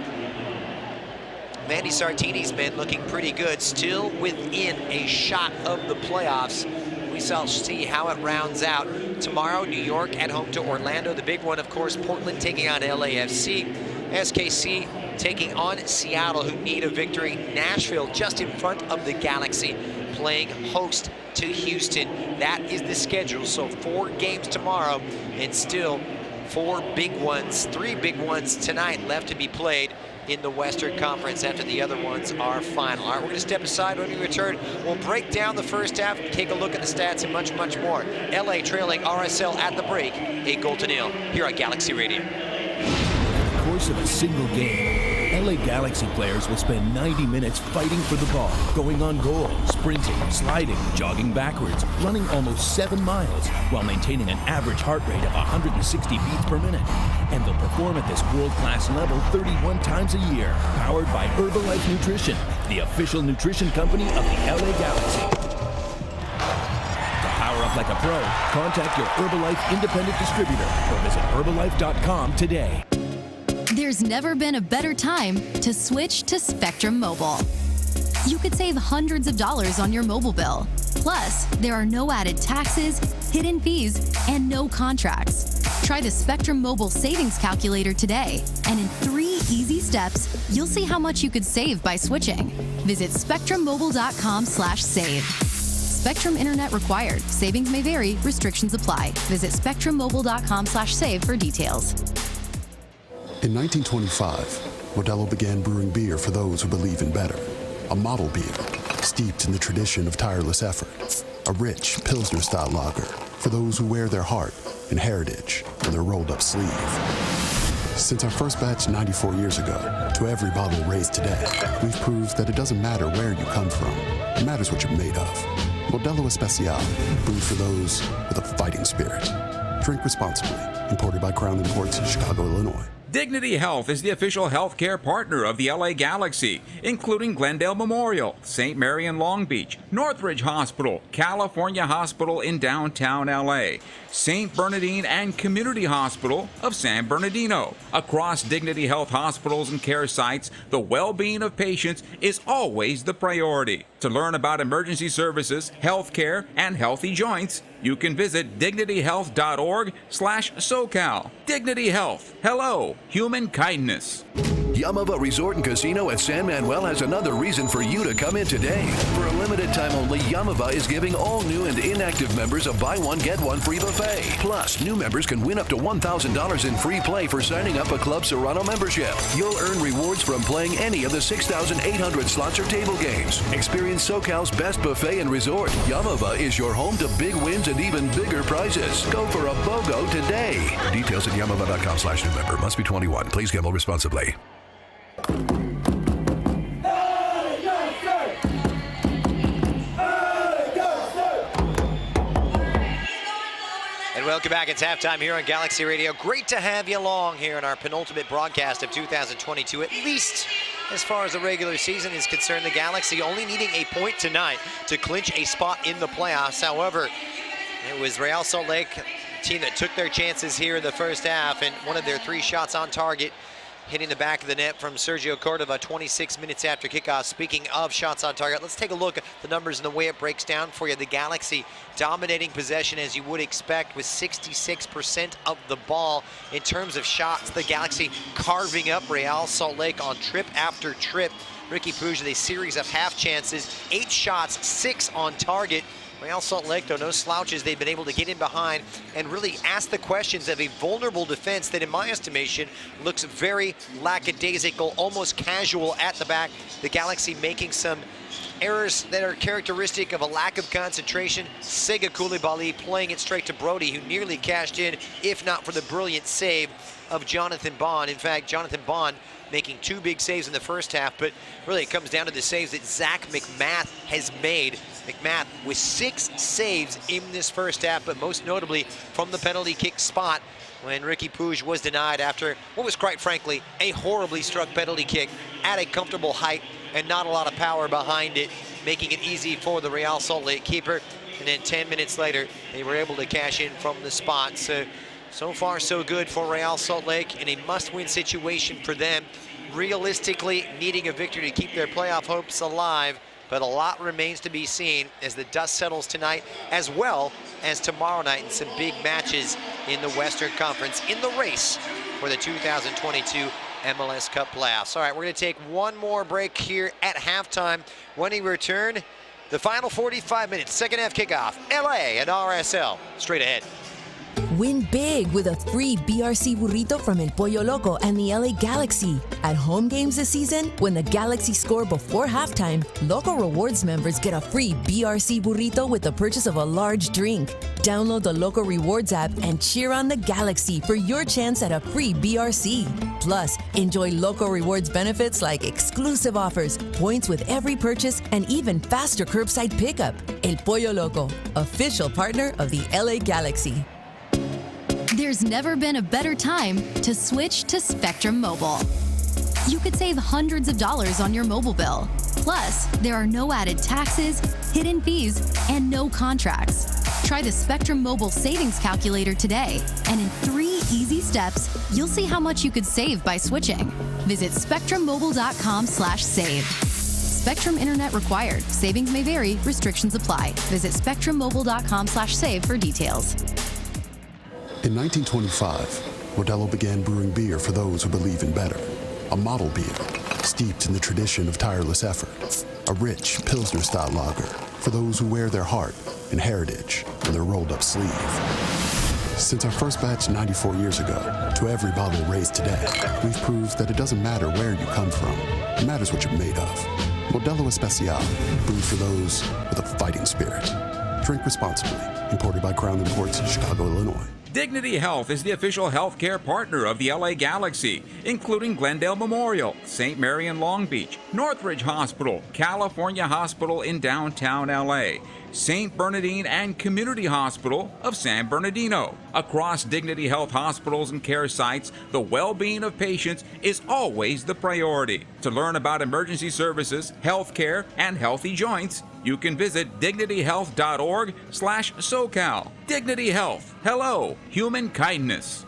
Mandy Sartini's men looking pretty good, still within a shot of the playoffs. We shall see how it rounds out tomorrow. New York at home to Orlando. The big one, of course, Portland taking on LAFC. SKC taking on Seattle, who need a victory. Nashville just in front of the Galaxy, playing host to Houston. That is the schedule. So 4 games tomorrow and still 4 big ones, 3 big ones tonight left to be played in the Western Conference after the other ones are final. All right, we're going to step aside. When we return, we'll break down the first half, take a look at the stats and much more. LA trailing RSL at the break, 1-0 here on Galaxy Radio. In the course of a single game, LA Galaxy players will spend 90 minutes fighting for the ball, going on goal, sprinting, sliding, jogging backwards, running almost 7 miles while maintaining an average heart rate of 160 beats per minute. And they'll perform at this world-class level 31 times a year, powered by Herbalife Nutrition, the official nutrition company of the LA Galaxy. To power up like a pro, contact your Herbalife independent distributor or visit Herbalife.com today. There's never been a better time to switch to Spectrum Mobile. You could save hundreds of dollars on your mobile bill. Plus, there are no added taxes, hidden fees, and no contracts. Try the Spectrum Mobile Savings Calculator today, and in 3 easy steps, you'll see how much you could save by switching. Visit spectrummobile.com/save. Spectrum Internet required. Savings may vary. Restrictions apply. Visit spectrummobile.com/save for details. In 1925, Modelo began brewing beer for those who believe in better. A model beer, steeped in the tradition of tireless effort. A rich Pilsner-style lager for those who wear their heart and heritage on their rolled-up sleeve. Since our first batch 94 years ago, to every bottle raised today, we've proved that it doesn't matter where you come from. It matters what you're made of. Modelo Especial, brewed for those with a fighting spirit. Drink responsibly. Imported by Crown Imports, Chicago, Illinois. Dignity Health is the official healthcare partner of the LA Galaxy, including Glendale Memorial, St. Mary in Long Beach, Northridge Hospital, California Hospital in downtown LA, St. Bernardine and Community Hospital of San Bernardino. Across Dignity Health hospitals and care sites, the well-being of patients is always the priority. To learn about emergency services, healthcare, and healthy joints, you can visit dignityhealth.org/SoCal. Dignity Health. Hello, human kindness. Yamava Resort and Casino at San Manuel has another reason for you to come in today. For a limited time only, Yamava is giving all new and inactive members a buy one, get one free buffet. Plus, new members can win up to $1,000 in free play for signing up a Club Serrano membership. You'll earn rewards from playing any of the 6,800 slots or table games. Experience SoCal's best buffet and resort. Yamava is your home to big wins and even bigger prizes. Go for a BOGO today. Details at yamava.com/new-member. Must be 21. Please gamble responsibly. And welcome back. It's halftime here on Galaxy Radio. Great to have you along here in our penultimate broadcast of 2022, at least as far as the regular season is concerned. The Galaxy only needing a point tonight to clinch a spot in the playoffs. However, it was Real Salt Lake, the team that took their chances here in the first half, and one of their 3 shots on target hitting the back of the net from Sergio Cordova 26 minutes after kickoff. Speaking of shots on target, let's take a look at the numbers and the way it breaks down for you. The Galaxy dominating possession as you would expect with 66% of the ball. In terms of shots, the Galaxy carving up Real Salt Lake on trip after trip. Ricky Puig with a series of half chances, 8 shots, 6 on target. Real Salt Lake, though, no slouches. They've been able to get in behind and really ask the questions of a vulnerable defense that, in my estimation, looks very lackadaisical, almost casual at the back. The Galaxy making some errors that are characteristic of a lack of concentration. Sega Coulibaly playing it straight to Brody, who nearly cashed in, if not for the brilliant save of Jonathan Bond. In fact, Jonathan Bond making 2 big saves in the first half, but really it comes down to the saves that Zach McMath has made. McMath with 6 saves in this first half, but most notably from the penalty kick spot when Ricky Puig was denied after what was, quite frankly, a horribly struck penalty kick at a comfortable height and not a lot of power behind it, making it easy for the Real Salt Lake keeper. And then 10 minutes later, they were able to cash in from the spot. So far, so good for Real Salt Lake in a must-win situation for them. Realistically, needing a victory to keep their playoff hopes alive, but a lot remains to be seen as the dust settles tonight, as well as tomorrow night in some big matches in the Western Conference in the race for the 2022 MLS Cup playoffs. All right, we're going to take one more break here at halftime. When we return, the final 45 minutes, second half kickoff, LA and RSL. Straight ahead. Win big with a free BRC burrito from El Pollo Loco and the LA Galaxy. At home games this season, when the Galaxy score before halftime, Loco Rewards members get a free BRC burrito with the purchase of a large drink. Download the Loco Rewards app and cheer on the Galaxy for your chance at a free BRC. Plus, enjoy Loco Rewards benefits like exclusive offers, points with every purchase, and even faster curbside pickup. El Pollo Loco, official partner of the LA Galaxy. There's never been a better time to switch to Spectrum Mobile. You could save hundreds of dollars on your mobile bill. Plus, there are no added taxes, hidden fees, and no contracts. Try the Spectrum Mobile Savings Calculator today, and in 3 easy steps, you'll see how much you could save by switching. Visit spectrummobile.com/save. Spectrum Internet required. Savings may vary. Restrictions apply. Visit spectrummobile.com/save for details. In 1925, Modelo began brewing beer for those who believe in better. A model beer, steeped in the tradition of tireless effort. A rich Pilsner-style lager for those who wear their heart and heritage on their rolled-up sleeve. Since our first batch 94 years ago, to every bottle raised today, we've proved that it doesn't matter where you come from. It matters what you're made of. Modelo Especial, brewed for those with a fighting spirit. Drink responsibly. Imported by Crown Imports, Chicago, Illinois. Dignity Health is the official healthcare partner of the LA Galaxy, including Glendale Memorial, St. Mary in Long Beach, Northridge Hospital, California Hospital in downtown LA, St. Bernardine and Community Hospital of San Bernardino. Across Dignity Health hospitals and care sites, the well-being of patients is always the priority. To learn about emergency services, health care, and healthy joints, you can visit dignityhealth.org/SoCal. Dignity Health. Hello, human kindness.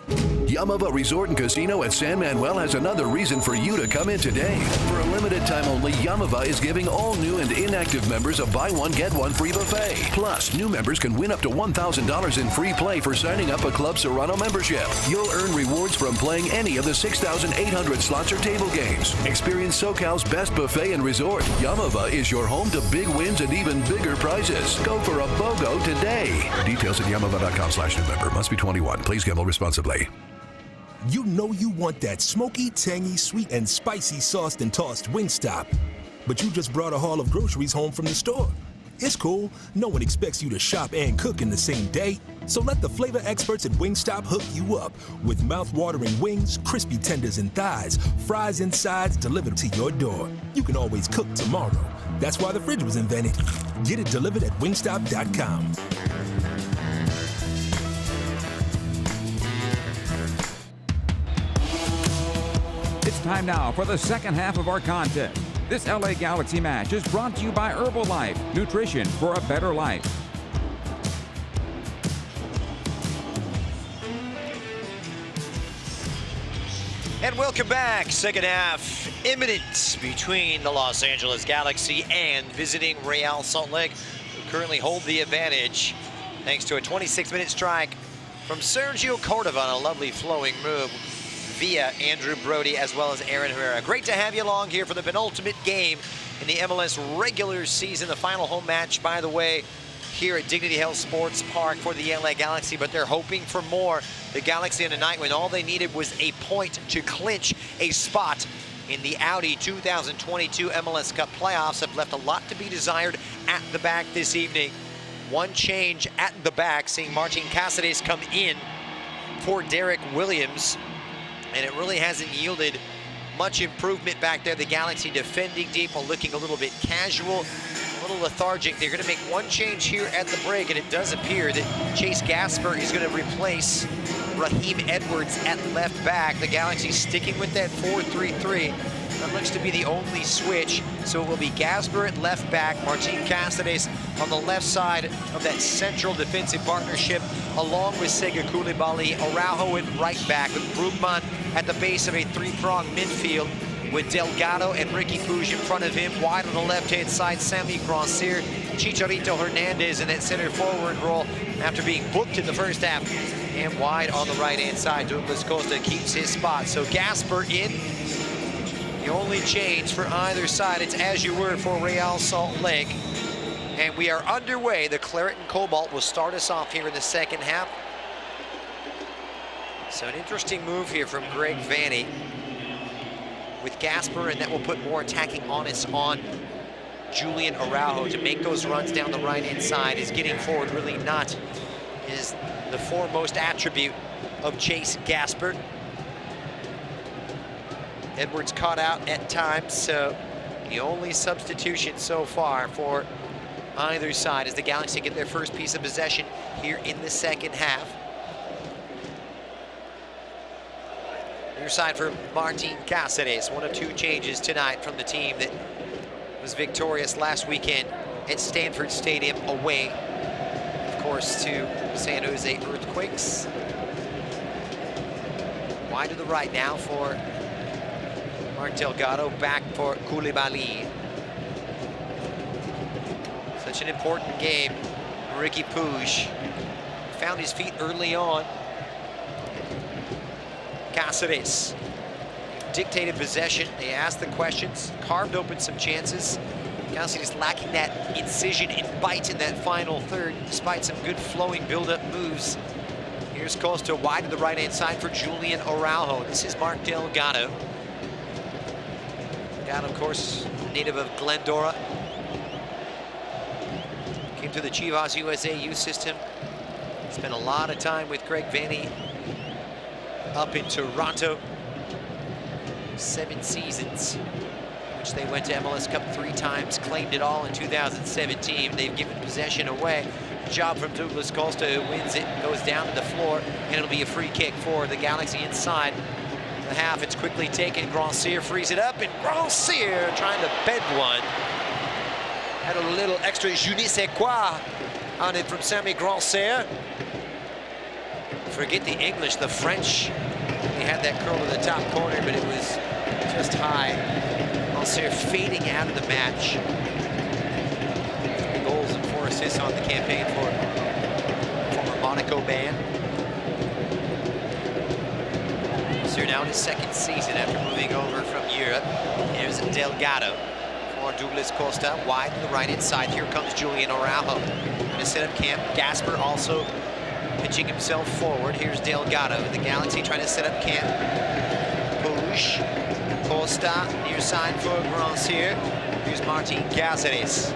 Yamava Resort and Casino at San Manuel has another reason for you to come in today. For a limited time only, Yamava is giving all new and inactive members a buy one, get one free buffet. Plus, new members can win up to $1,000 in free play for signing up a Club Serrano membership. You'll earn rewards from playing any of the 6,800 slots or table games. Experience SoCal's best buffet and resort. Yamava is your home to big wins and even bigger prizes. Go for a BOGO today. Details at yamava.com/new-member. Must be 21. Please gamble responsibly. You know you want that smoky, tangy, sweet, and spicy sauced and tossed Wingstop. But you just brought a haul of groceries home from the store. It's cool. No one expects you to shop and cook in the same day. So let the flavor experts at Wingstop hook you up with mouth-watering wings, crispy tenders and thighs, fries and sides delivered to your door. You can always cook tomorrow. That's why the fridge was invented. Get it delivered at wingstop.com. It's time now for the second half of our contest. This LA Galaxy match is brought to you by Herbalife, nutrition for a better life. And welcome back. Second half imminent between the Los Angeles Galaxy and visiting Real Salt Lake, who currently hold the advantage thanks to a 26-minute strike from Sergio Cordova on a lovely flowing move via Andrew Brody as well as Aaron Herrera. Great to have you along here for the penultimate game in the MLS regular season. The final home match, by the way, here at Dignity Health Sports Park for the LA Galaxy, but they're hoping for more. The Galaxy on a night when all they needed was a point to clinch a spot in the Audi 2022 MLS Cup playoffs have left a lot to be desired at the back this evening. One change at the back, seeing Martin Cassanes come in for Derek Williams, and it really hasn't yielded much improvement back there. The Galaxy defending deep while looking a little bit casual, a little lethargic. They're going to make one change here at the break, and it does appear that Chase Gasper is going to replace Raheem Edwards at left back. The Galaxy sticking with that 4-3-3. That looks to be the only switch. So it will be Gasper at left back, Martin Cassanes on the left side of that central defensive partnership, along with Sega Koulibaly, Araujo at right back, with Brugman at the base of a three-pronged midfield, with Delgado and Ricky Puig in front of him. Wide on the left-hand side, Sami Grancier, Chicharito, Hernandez in that center forward role after being booked in the first half. And wide on the right-hand side, Douglas Costa keeps his spot. So Gasper in. The only change for either side, it's as you were for Real Salt Lake. And we are underway. The Claret and Cobalt will start us off here in the second half. So an interesting move here from Greg Vanney with Gasper, and that will put more attacking onus on Julian Araujo to make those runs down the right-hand side. Is getting forward really not is the foremost attribute of Chase Gasper. Edwards caught out at times, so the only substitution so far for either side as the Galaxy get their first piece of possession here in the second half. Near side for Martin Cassanes, one of two changes tonight from the team that was victorious last weekend at Stanford Stadium away, of course, to San Jose Earthquakes. Wide to the right now for Mark Delgado, back for Koulibaly. Such an important game. Ricky Puig found his feet early on. Cassanes dictated possession. They asked the questions, carved open some chances. Cassanes lacking that incision and bite in that final third, despite some good flowing build-up moves. Here's Costa wide to the right-hand side for Julian Araujo. This is Mark Delgado. Delgado, of course, native of Glendora. Came through the Chivas USA youth system. Spent a lot of time with Greg Vanney up in Toronto. 7 seasons, which match. They went to MLS Cup 3 times, claimed it all in 2017. They've given possession away. Job from Douglas Costa, who wins it, goes down to the floor, and it'll be a free kick for the Galaxy inside the half. It's quickly taken. Grandsir frees it up, and Grandsir trying to bed one. Had a little extra je ne sais quoi on it from Sammy Grandsir. Forget the English, the French. He had that curl to the top corner, but it was just high. Grandsir fading out of the match. 3 goals and 4 assists on the campaign for former Monaco band. Grandsir now in his 2nd season after moving over from Europe. Here's Delgado for Douglas Costa, wide to the right-hand side. Here comes Julian Araujo. Going to set up camp. Gasper also pitching himself forward. Here's Delgado. The Galaxy trying to set up camp. Push. Costa, near side for Grandsir. Here's Martin Cassanes.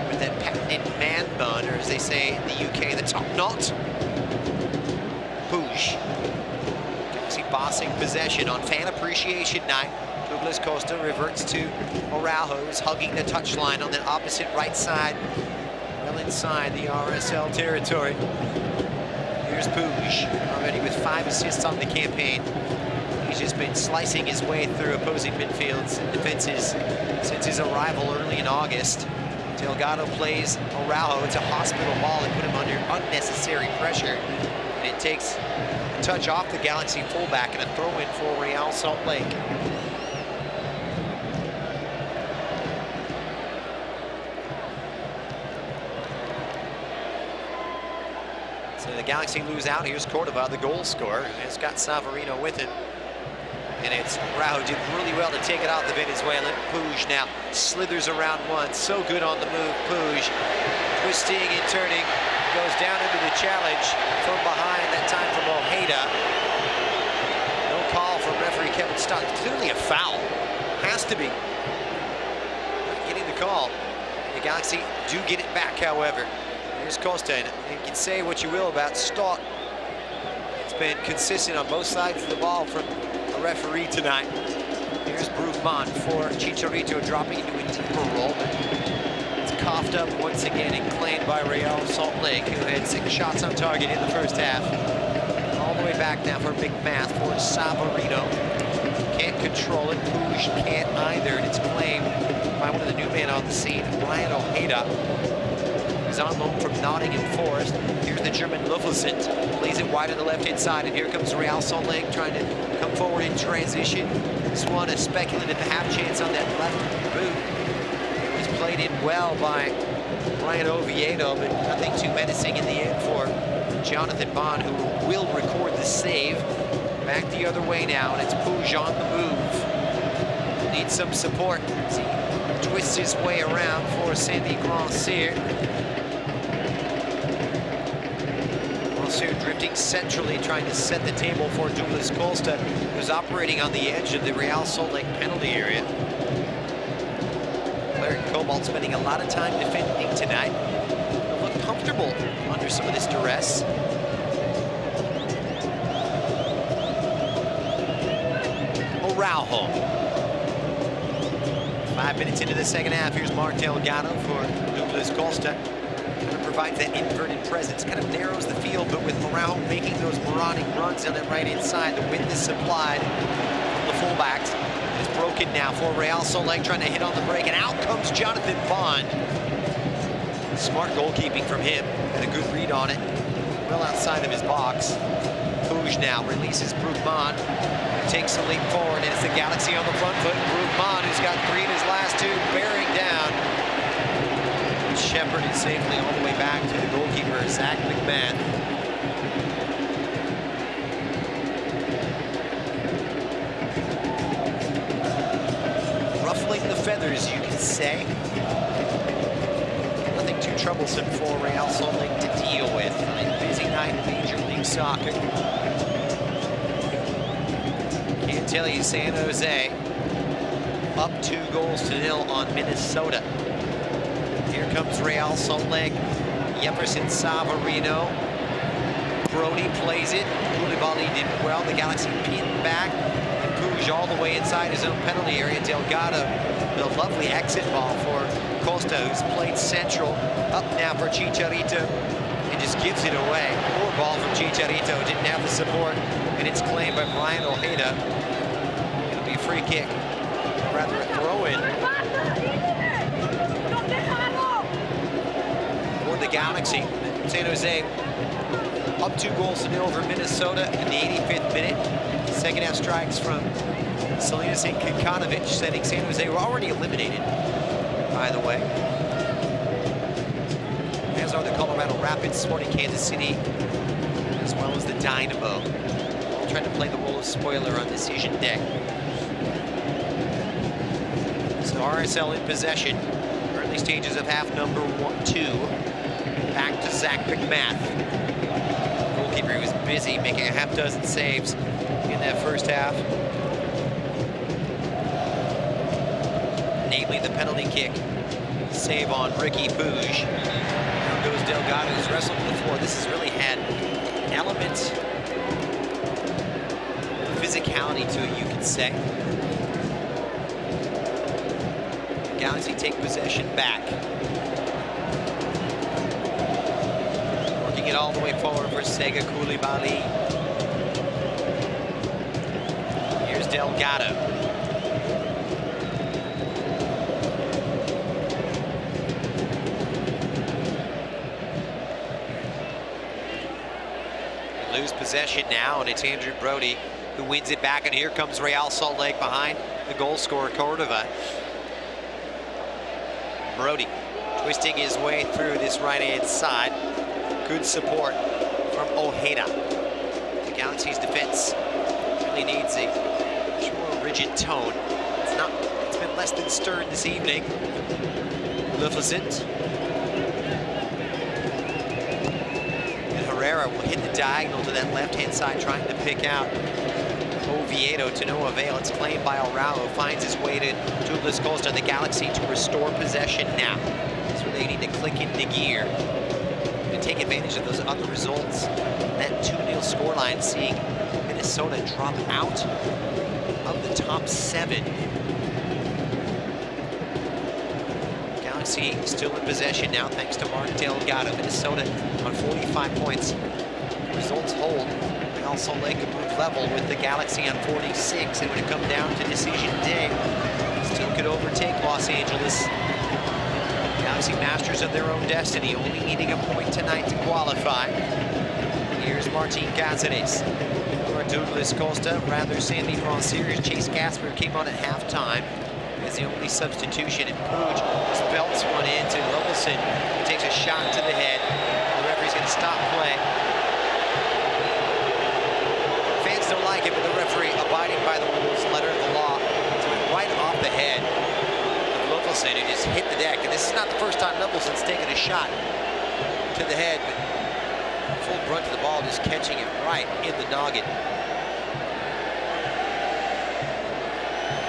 With that patented man bun, or as they say in the UK, the top knot. Push. Galaxy bossing possession on Fan Appreciation Night. Douglas Costa reverts to Araujo, who's hugging the touchline on the opposite right side. Well inside the RSL territory. Here's Puig, already with 5 assists on the campaign. He's just been slicing his way through opposing midfields and defenses since his arrival early in August. Delgado plays Araujo. It's a hospital ball and put him under unnecessary pressure. And it takes a touch off the Galaxy fullback and a throw-in for Real Salt Lake. So the Galaxy lose out. Here's Cordova, the goal scorer. It's got Savarino with him. And it's Araujo did really well to take it out the Venezuelan. Puig now slithers around one. So good on the move, Puig. Twisting and turning. Goes down into the challenge from behind, that time from Ojeda. No call from referee Kevin Stott. Clearly a foul. Has to be. Not getting the call. The Galaxy do get it back, however. Here's Costa, and you can say what you will about Stott. It's been consistent on both sides of the ball from the referee tonight. Here's Brugman for Chicharito, dropping into a deeper role. It's coughed up once again and claimed by Real Salt Lake, who had 6 shots on target in the first half. All the way back now for Big Math for Savarino. Can't control it. Puig can't either, and it's claimed by one of the new men on the scene, Ryan Ojeda. He's on loan from Nottingham Forest. Here's the German Luffelsen. Plays it wide on the left-hand side, and here comes Real Salt Lake trying to come forward in transition. This one a speculative half chance on that left boot. It was played in well by Brian Oviedo, but nothing too menacing in the end for Jonathan Bond, who will record the save. Back the other way now, and it's Puig on the move. Needs some support as he twists his way around for Sandy Grandsir. Drifting centrally, trying to set the table for Douglas Costa, who's operating on the edge of the Real Salt Lake penalty area. Claret Cobalt spending a lot of time defending tonight. They'll look comfortable under some of this duress. Araujo. 5 minutes into the second half. Here's Mark Delgado for Douglas Costa. Provides that inverted presence, kind of narrows the field, but with Araujo making those marauding runs on the right-hand side, the wind is supplied from the fullbacks. It's broken now for Real Salt Lake, trying to hit on the break, and out comes Jonathan Bond. Smart goalkeeping from him, and a good read on it, well outside of his box. Puig now releases Brugman, takes a leap forward, and it's the Galaxy on the front foot. Brugman, who's got 3 in his last 2, bearing down. Shepherded safely all the way back to the goalkeeper, Zach McMahon. Ruffling the feathers, you can say. Nothing too troublesome for Real Salt Lake to deal with. A busy night in Major League Soccer. Can't tell you, San Jose up 2-0 on Minnesota. Here comes Real Salt Lake. Jefferson Savarino. Brody plays it. Koulibaly did well. The Galaxy pinned back. And Puig Puig all the way inside his own penalty area. Delgado, the lovely exit ball for Costa, who's played central. Up now for Chicharito, and just gives it away. Poor ball from Chicharito, didn't have the support, and it's claimed by Brian Ojeda. It'll be a free kick, or rather a throw-in for the Galaxy. San Jose up 2-0 over Minnesota in the 85th minute. Second half strikes from Salinas and Kikanovic, sending San Jose, were already eliminated, by the way. As are the Colorado Rapids, Sporting Kansas City, as well as the Dynamo. All trying to play the role of spoiler on Decision Day. So RSL in possession. Early stages of half number 2. Back to Zach McMath. Goalkeeper was busy making a half dozen saves in that first half. Namely the penalty kick. Save on Ricky Puig. Now goes Delgado, who's wrestled before. This has really had elements of physicality to it, you could say. Galaxy take possession back. Working it all the way forward for Sega Koulibaly. Here's Delgado. Lose possession now, and it's Andrew Brody who wins it back, and here comes Real Salt Lake behind the goal scorer Cordova. Brody twisting his way through this right-hand side. Good support from Ojeda. The Galaxy's defense really needs a much more rigid tone. It's been less than stern this evening. Lufficent. And Herrera will hit the diagonal to that left-hand side, trying to pick out Oviedo to no avail. It's claimed by Araujo, finds his way to Douglas Costa. The Galaxy to restore possession now. So they need to click into gear to take advantage of those other results. That 2-0 scoreline, seeing Minnesota drop out of the top 7. Galaxy still in possession now, thanks to Mark Delgado. Minnesota on 45 points. Results hold. Real Salt Lake moved level with the Galaxy on 46, and when it comes down to decision day, still could overtake Los Angeles. Galaxy masters of their own destiny, only needing a point tonight to qualify. Here's Martin Cassanes. For Douglas Costa, rather Sandy Franceres. Chase Gasper came on at halftime as the only substitution, and Puig just belts one into Levelson, who takes a shot to the head. The referee's going to stop play. Fans don't like it, but the referee, abiding by the rules, letter of the law, threw it right off the head of Levelson, who just hit the deck. And this is not the first time Levelson's taken a shot to the head, but full brunt of the ball, just catching it right in the noggin.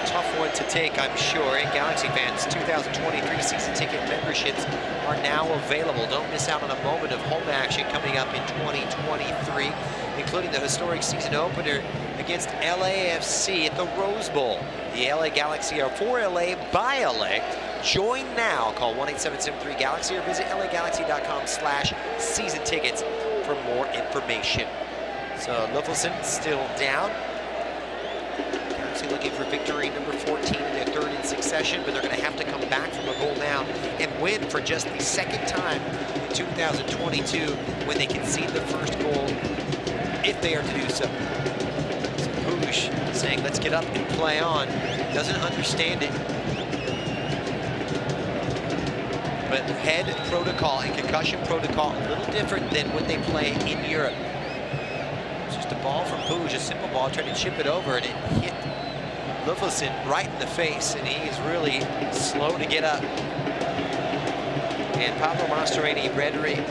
Tough one to take, I'm sure. And Galaxy fans, 2023 season ticket memberships are now available. Don't miss out on a moment of home action coming up in 2023, including the historic season opener against LAFC at the Rose Bowl. The LA Galaxy are for LA, by LA. Join now. Call 1-8773-GALAXY or visit LAGalaxy.com/season tickets for more information. So Levelson still down. Galaxy looking for victory number 14 in their third in succession, but they're going to have to come back from a goal down and win for just the second time in 2022 when they concede the first goal, if they are to do so. Puig saying, let's get up and play on. Doesn't understand it. But head protocol and concussion protocol a little different than when they play in Europe. It's just a ball from Puig, a simple ball, trying to chip it over, and it hit Levelson right in the face, and he is really slow to get up. And Pablo Mastroeni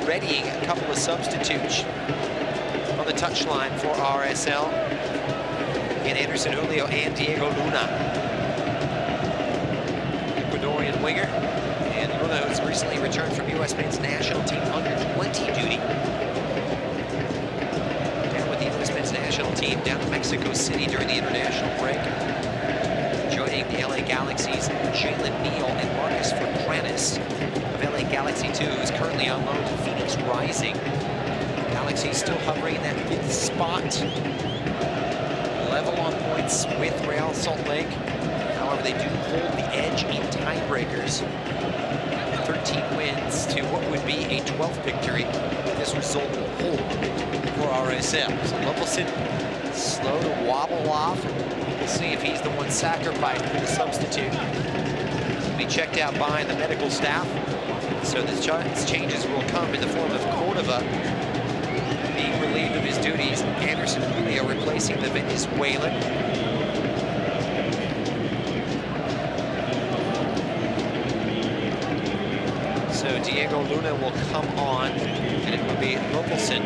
readying a couple of substitutes on the touchline for RSL. And Anderson Julio and Diego Luna. Ecuadorian winger. And Luna, who's recently returned from U.S. men's national team under 20 duty. Down with the U.S. men's national team down in Mexico City during the international break. Jalen Neal and Marcus Fertranis of LA Galaxy 2, who's currently on loan to Phoenix Rising. Galaxy still hovering in that 5th spot. Level on points with Real Salt Lake. However, they do hold the edge in tiebreakers. 13 wins to what would be a 12th victory. This result will hold for RSL. So Levelson slow to wobble off. We'll see if he's the one sacrificed for the substitute. He'll be checked out by the medical staff. So the changes will come in the form of Cordova being relieved of his duties. Anderson Julio replacing the Venezuelan. So Diego Luna will come on, and it will be Levelson,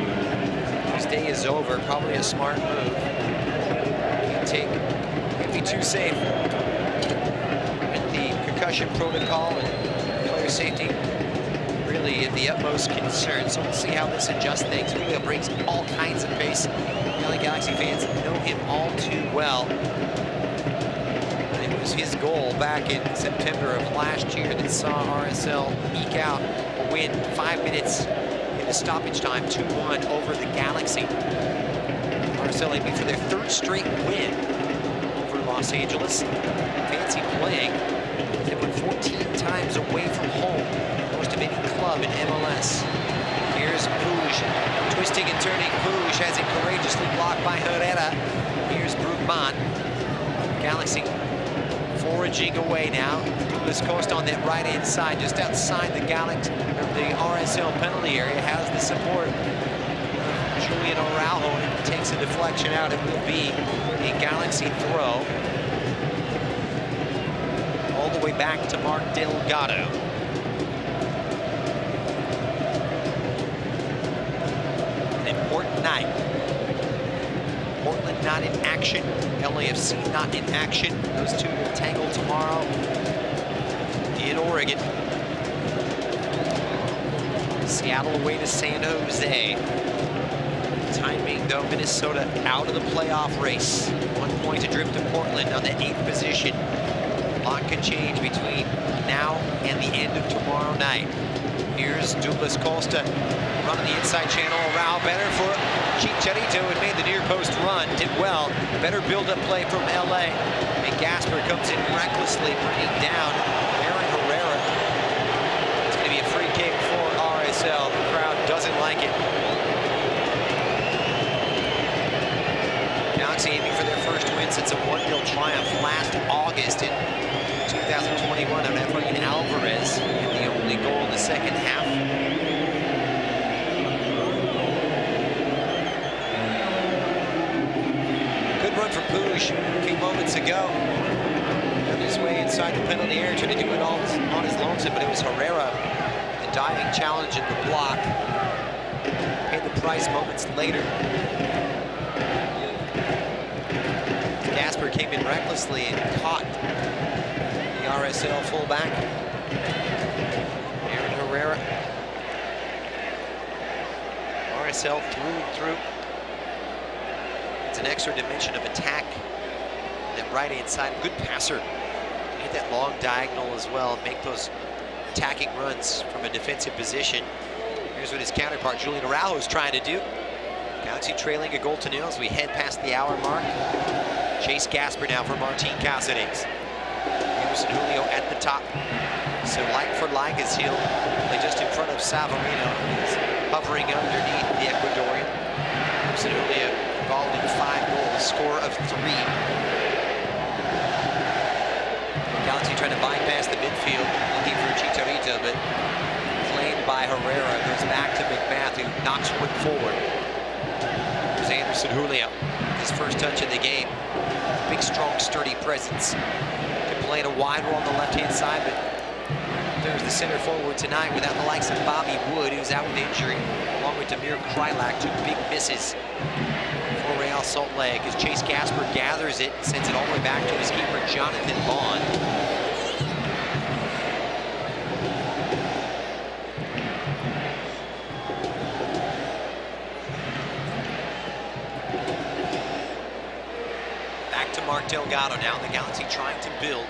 whose day is over. Probably a smart move. Can't be too safe with the concussion protocol and player safety. Really the utmost concern. So we'll see how this adjusts things. Julio brings all kinds of pace. LA Galaxy fans know him all too well. And it was his goal back in September of last year that saw RSL eke out a win 5 minutes in the stoppage time, 2-1 over the Galaxy. RSL aiming for their 3rd straight win over Los Angeles. Fancy playing. They went 14 times away from home. Most of any club in MLS. Here's Puig, twisting and turning. Puig has it courageously blocked by Herrera. Here's Brugman. Galaxy foraging away now. Costa on that right-hand side, just outside the the RSL penalty area, has the support. Julian Araujo takes a deflection out. It will be a Galaxy throw. All the way back to Mark Delgado. Important night. Portland not in action. LAFC not in action. Those two will tangle tomorrow in Oregon. Seattle away to San Jose. Time being though, Minnesota out of the playoff race. 1 point adrift to Portland on the 8th position. A lot can change between now and the end of tomorrow night. Here's Douglas Costa running the inside channel. Rao better for Chicharito, who made the near post run, did well. Better build-up play from LA. And Gasper comes in recklessly, bringing down Aaron Herrera. It's going to be a free kick for RSL. The crowd doesn't like it. Galaxy aiming for their first win since a 1-0 triumph last August in 2021 on Efrain Alvarez, and the only goal in the second half. Good run from Puig a few moments ago. On his way inside the penalty area, trying to do it all on his lonesome, but it was Herrera. The diving challenge at the block. Paid the price moments later. Gasper came in recklessly and caught the RSL fullback, Aaron Herrera. RSL through and through. It's an extra dimension of attack. That right-hand side, good passer. Hit that long diagonal as well, make those attacking runs from a defensive position. Here's what his counterpart, Julian Araujo, is trying to do. Galaxy trailing a 1-0 as we head past the hour mark. Chase Gasper now for Martin Cassanes. Anderson Julio at the top. So like for like as he'll play just in front of Savarino. He's hovering underneath the Ecuadorian. Anderson Julio involved in 5 goals, score of 3. Galaxy trying to bypass the midfield, looking for Chicharito, but claimed by Herrera. Goes back to McMath, who knocks one forward. There's Anderson Julio, his first touch of the game. Big, strong, sturdy presence. Can play in a wide role on the left-hand side, but there's the center forward tonight without the likes of Bobby Wood, who's out with injury, along with Damir Krylak, 2 big misses for Real Salt Lake as Chase Gasper gathers it and sends it all the way back to his keeper, Jonathan Vaughn. Back to Mark Delgado now. The Galaxy trying to build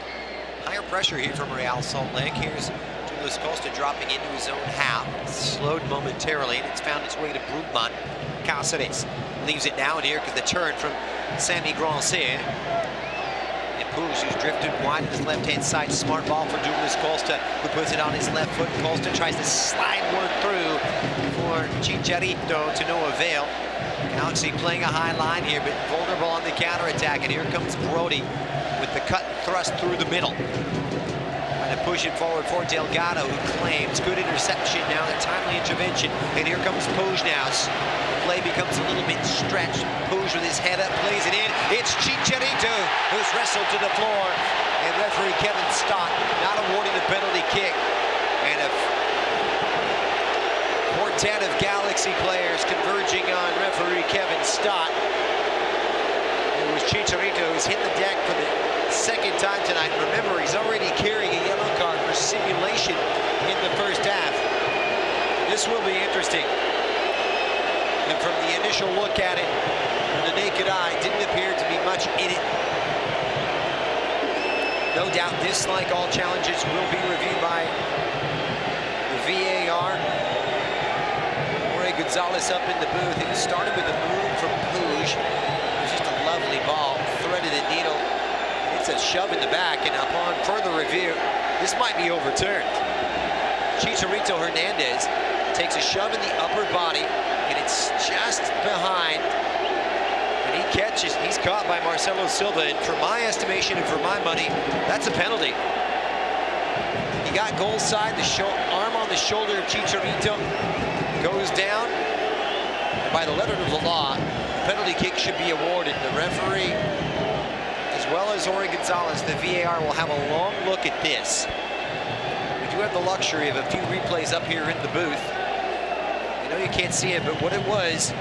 higher pressure here from Real Salt Lake. Here's Douglas Costa dropping into his own half. Slowed momentarily, and it's found its way to Brugman. Cassanes leaves it now, and here comes the turn from Sammy Bronson. And Puig, who's drifted wide on his left-hand side. Smart ball for Douglas Costa, who puts it on his left foot. Costa tries to slide one through for Chicharito to no avail. Galaxy playing a high line here, but vulnerable on the counterattack. And here comes Brody with the cut and thrust through the middle. Trying to push it forward for Delgado, who claims good interception now, a timely intervention. And here comes Puig now. The play becomes a little bit stretched. Puig with his head up, plays it in. It's Chicharito who's wrestled to the floor. And referee Kevin Stott not awarding the penalty kick. And a quartet of Galaxy players converging on referee Kevin Stott. It was Chicharito who's hit the deck for the second time tonight. Remember, he's already carrying a yellow card for simulation in the first half. This will be interesting. And from the initial look at it, with the naked eye, didn't appear to be much in it. No doubt this, like all challenges, will be reviewed by the VAR. Gonzalez up in the booth. It started with a move from Puig. It was just a lovely ball, threaded the needle. It's a shove in the back, and upon further review, this might be overturned. Chicharito Hernandez takes a shove in the upper body, and it's just behind. And he catches, he's caught by Marcelo Silva, and for my estimation and for my money, that's a penalty. He got goal side, the arm on the shoulder of Chicharito goes down. And by the letter of the law, penalty kick should be awarded. The referee, as well as Ori Gonzalez, the VAR, will have a long look at this. We do have the luxury of a few replays up here in the booth. I know you can't see it, but what it was,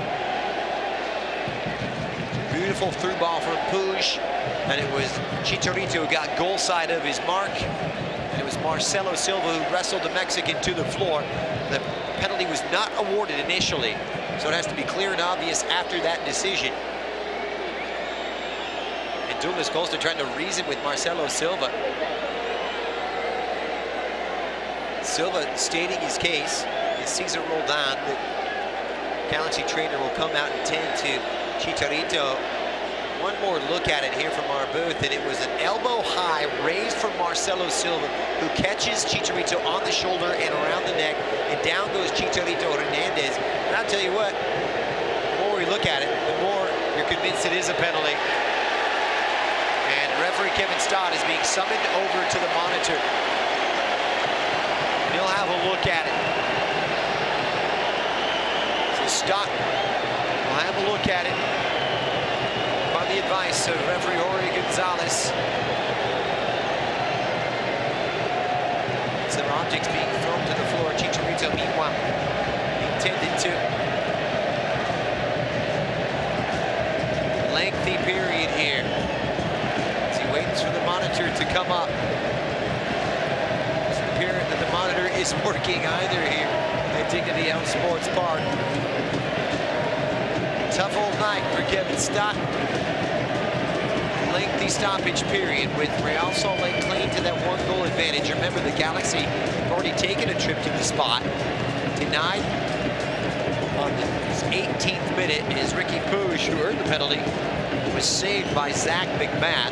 beautiful through ball from Puig, and it was Chicharito who got goal side of his mark, and it was Marcelo Silva who wrestled the Mexican to the floor. The penalty was not awarded initially, so it has to be clear and obvious after that decision. And Douglas Costa trying to reason with Marcelo Silva. Silva stating his case. As Cesar Roldan, the Galaxy trainer, will come out and tend to Chicharito. One more look at it here from our booth, and it was an elbow high raised from Marcelo Silva, who catches Chicharito on the shoulder and around the neck, and down goes Chicharito Hernandez. And I'll tell you what, the more we look at it, the more you're convinced it is a penalty. And referee Kevin Stott is being summoned over to the monitor. He'll have a look at it. So Stott will have a look at it. By the advice of referee Ori Gonzalez. Some objects being thrown to the floor. Chicharito, meanwhile, being tended to. Lengthy period here as he waits for the monitor to come up. Doesn't appear that the monitor is working either here at Dignity Health Sports Park. Tough old night for Kevin Stott. Lengthy stoppage period with Real Salt Lake clinging to that one-goal advantage. Remember, the Galaxy have already taken a trip to the spot. Denied on the 18th minute is Ricky Puig, who earned the penalty, was saved by Zach McMath.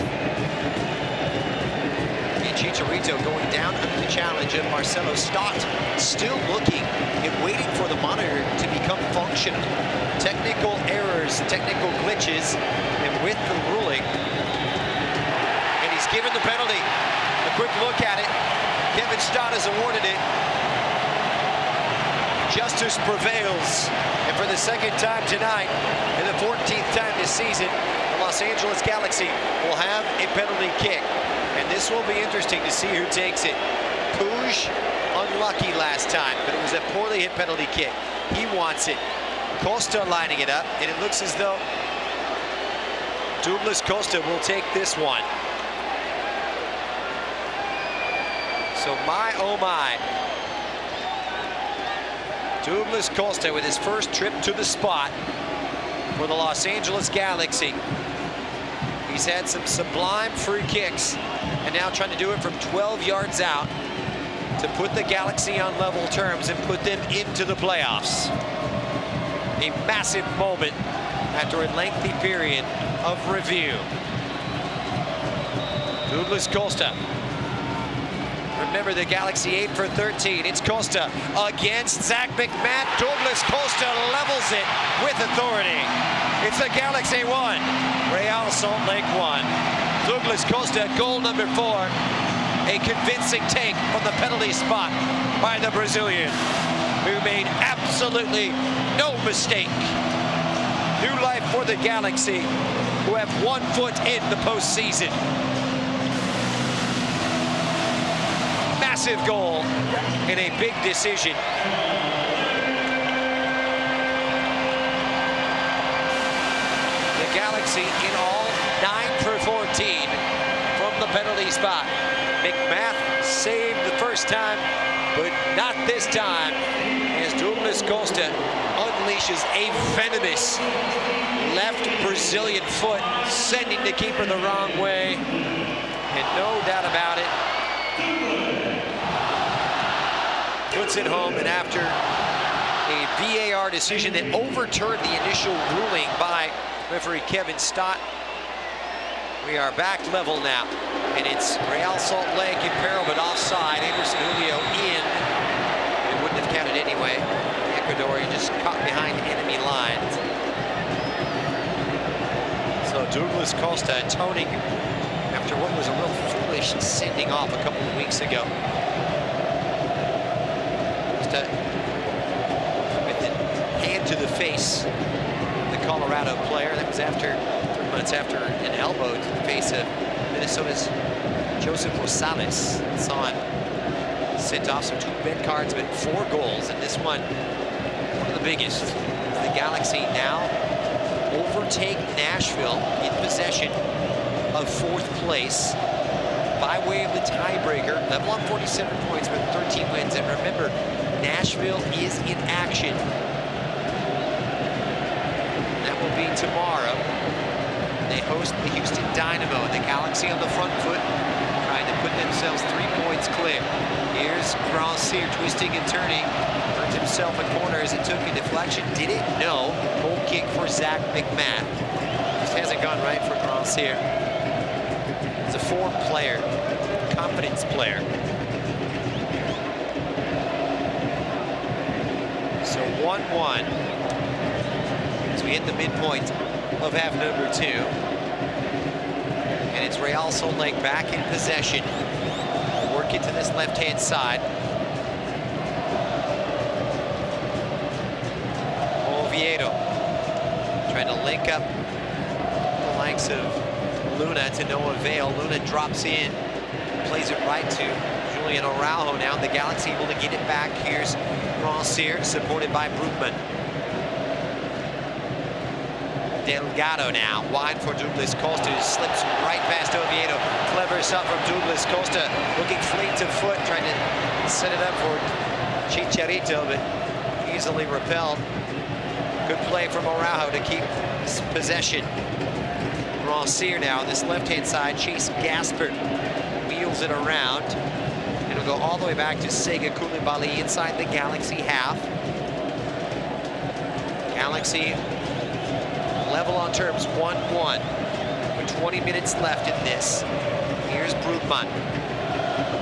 And Chicharito going down under the challenge of Marcelo Stott, still looking and waiting for the monitor to become functional. Technical errors, technical glitches, and with the ruling, and he's given the penalty. A quick look at it. Kevin Stott has awarded it. Justice prevails, and for the second time tonight, and the 14th time this season, the Los Angeles Galaxy will have a penalty kick, and this will be interesting to see who takes it. Puig, unlucky last time, but it was a poorly hit penalty kick. He wants it. Costa lining it up, and it looks as though Douglas Costa will take this one. So my, oh my. Douglas Costa with his first trip to the spot for the Los Angeles Galaxy. He's had some sublime free kicks and now trying to do it from 12 yards out to put the Galaxy on level terms and put them into the playoffs. A massive moment after a lengthy period of review. Douglas Costa. Remember, the Galaxy 8 for 13. It's Costa against Zach McMahon. Douglas Costa levels it with authority. It's the Galaxy 1, Real Salt Lake 1. Douglas Costa, goal number 4. A convincing take from the penalty spot by the Brazilian, who made absolutely no mistake. New life for the Galaxy, who have 1 foot in the postseason. Massive goal in a big decision. The Galaxy in all 9 for 14 from the penalty spot. McMath saved the first time, but not this time, as Douglas Costa unleashes a venomous left Brazilian foot, sending the keeper the wrong way, and no doubt about it, puts it home. And after a VAR decision that overturned the initial ruling by referee Kevin Stott, we are back level now, and it's Real Salt Lake in peril, but offside. Anderson Julio in. It wouldn't have counted anyway. Ecuador just caught behind enemy lines. So Douglas Costa atoning after what was a real foolish sending off a couple of weeks ago. Costa with the hand to the face, the Colorado player. That was after 3 months after an elbow to the face of Minnesota's Joseph Rosales. Saw him sent off, so 2 red cards, but 4 goals, and this one of the biggest. The Galaxy now overtake Nashville in possession of 4th place by way of the tiebreaker. Level on 47 points with 13 wins, and remember, Nashville is in action. That will be tomorrow. They host the Houston Dynamo, and the Galaxy on the front foot, trying to put themselves 3 points clear. Here's Bronson twisting and turning. Earned himself a corner as it took a deflection. Did it? No. Goal kick for Zach McMahon. Just hasn't gone right for Bronson. He's a form player, confidence player. So 1-1 as we hit the midpoint of half number 2. And it's Real Salt Lake back in possession. We'll work it to this left-hand side. Oviedo trying to link up the likes of Luna to no avail. Luna drops in, plays it right to Julian Araujo. Now the Galaxy able to get it back. Here's Bronson, supported by Brugman. Delgado now, wide for Douglas Costa, who slips right past Oviedo. Clever shot from Douglas Costa, looking fleet of foot, trying to set it up for Chicharito, but easily repelled. Good play from Araujo to keep possession. Bronson now on this left-hand side. Chase Gasper wheels it around. It'll go all the way back to Sega Koulibaly inside the Galaxy half. Galaxy level on terms, 1-1. With 20 minutes left in this. Here's Brugman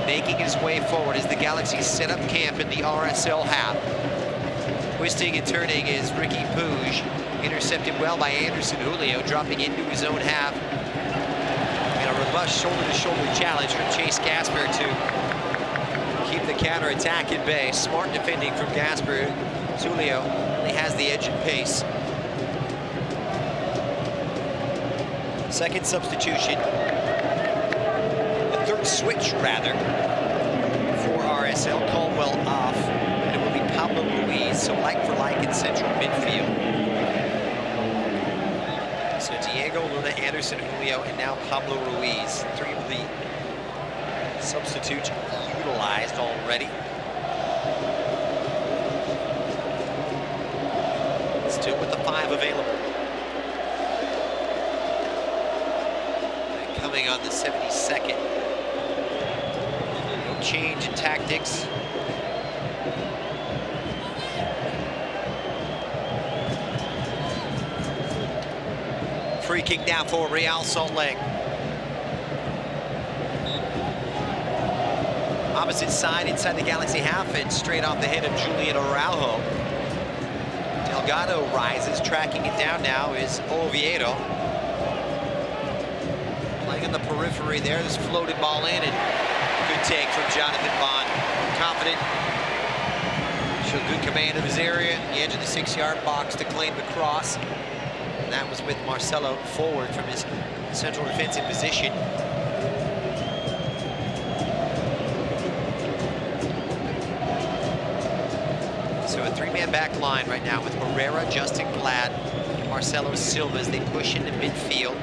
making his way forward as the Galaxy set up camp in the RSL half. Twisting and turning is Ricky Puig. Intercepted well by Anderson Julio, dropping into his own half. And a robust shoulder-to-shoulder challenge from Chase Gasper to keep the counter-attack at bay. Smart defending from Gasper. Julio only has the edge and pace. Second substitution, the third switch rather, for RSL. Caldwell off, and it will be Pablo Ruiz, so like for like in central midfield. So Diego, Luna, Anderson, Julio, and now Pablo Ruiz. 3 of the substitutes utilized already. Still with the 5 available. Coming on the 72nd change in tactics. Free kick now for Real Salt Lake. Opposite side inside the Galaxy half and straight off the head of Julian Araujo. Delgado rises, tracking it down now is Oviedo. Playing in the periphery there, this floated ball in, and good take from Jonathan Bond. Confident, showed good command of his area, the edge of the 6-yard box to claim the cross. And that was with Marcelo forward from his central defensive position. So a 3-man back line right now with Herrera, Justin Glad, and Marcelo Silva as they push into midfield.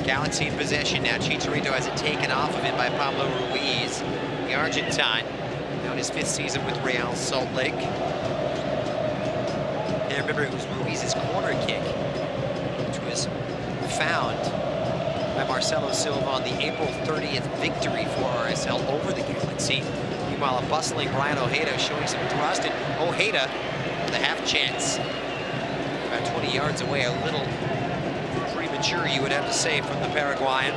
Galaxy in possession now. Chicharito has it taken off of him by Pablo Ruiz, the Argentine, now in his 5th season with Real Salt Lake. And remember, it was Ruiz's corner kick, which was found by Marcelo Silva on the April 30th victory for RSL over the Galaxy. Meanwhile, a bustling Brian Ojeda showing some thrust, and Ojeda with a half chance. About 20 yards away, a little premature, you would have to say, from the Paraguayan.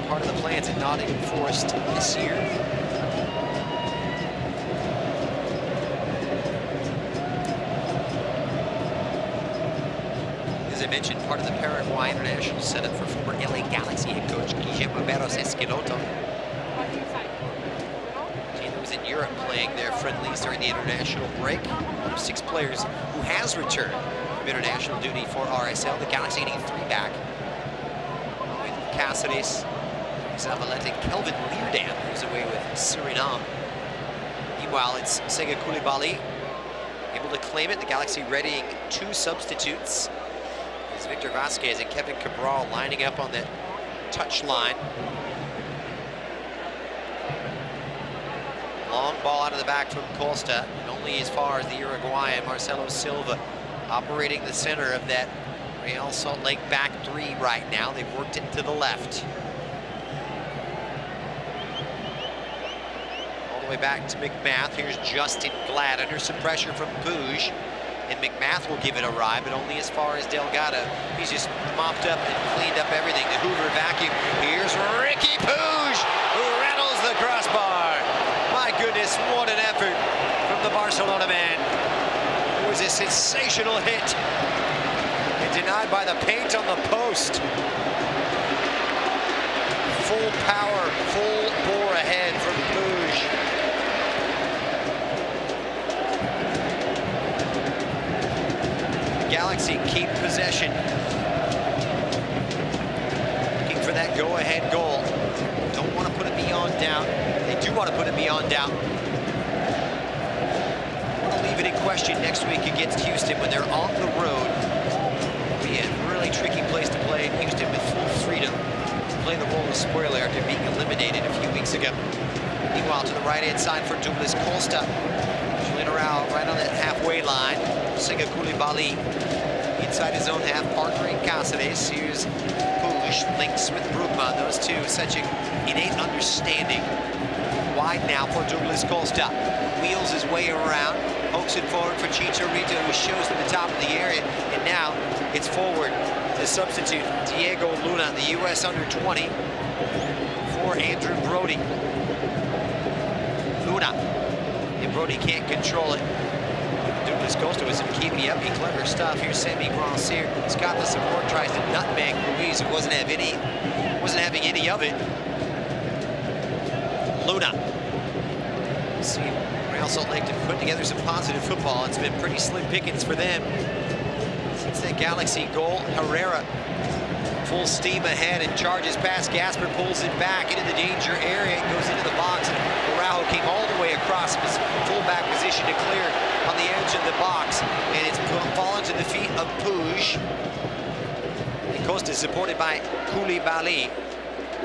Part of the plans at Nottingham Forest this year. As I mentioned, part of the Paraguay international setup for former LA Galaxy head coach Guillermo Barros Esqueloto. Team that was in Europe playing their friendlies during the international break. 6 players who has returned from international duty for RSL. The Galaxy getting 3 back. With Cassanes, Zavaleta, Kelvin Leardam, who's away with Suriname. Meanwhile, it's Sega Koulibaly able to claim it. The Galaxy readying 2 substitutes. It's Victor Vasquez and Kevin Cabral lining up on that touch line. Long ball out of the back from Costa, and only as far as the Uruguayan Marcelo Silva operating the center of that Real Salt Lake back 3 right now. They've worked it to the left. All the way back to McMath. Here's Justin Glad under some pressure from Puig. And McMath will give it a ride, but only as far as Delgado. He's just mopped up and cleaned up everything. The Hoover vacuum. Here's Ricky Puig, who rattles the crossbar. My goodness, what an effort from the Barcelona man. It was a sensational hit. And denied by the paint on the post. Full power, full bore ahead from Puig. Galaxy keep possession. Looking for that go-ahead goal. Don't want to put it beyond doubt. They do want to put it beyond doubt. Want to leave it in question next week against Houston when they're on the road. It'll be a really tricky place to play in Houston with full freedom to play the role of spoiler after being eliminated a few weeks ago. Meanwhile, to the right-hand side for Douglas Costa. Julian Araujo right on that halfway line. Sega Koulibaly inside his own half, partnering Cassanes. Here's Puig, links with Brugman. Those two, such an innate understanding. Wide now for Douglas Costa. Wheels his way around, pokes it forward for Chicharito, who shows to the top of the area. And now it's forward. The substitute, Diego Luna, the U.S. under-20 for Andrew Brody. Luna. And Brody can't control it. Douglas Costa with some keepy-uppy, clever stuff. Here's Sammy Grandsir. He's got the support, tries to nutmeg Ruiz, who wasn't having any of it. Luna. See, Real Salt Lake to put together some positive football. It's been pretty slim pickings for them since that Galaxy goal. Herrera full steam ahead and charges past Gasper, pulls it back into the danger area, and goes into the box. And Araujo came all the way across his fullback position to clear on the edge of the box, and it's fallen to the feet of Puig. And Costa is supported by Koulibaly,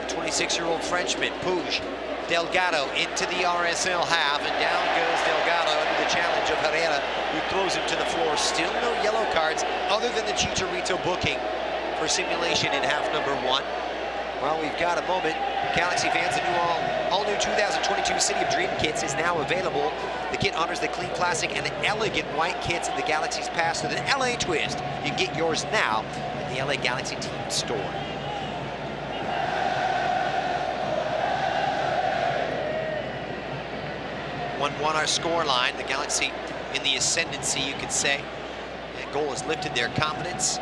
the 26-year-old Frenchman. Puig, Delgado into the RSL half, and down goes Delgado under the challenge of Herrera, who throws him to the floor. Still no yellow cards other than the Chicharito booking for simulation in half number 1. Well, we've got a moment. Galaxy fans, the all-new 2022 City of Dream kits is now available. The kit honors the clean plastic and elegant white kits of the Galaxy's past with an LA twist. You can get yours now at the LA Galaxy team store. One our score line. The Galaxy in the ascendancy, you could say. That goal has lifted their confidence.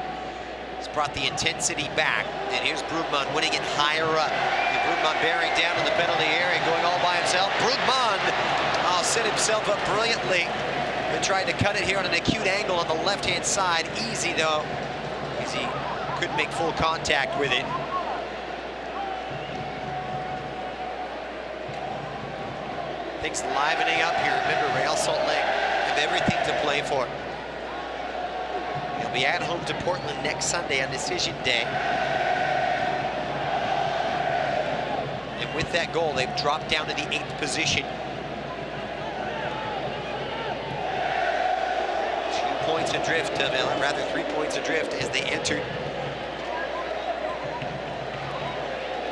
It's brought the intensity back. And here's Brugman winning it higher up. And Brugman bearing down in the penalty area, going all by himself. Brugman set himself up brilliantly. They tried to cut it here on an acute angle on the left-hand side. Easy, though, because he couldn't make full contact with it. Things livening up here. Remember, Real Salt Lake have everything to play for. They'll be at home to Portland next Sunday on Decision Day. And with that goal, they've dropped down to the 8th position. 2 points adrift, rather 3 points adrift as they entered.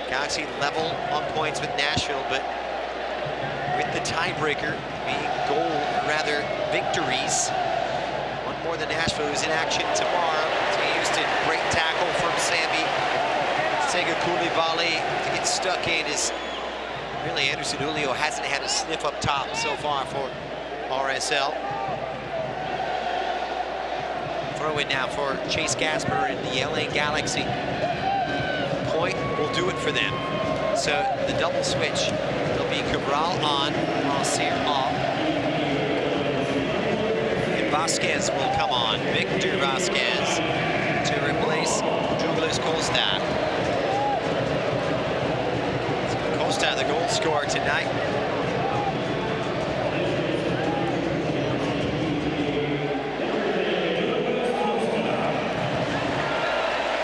Galaxy level on points with Nashville, but with the tiebreaker being victories. One more than Nashville, who's in action tomorrow. To Houston, great tackle from Sammy. Sega Koulibaly to get stuck in is really Anderson Julio hasn't had a sniff up top so far for RSL. Throw in now for Chase Gasper and the LA Galaxy. Point will do it for them. So the double switch. It'll be Cabral on, Rossier off. And Vasquez will come on. Victor Vasquez to replace Douglas Costa. So Costa, the goal scorer tonight.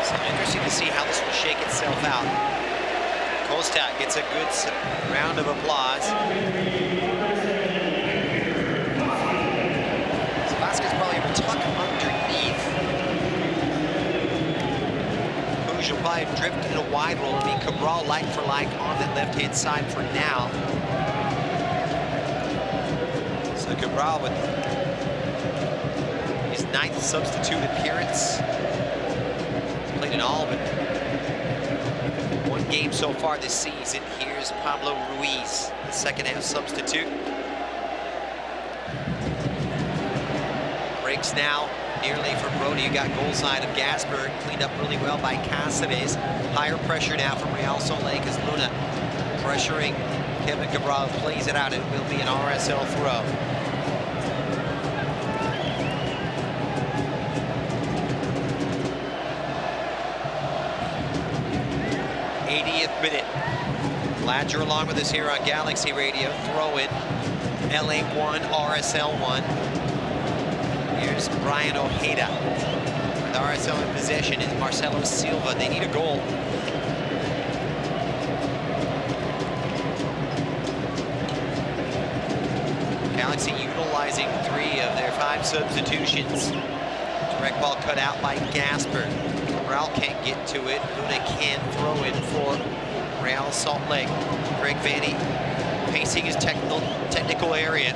So interesting to see how this will shake itself out. Costa gets a good round of applause. So Vasquez probably able to tuck underneath. Puig will probably drift in a wide roll and be Cabral like for like on that left-hand side for now. So Cabral with his 9th substitute appearance. He's played in all but one game so far this season. Here's Pablo Ruiz, the second half substitute. Breaks now nearly for Brody, who got goal side of Gasper, cleaned up really well by Cassanes. Higher pressure now from Real Salt Lake as Luna pressuring Kevin Cabral, plays it out. It will be an RSL throw. 80th minute. Glad you're along with us here on Galaxy Radio. Throw in LA1, RSL1. Here's Brian Ojeda with RSL in possession and Marcelo Silva. They need a goal. Galaxy utilizing 3 of their 5 substitutions. Direct ball cut out by Gasper. Cabral can't get to it. Luna can throw in for Real Salt Lake. Greg Vanny pacing his technical area.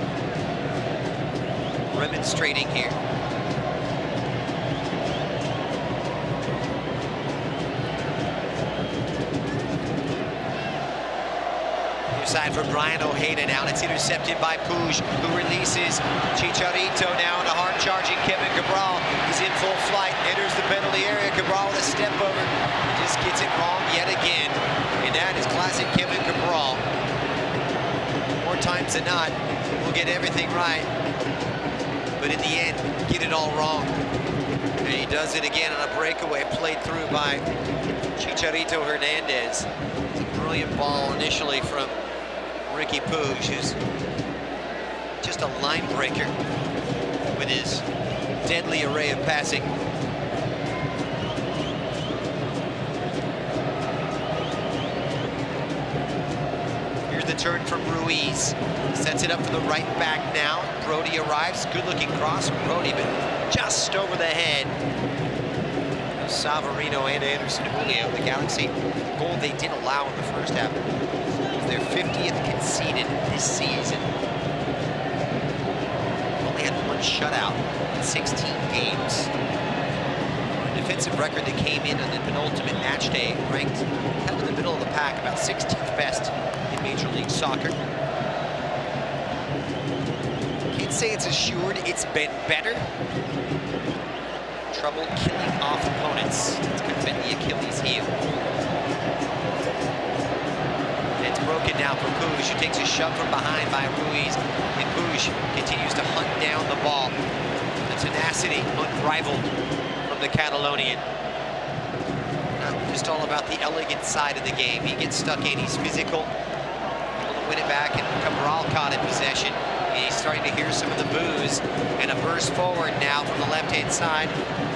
Remonstrating here. Side for Brian Ojeda now, and it's intercepted by Puig, who releases Chicharito now, and a hard-charging Kevin Cabral. He's in full flight, enters the penalty area. Cabral with a step over, just gets it wrong yet again, and that is classic Kevin Cabral. More times than not, we'll get everything right, but in the end, get it all wrong. And he does it again on a breakaway played through by Chicharito Hernandez. Brilliant ball initially from Ricky Puig, who's just a line breaker with his deadly array of passing. Here's the turn from Ruiz. Sets it up for the right back now. Brody arrives. Good looking cross from Brody, but just over the head Savarino and Anderson Julio. The Galaxy goal they did allow in the first half was their 50th conceded this season. Only had one shutout in 16 games. A defensive record that came in on the penultimate match day, ranked kind of in the middle of the pack, about 16th best in Major League Soccer. Can't say it's assured it's been better. Trouble killing off opponents. It's kind of been the Achilles heel. And it's broken now for Puig, who takes a shove from behind by Ruiz. And Puig continues to hunt down the ball. The tenacity unrivaled from the Catalonian. Not just all about the elegant side of the game. He gets stuck in, he's physical. Able to win it back, and Cabral caught in possession. He's starting to hear some of the boos, and a burst forward now from the left-hand side.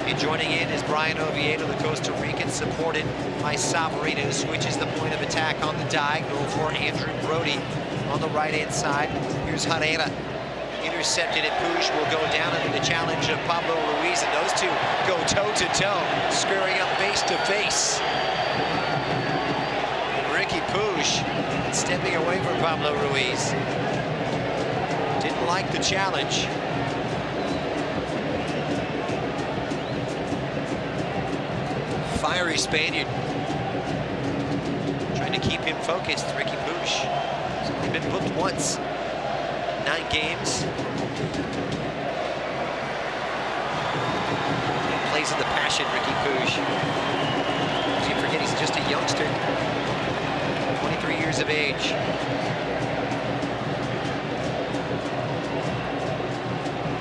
And joining in is Brian Oviedo, the Costa Rican, supported by Savarino, who switches the point of attack on the diagonal for Andrew Brody on the right-hand side. Here's Herrera, intercepted, and Puig will go down under the challenge of Pablo Ruiz, and those two go toe-to-toe, squaring up face-to-face. Ricky Puig stepping away from Pablo Ruiz. Didn't like the challenge. Fiery Spaniard. Trying to keep him focused, Ricky Puig. He's only been booked once. 9 games. He plays with the passion, Ricky Puig. You forget he's just a youngster. 23 years of age.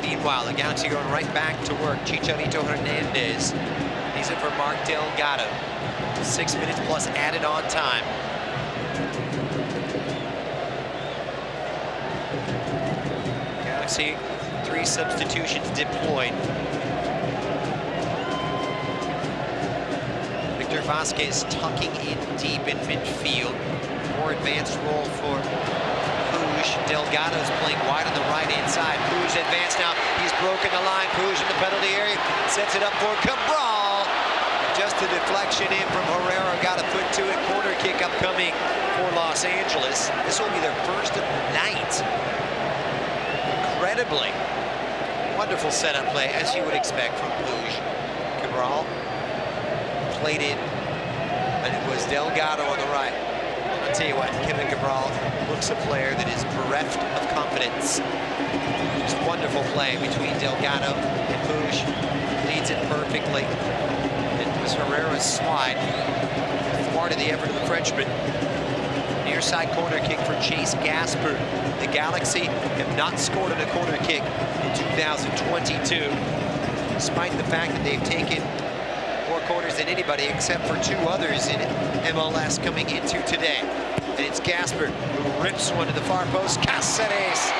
Meanwhile, the Galaxy going right back to work. Chicharito Hernandez. He's in for Mark Delgado. 6 minutes plus added on time. Galaxy, 3 substitutions deployed. Victor Vasquez tucking in deep in midfield. More advanced role for Puig. Delgado's playing wide on the right-hand side. Puig advanced now. He's broken the line. Puig in the penalty area. Sets it up for Cabral. Just a deflection in from Herrera. Got a foot to it. Corner kick upcoming for Los Angeles. This will be their first of the night. Incredibly wonderful setup play, as you would expect from Puig. Cabral played in, and it was Delgado on the right. I'll tell you what, Kevin Cabral looks a player that is bereft of confidence. Just wonderful play between Delgado and Puig. Leads it perfectly. It was Herrera's slide. Thwarted the effort of the Frenchman. Near side corner kick for Chase Gasper. The Galaxy have not scored on a corner kick in 2022, despite the fact that they've taken more corners than anybody except for 2 others in MLS coming into today. And it's Gasper who rips one to the far post. Cassanes,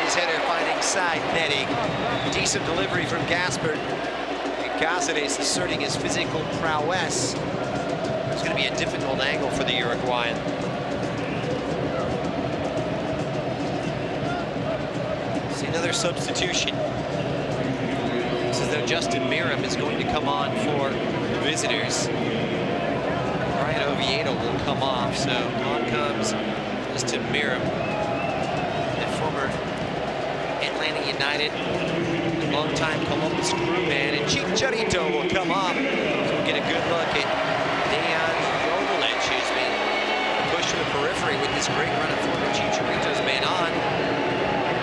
his header finding side netting. Decent delivery from Gasper. And Cassanes asserting his physical prowess. It's going to be a difficult angle for the Uruguayan. See another substitution. It's as though Justin Miram is going to come on for visitors. Brian Oviedo will come off, so on comes Justin Miram, the former Atlanta United, longtime Columbus crewman, and Chicharito will come off. So we'll get a good look at Dejan Joveljic, who's been pushed to the periphery with this great run of former Chicharito's been on.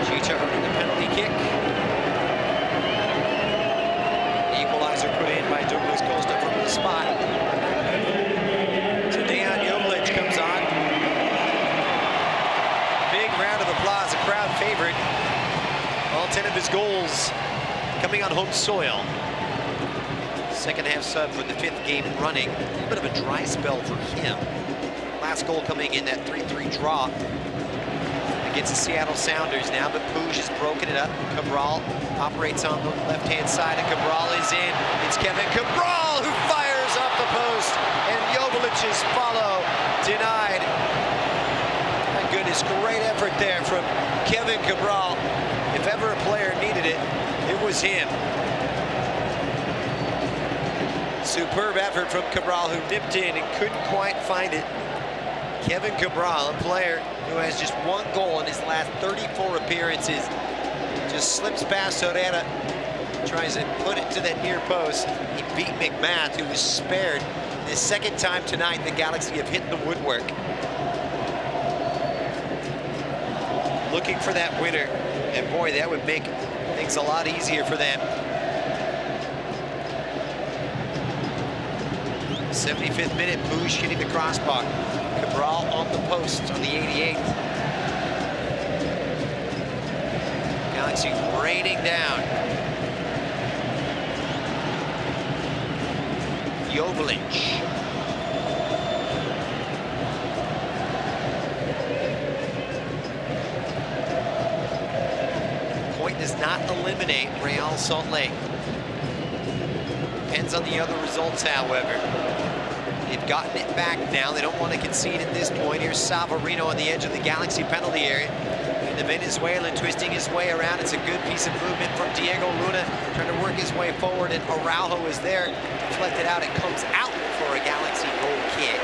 Chicha earning the penalty kick. The equalizer put in by Douglas Costa from the spot. So Dejan Joveljic comes on. Big round of applause, a crowd favorite. All 10 of his goals coming on home soil. Second half sub for the 5th game running. A little bit of a dry spell for him. Last goal coming in that 3-3 draw against the Seattle Sounders now, but Puig has broken it up. Cabral operates on the left-hand side, and Cabral is in. It's Kevin Cabral who fires off the post, and Joveljic's follow denied. My goodness, great effort there from Kevin Cabral. If ever a player needed it, it was him. Superb effort from Cabral, who nipped in and couldn't quite find it. Kevin Cabral, a player who has just 1 goal in his last 34 appearances, just slips past Herrera, tries to put it to that near post. He beat McMath, who was spared. The second time tonight the Galaxy have hit the woodwork. Looking for that winner, and boy, that would make things a lot easier for them. 75th minute, Bush hitting the crossbar. Cabral on the post on the 88th. Galaxy raining down. Joveljic. Point does not eliminate Real Salt Lake. Depends on the other results, however. They've gotten it back now. They don't want to concede at this point. Here's Savarino on the edge of the Galaxy penalty area. And the Venezuelan twisting his way around. It's a good piece of movement from Diego Luna, trying to work his way forward, and Araujo is there. Deflected out. It comes out for a Galaxy goal kick.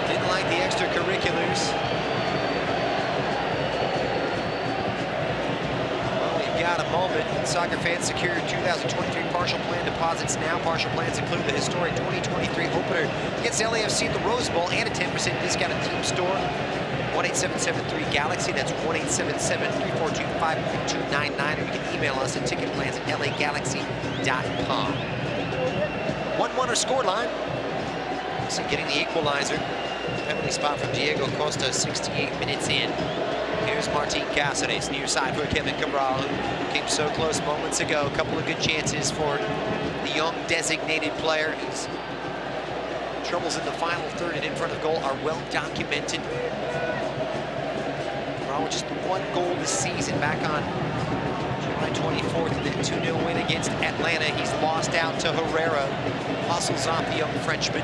Didn't like the extracurriculars. Got a moment. Soccer fans secure 2023 partial plan deposits now. Partial plans include the historic 2023 opener against LAFC at the Rose Bowl and a 10% discount at Team Store. 1-877-3-GALAXY. That's 1-877-342-5299. Or you can email us at ticketplans@lagalaxy.com. 1-1 scoreline. So getting the equalizer. Penalty spot from Diego Costa 68 minutes in. Here's Martin Cassanes, near side for Kevin Cabral, who came so close moments ago. A couple of good chances for the young designated player. His troubles in the final third and in front of goal are well documented. Cabral with just 1 goal this season, back on July 24th in that 2-0 win against Atlanta. He's lost out to Herrera. Muscles off the young Frenchman.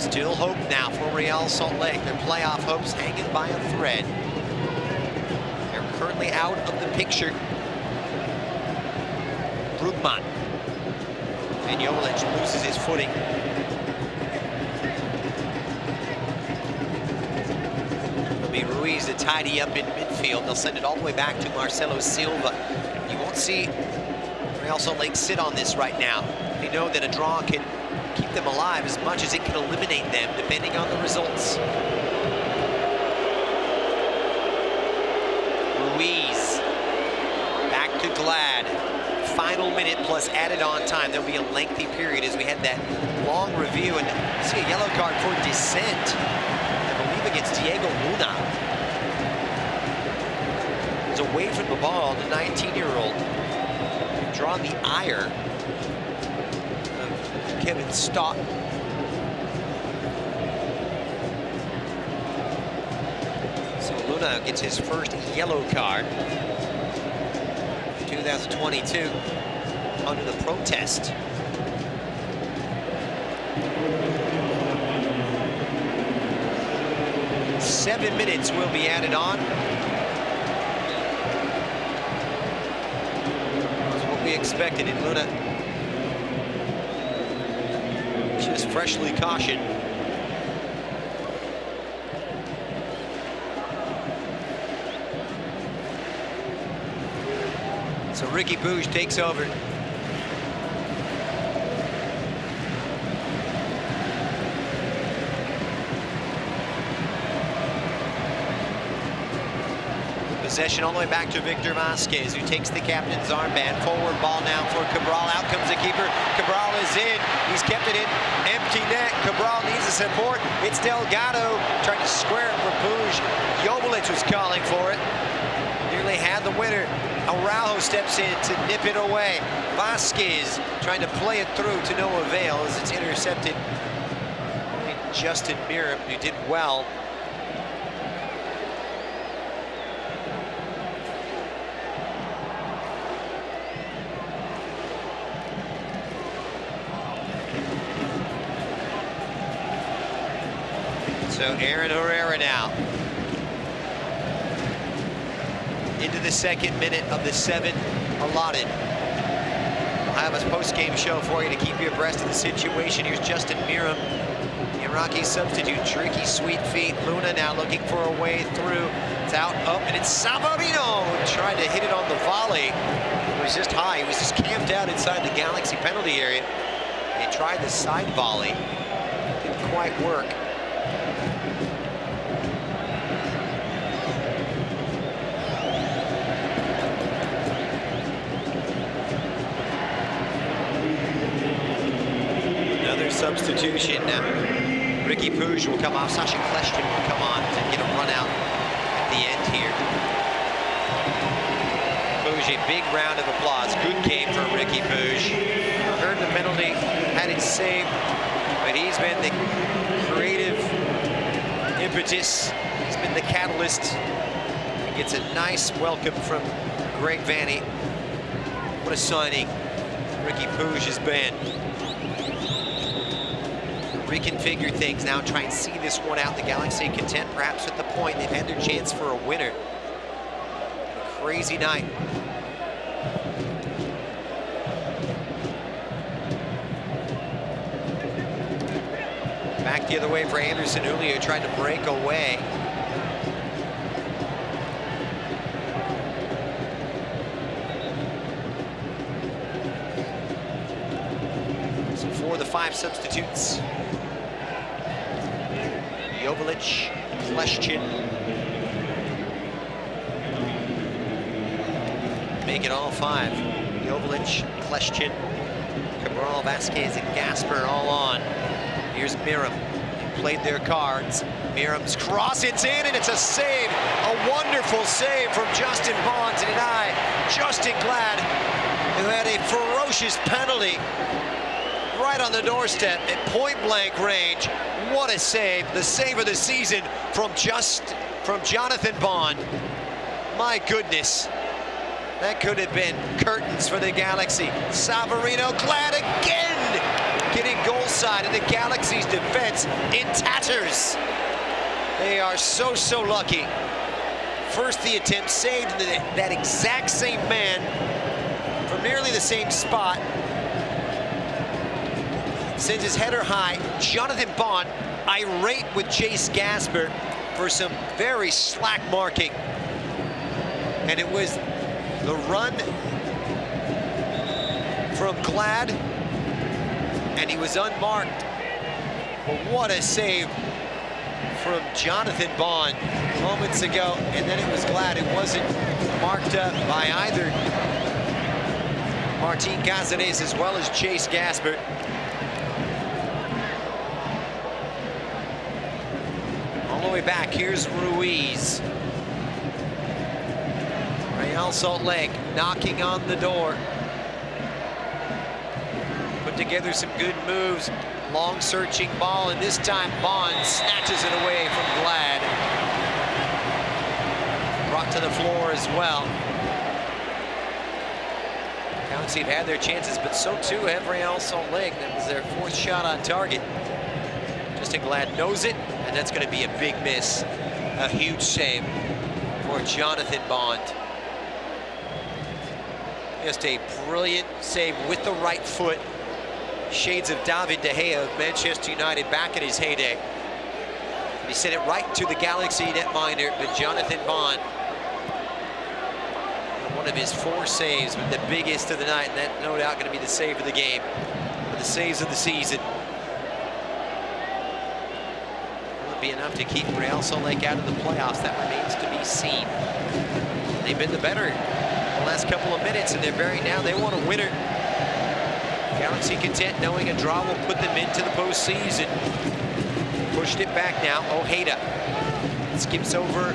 Still hope now for Real Salt Lake. Their playoff hopes hanging by a thread. They're currently out of the picture. Brugman. And Joveljic loses his footing. It'll be Ruiz to tidy up in midfield. They'll send it all the way back to Marcelo Silva. You won't see Real Salt Lake sit on this right now. They know that a draw can keep them alive as much as it can eliminate them, depending on the results. Ruiz back to Glad. Final minute plus added on time. There'll be a lengthy period as we had that long review, and see a yellow card for dissent, I believe against Diego Luna. He's away from the ball, the 19-year-old. Drawing the ire. Kevin Stott. So Luna gets his first yellow card. 2022 under the protest. Seven minutes will be added on. That's what we expected in Luna. Just freshly cautioned. So Ricky Bouge takes over. Possession all the way back to Victor Vasquez, who takes the captain's armband. Forward ball now for Cabral. Out comes the keeper. Cabral is in. He's kept it in. Empty net. Cabral needs the support. It's Delgado trying to square it for Bush. Joveljic was calling for it. Nearly had the winner. Araujo steps in to nip it away. Vasquez trying to play it through to no avail as it's intercepted. Justin Miram, who did well. So Aaron Herrera now into the second minute of the 7 allotted. We'll have a post-game show for you to keep you abreast of the situation. Here's Justin Miram, the Iraqi substitute. Tricky, sweet feet. Luna now looking for a way through. It's out, up, and it's Savarino trying to hit it on the volley. It was just high. He was just camped out inside the Galaxy penalty area. He tried the side volley. Didn't quite work. Substitution now. Ricky Puig will come off. Sasha Kleshtin will come on to get a run out at the end here. Puig, a big round of applause. Good game for Ricky Puig. Earned the penalty, had it saved, but he's been the creative impetus. He's been the catalyst. He gets a nice welcome from Greg Vanny. What a signing Ricky Puig has been. Reconfigure things now, try and see this one out. The Galaxy content perhaps with the point. They've had their chance for a winner. A crazy night. Back the other way for Anderson. Julio tried to break away. So for the 5 substitutes, Jovic, Kleshtin. Make it all 5. Jovic, Kleshtin, Cabral, Vasquez, and Gasper all on. Here's Miram. They played their cards. Miram's cross, it's in, and it's a save. A wonderful save from Justin Bond. And Justin Glad, who had a ferocious penalty right on the doorstep at point-blank range. What a save. The save of the season from Jonathan Bond. My goodness. That could have been curtains for the Galaxy. Savarino Glad again getting goal side, and the Galaxy's defense in tatters. They are so lucky. First the attempt saved that exact same man from nearly the same spot. Sends his header high. Jonathan Bond irate with Chase Gasper for some very slack marking. And it was the run from Glad, and he was unmarked. But what a save from Jonathan Bond moments ago. And then it was Glad. It wasn't marked up by either Martin Cassanes as well as Chase Gasper. All the way back, here's Ruiz. Real Salt Lake knocking on the door. Put together some good moves. Long searching ball, and this time Bond snatches it away from Glad. Brought to the floor as well. Galaxy have had their chances, but so too have Real Salt Lake. That was their 4th shot on target. Justin Glad knows it, and that's going to be a big miss. A huge save for Jonathan Bond. Just a brilliant save with the right foot. Shades of David De Gea of Manchester United back in his heyday. He sent it right to the Galaxy netminder, but Jonathan Bond, one of his 4 saves, but the biggest of the night, and that no doubt going to be the save of the game, or the saves of the season. Will it be enough to keep Real Salt Lake out of the playoffs? That remains to be seen. They've been the better the last couple of minutes, and they're bearing down. They want a winner. Galaxy content knowing a draw will put them into the postseason. Pushed it back now. Ojeda skips over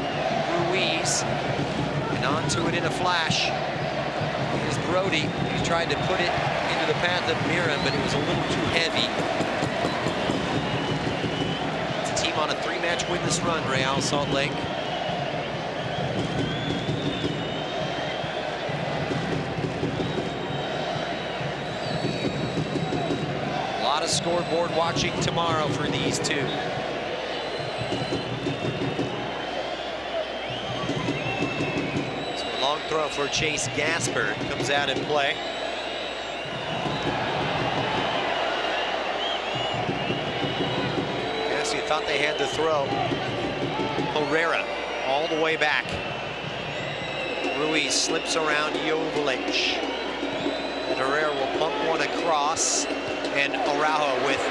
Ruiz and onto it in a flash. Here's Brody. He tried to put it into the path of Miram, but it was a little too heavy. It's a team on a 3-match winless run, Real Salt Lake. A lot of scoreboard watching tomorrow for these two. throw for Chase Gasper comes out in play. Yes, you thought they had the throw. Herrera all the way back. Ruiz slips around Joveljic. And Herrera will pump one across. And Araujo with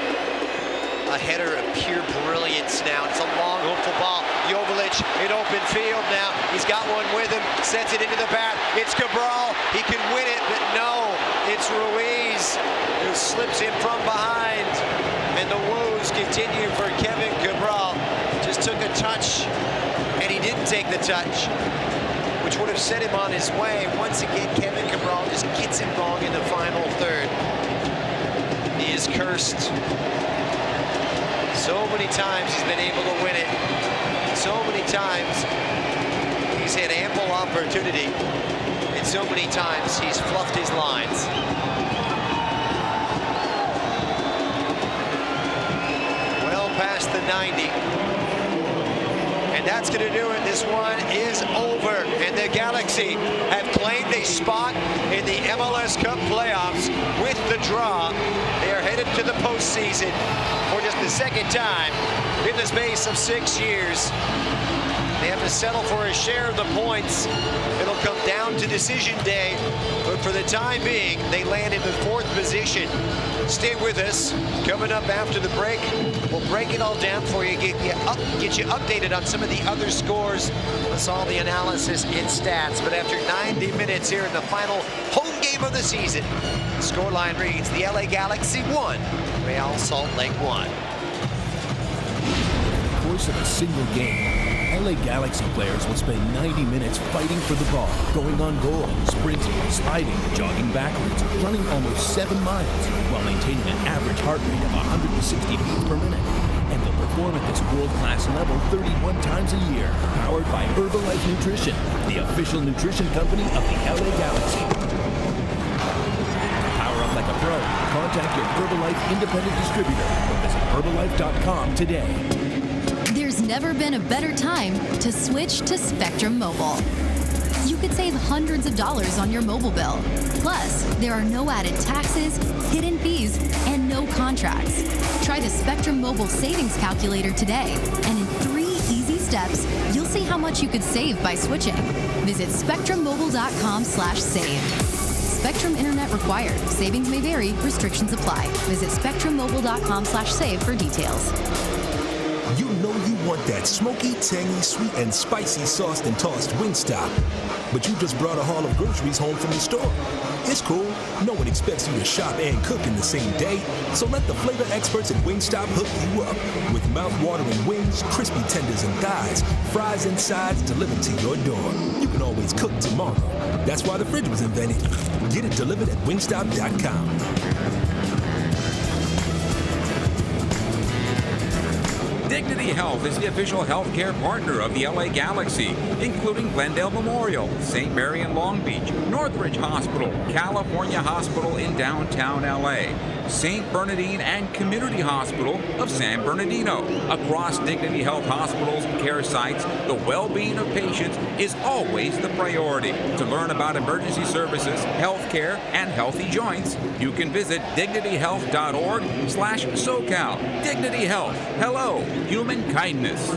a header of pure brilliance now. It's a long, hopeful ball. Joveljic in open field now. He's got one with him, sets it into the bat. It's Cabral. He can win it, but no, it's Ruiz who slips in from behind. And the woes continue for Kevin Cabral. Just took a touch, and he didn't take the touch, which would have set him on his way. Once again, Kevin Cabral just gets it wrong in the final third. He is cursed. So many times he's been able to win it. So many times he's had ample opportunity. And so many times he's fluffed his lines. Well past the 90. And that's going to do it. This one is over. And the Galaxy have claimed a spot in the MLS Cup playoffs with the draw. They are headed to the postseason for just the second time in the space of 6 years. They have to settle for a share of the points. It'll come down to decision day, but for the time being, they land in the 4th position. Stay with us. Coming up after the break, we'll break it all down for you, get you updated on some of the other scores, plus all the analysis and stats. But after 90 minutes here in the final home game of the season, the scoreline reads: the LA Galaxy 1, Real Salt Lake 1. In the course of a single game, LA Galaxy players will spend 90 minutes fighting for the ball, going on goal, sprinting, sliding, jogging backwards, running almost 7 miles, while maintaining an average heart rate of 160 beats per minute. And they'll perform at this world-class level 31 times a year, powered by Herbalife Nutrition, the official nutrition company of the LA Galaxy. Power up like a pro. Contact your Herbalife independent distributor or visit Herbalife.com today. There's never been a better time to switch to Spectrum Mobile. You could save hundreds of dollars on your mobile bill. Plus, there are no added taxes, hidden fees, and no contracts. Try the Spectrum Mobile Savings Calculator today, and in 3 easy steps, you'll see how much you could save by switching. Visit spectrummobile.com/save. Spectrum Internet required. Savings may vary. Restrictions apply. Visit spectrummobile.com/save for details. You know you want that smoky, tangy, sweet, and spicy sauced and tossed Wingstop. But you just brought a haul of groceries home from the store. It's cool. No one expects you to shop and cook in the same day. So let the flavor experts at Wingstop hook you up with mouth-watering wings, crispy tenders and thighs, fries and sides delivered to your door. You can always cook tomorrow. That's why the fridge was invented. Get it delivered at wingstop.com. Dignity Health is the official healthcare partner of the LA Galaxy, including Glendale Memorial, St. Mary in Long Beach, Northridge Hospital, California Hospital in downtown LA, St. Bernardine and Community Hospital of San Bernardino. Across Dignity Health hospitals and care sites, the well-being of patients is always the priority. To learn about emergency services, healthcare, and healthy joints, you can visit dignityhealth.org/SoCal. Dignity Health. Hello, human kindness.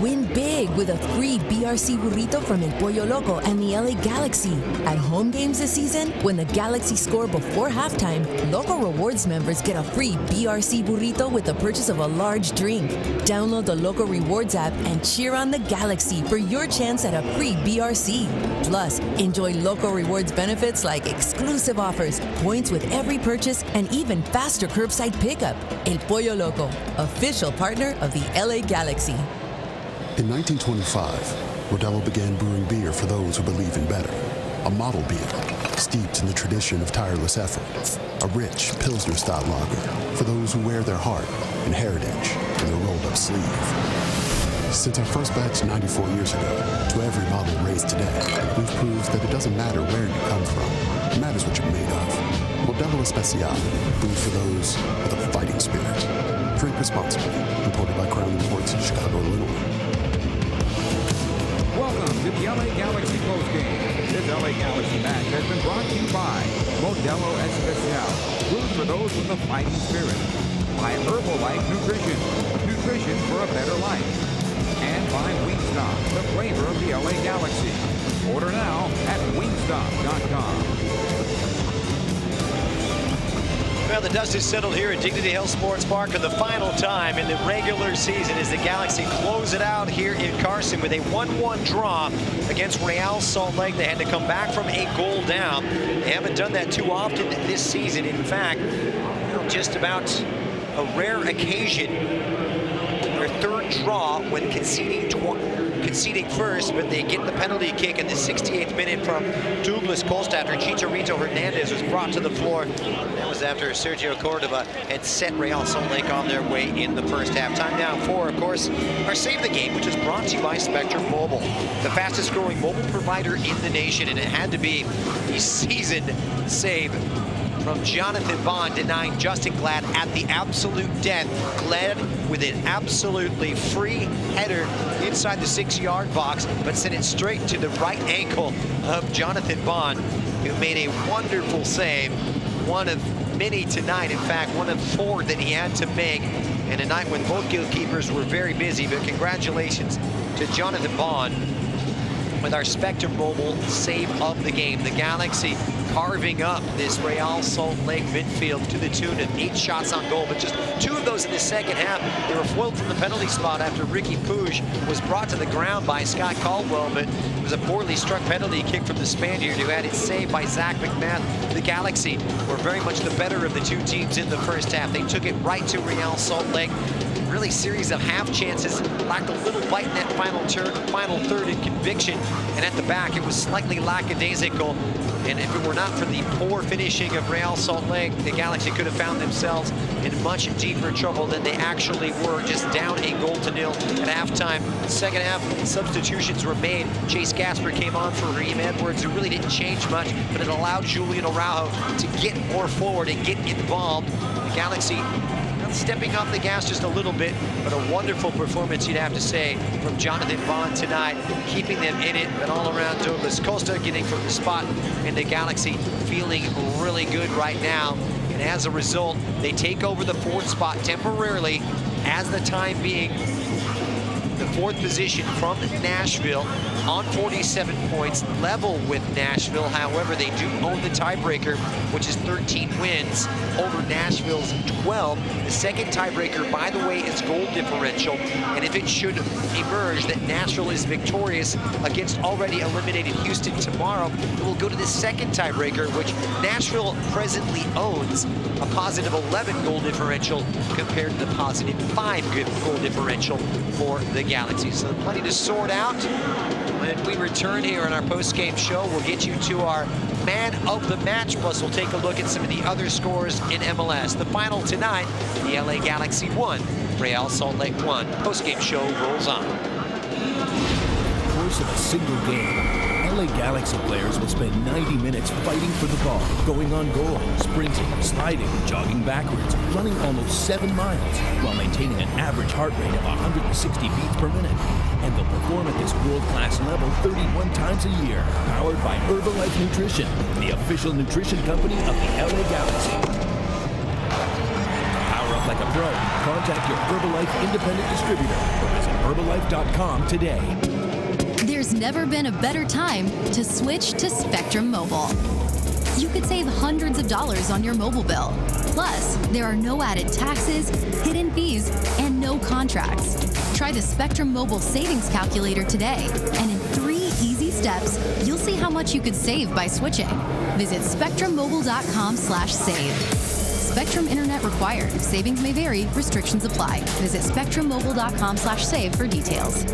Win big with a free BRC burrito from El Pollo Loco and the LA Galaxy. At home games this season, when the Galaxy score before halftime, Loco Rewards members get a free BRC burrito with the purchase of a large drink. Download the Loco Rewards app and cheer on the Galaxy for your chance at a free BRC. Plus, enjoy Loco Rewards benefits like exclusive offers, points with every purchase, and even faster curbside pickup. El Pollo Loco, official partner of the LA Galaxy. In 1925, Modelo began brewing beer for those who believe in better. A model beer, steeped in the tradition of tireless effort. A rich Pilsner-style lager for those who wear their heart and heritage in their rolled-up sleeve. Since our first batch 94 years ago, to every model raised today, we've proved that it doesn't matter where you come from. It matters what you're made of. Modelo Especial, brewed for those with a fighting spirit. Drink responsibly. Imported by Crown Imports, Chicago, Illinois. Welcome to to the LA Galaxy postgame. This LA Galaxy match has been brought to you by Modelo Especial, food for those with a fighting spirit. By Herbalife Nutrition, nutrition for a better life. And by Wingstop, the flavor of the LA Galaxy. Order now at wingstop.com. Well, the dust is settled here at Dignity Health Sports Park for the final time in the regular season as the Galaxy close it out here in Carson with a 1-1 draw against Real Salt Lake. They had to come back from a goal down. They haven't done that too often this season. In fact, just about a rare occasion, their third draw when conceding first, but they get the penalty kick in the 68th minute from Douglas Costa after Chicharito Hernandez was brought to the floor. That was after Sergio Cordova had set Real Salt Lake on their way in the first half. Time now for, of course, our Save the Game, which is brought to you by Spectrum Mobile, the fastest growing mobile provider in the nation, and it had to be the seasoned save from Jonathan Bond, denying Justin Glad at the absolute death. Glad with an absolutely free header inside the 6-yard box, but sent it straight to the right ankle of Jonathan Bond, who made a wonderful save. One of many tonight, in fact, one of 4 that he had to make, and a night when both goalkeepers were very busy. But congratulations to Jonathan Bond with our Spectrum Mobile save of the game. The Galaxy carving up this Real Salt Lake midfield to the tune of 8 shots on goal, but just 2 of those in the second half. They were foiled from the penalty spot after Ricky Puig was brought to the ground by Scott Caldwell, but it was a poorly struck penalty kick from the Spaniard, who had it saved by Zach McMath. The Galaxy were very much the better of the 2 teams in the first half. They took it right to Real Salt Lake. Really series of half chances, lacked a little bite in that final third in conviction, and at the back it was slightly lackadaisical. And if it were not for the poor finishing of Real Salt Lake, the Galaxy could have found themselves in much deeper trouble than they actually were, just down 1-0 at halftime. Second half, substitutions were made. Chase Gasper came on for Raheem Edwards, who really didn't change much, but it allowed Julian Araujo to get more forward and get involved. The Galaxy stepping off the gas just a little bit, but a wonderful performance, you'd have to say, from Jonathan Bond tonight, keeping them in it, but all around Douglas Costa getting from the spot, and the Galaxy feeling really good right now. And as a result, they take over the 4th spot temporarily, as the time being the 4th position from Nashville on 47 points, level with Nashville. However, they do own the tiebreaker, which is 13 wins over Nashville's 12. The second tiebreaker, by the way, is goal differential. And if it should emerge that Nashville is victorious against already eliminated Houston tomorrow, it will go to the second tiebreaker, which Nashville presently owns, a positive 11 goal differential compared to the positive 5 goal differential for the Galaxy. So plenty to sort out. When we return here on our post-game show, we'll get you to our man of the match, plus we'll take a look at some of the other scores in MLS. The final tonight, the LA Galaxy 1, Real Salt Lake 1. Post-game show rolls on. In the course of a single game, LA Galaxy players will spend 90 minutes fighting for the ball, going on goal, sprinting, sliding, jogging backwards, running almost 7 miles, while maintaining an average heart rate of 160 beats per minute. And they'll perform at this world-class level 31 times a year, powered by Herbalife Nutrition, the official nutrition company of the LA Galaxy. Power up like a pro. Contact your Herbalife independent distributor or visit Herbalife.com today. There's never been a better time to switch to Spectrum Mobile. You could save hundreds of dollars on your mobile bill. Plus, there are no added taxes, hidden fees, and no contracts. Try the Spectrum Mobile Savings Calculator today, and in 3 easy steps, you'll see how much you could save by switching. Visit spectrummobile.com/save. Spectrum Internet required. Savings may vary. Restrictions apply. Visit spectrummobile.com/save for details.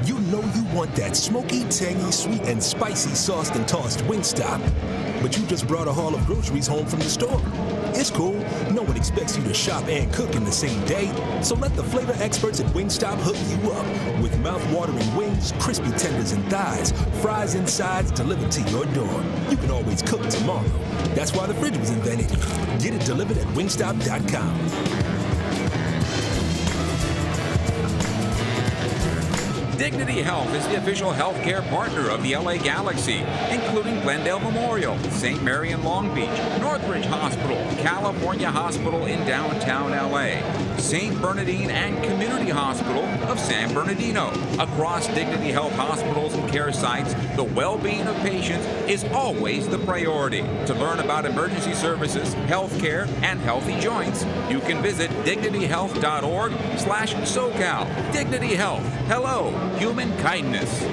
You know you want that smoky, tangy, sweet, and spicy sauced and tossed Wingstop. But you just brought a haul of groceries home from the store. It's cool. No one expects you to shop and cook in the same day. So let the flavor experts at Wingstop hook you up with mouth-watering wings, crispy tenders and thighs, fries and sides delivered to your door. You can always cook tomorrow. That's why the fridge was invented. Get it delivered at Wingstop.com. Dignity Health is the official healthcare partner of the LA Galaxy, including Glendale Memorial, St. Mary in Long Beach, Northridge Hospital, California Hospital in downtown LA, St. Bernardine and Community Hospital of San Bernardino. Across Dignity Health hospitals and care sites, the well-being of patients is always the priority. To learn about emergency services, healthcare, and healthy joints, you can visit dignityhealth.org/SoCal. Dignity Health. Hello, human kindness.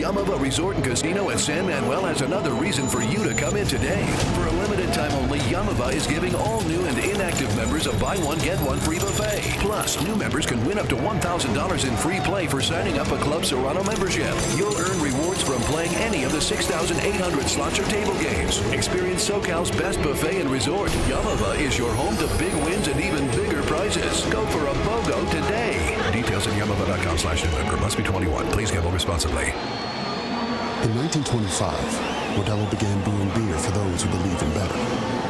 Yamava Resort and Casino at San Manuel has another reason for you to come in today. For a limited time only, Yamava is giving all new and inactive members a buy one, get one free buffet. Plus, new members can win up to $1,000 in free play for signing up a Club Serrano membership. You'll earn rewards from playing any of the 6,800 slots or table games. Experience SoCal's best buffet and resort. Yamava is your home to big wins and even bigger prizes. Go for a BOGO today. Details at yamava.com/new member. Must be 21. Please gamble responsibly. In 1925, Modelo began brewing beer for those who believe in better.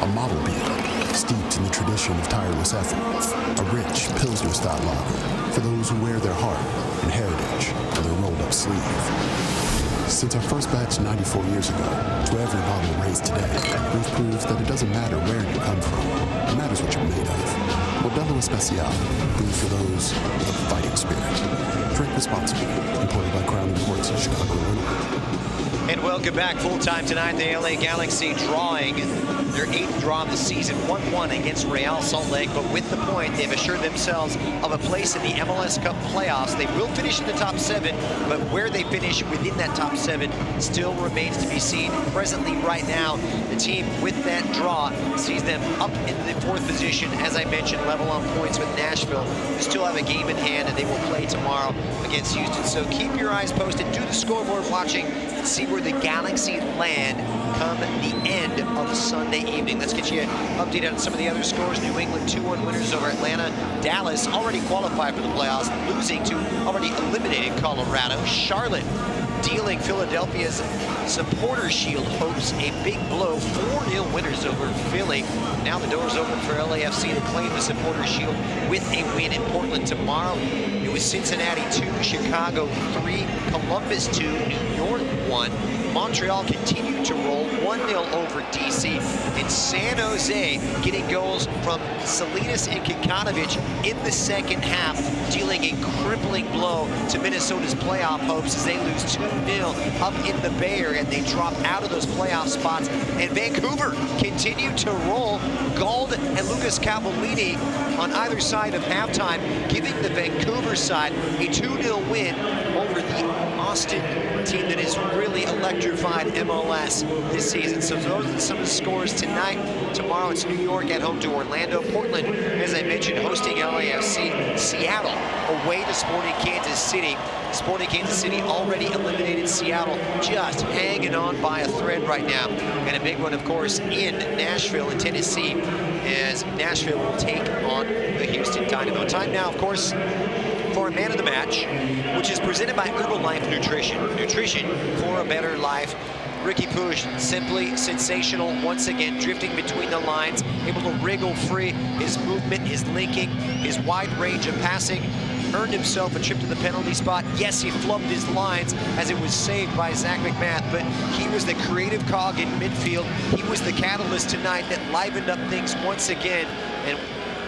A model beer, steeped in the tradition of tireless effort. A rich Pilsner-style lager for those who wear their heart and heritage on their rolled-up sleeve. Since our first batch 94 years ago, to every bottle raised today, we've proved that it doesn't matter where you come from. It matters what you're made of. Modelo Especial, brewed for those with a fighting spirit. Drink responsibly. Imported by Crown Imports in Chicago, Illinois. And welcome back. Full time tonight, the LA Galaxy drawing their 8th draw of the season, 1-1 against Real Salt Lake. But with the point, they've assured themselves of a place in the MLS Cup playoffs. They will finish in the top 7, but where they finish within that top 7 still remains to be seen. Presently, right now, the team with that draw sees them up in the 4th position. As I mentioned, level on points with Nashville, who still have a game in hand, and they will play tomorrow against Houston. So keep your eyes posted. Do the scoreboard watching and see where the Galaxy land come the end of Sunday evening. Let's get you an update on some of the other scores. New England 2-1 winners over Atlanta. Dallas already qualified for the playoffs, losing to already eliminated Colorado. Charlotte dealing Philadelphia's Supporter Shield hopes a big blow. 4-0 winners over Philly. Now the door's open for LAFC to claim the Supporter Shield with a win in Portland tomorrow. It was Cincinnati 2, Chicago 3, Columbus 2, New York 1. Montreal continued to roll 1-0 over DC, and San Jose getting goals from Salinas and Kikanovic in the second half, dealing a crippling blow to Minnesota's playoff hopes as they lose 2-0 up in the Bay Area, and they drop out of those playoff spots. And Vancouver continued to roll. Gauld and Lucas Cavallini on either side of halftime, giving the Vancouver side a 2-0 win over the Austin team that is really electrified MLS this season. So those are some of the scores tonight. Tomorrow it's New York at home to Orlando. Portland, as I mentioned, hosting LAFC. Seattle away to Sporting Kansas City. Sporting Kansas City already eliminated Seattle, just hanging on by a thread right now. And a big one, of course, in Nashville in Tennessee, as Nashville will take on the Houston Dynamo. Time now, of course, for a man of the match, which is presented by Herbalife Nutrition. Nutrition for a better life. Ricky Puig, simply sensational. Once again, drifting between the lines, able to wriggle free. His movement, his linking, his wide range of passing, earned himself a trip to the penalty spot. Yes, he flubbed his lines as it was saved by Zach McMath, but he was the creative cog in midfield. He was the catalyst tonight that livened up things once again. And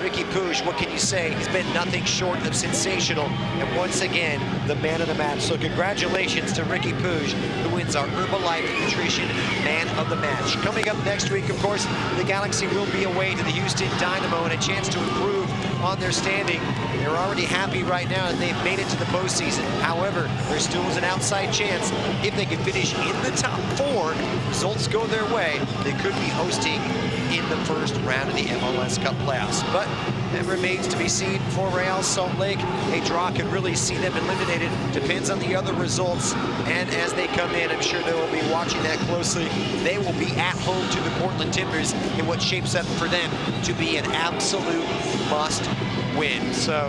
Ricky Puig, what can you say? He's been nothing short of sensational, and once again, the man of the match. So congratulations to Ricky Puig, who wins our Herbalife Nutrition Man of the Match. Coming up next week, of course, the Galaxy will be away to the Houston Dynamo and a chance to improve on their standing. They're already happy right now that they've made it to the postseason. However, there still is an outside chance if they can finish in the top 4, results go their way, they could be hosting in the first round of the MLS Cup playoffs. But that remains to be seen for Real Salt Lake. A draw could really see them eliminated. Depends on the other results. And as they come in, I'm sure they will be watching that closely. They will be at home to the Portland Timbers in what shapes up for them to be an absolute must win. So,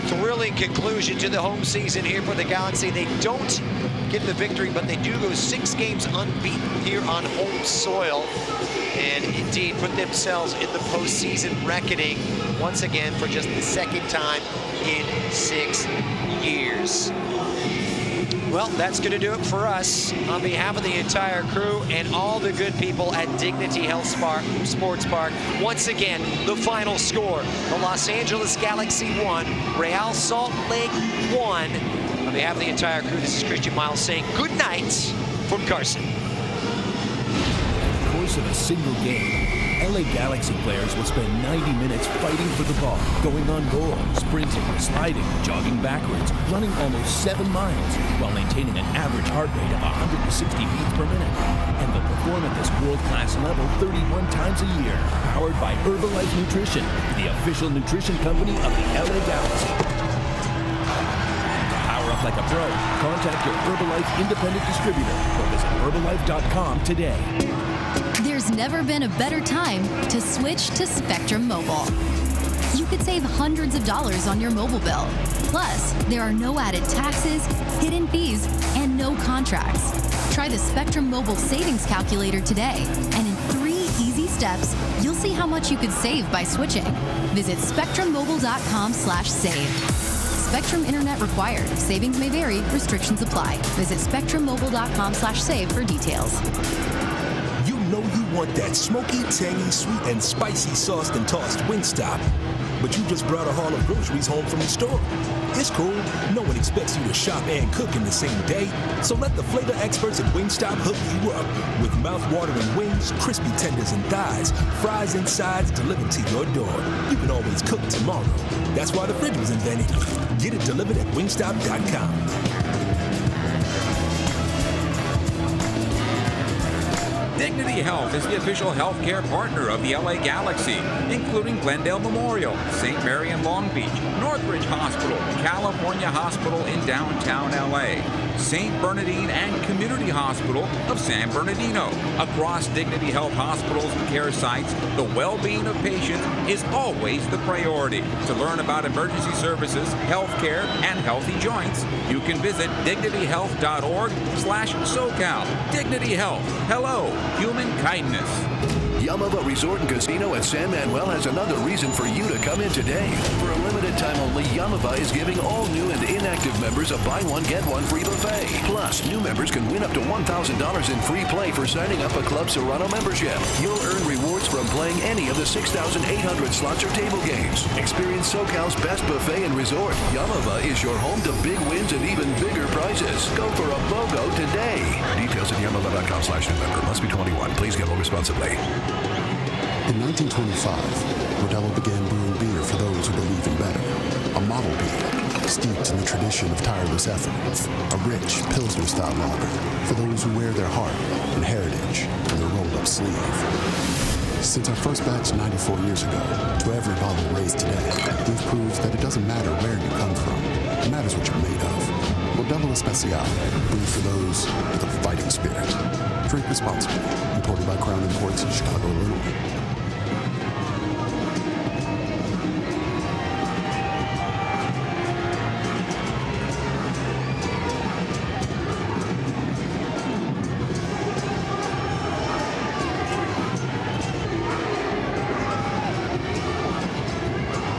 thrilling conclusion to the home season here for the Galaxy. They don't get the victory, but they do go 6 games unbeaten here on home soil, and indeed put themselves in the postseason reckoning once again for just the 2nd time in 6 years. Well, that's going to do it for us. On behalf of the entire crew and all the good people at Dignity Health Sports Park, once again, the final score. The Los Angeles Galaxy 1, Real Salt Lake 1. On behalf of the entire crew, this is Christian Miles saying good night from Carson. In the course of a single game, LA Galaxy players will spend 90 minutes fighting for the ball, going on goal, sprinting, sliding, jogging backwards, running almost 7 miles, while maintaining an average heart rate of 160 beats per minute. And they'll perform at this world-class level 31 times a year, powered by Herbalife Nutrition, the official nutrition company of the LA Galaxy. To power up like a pro, contact your Herbalife independent distributor or visit Herbalife.com today. There's never been a better time to switch to Spectrum Mobile. You could save hundreds of dollars on your mobile bill. Plus, there are no added taxes, hidden fees, and no contracts. Try the Spectrum Mobile Savings Calculator today, and in 3 easy steps, you'll see how much you could save by switching. Visit spectrummobile.com/save. Spectrum Internet required. Savings may vary. Restrictions apply. Visit spectrummobile.com/save for details. You know you want that smoky, tangy, sweet, and spicy sauced and tossed Wingstop. But you just brought a haul of groceries home from the store. It's cool. No one expects you to shop and cook in the same day. So let the flavor experts at Wingstop hook you up with mouth-watering wings, crispy tenders and thighs, fries and sides delivered to your door. You can always cook tomorrow. That's why the fridge was invented. Get it delivered at wingstop.com. Dignity Health is the official healthcare partner of the LA Galaxy, including Glendale Memorial, St. Mary in Long Beach, Northridge Hospital, California Hospital in downtown LA, St. Bernardine and Community Hospital of San Bernardino. Across Dignity Health hospitals and care sites, the well-being of patients is always the priority. To learn about emergency services, healthcare, and healthy joints, you can visit dignityhealth.org/SoCal. Dignity Health. Hello, human kindness. Yamava Resort and Casino at San Manuel has another reason for you to come in today. For a limited time only, Yamava is giving all new and inactive members a buy one, get one free buffet. Plus, new members can win up to $1,000 in free play for signing up a Club Serrano membership. You'll earn rewards from playing any of the 6,800 slots or table games. Experience SoCal's best buffet and resort. Yamava is your home to big wins and even bigger prizes. Go for a BOGO today. Details at yamava.com/new member. Must be 21. Please gamble responsibly. In 1925, Modelo began brewing beer for those who believe in better. A model beer, steeped in the tradition of tireless effort. A rich Pilsner-style lager for those who wear their heart and heritage on their rolled-up sleeve. Since our first batch 94 years ago, to every bottle raised today, we've proved that it doesn't matter where you come from. It matters what you're made of. Modelo Especial, brewed for those with a fighting spirit. Drink responsibly. Imported by Crown Imports in Chicago, Illinois.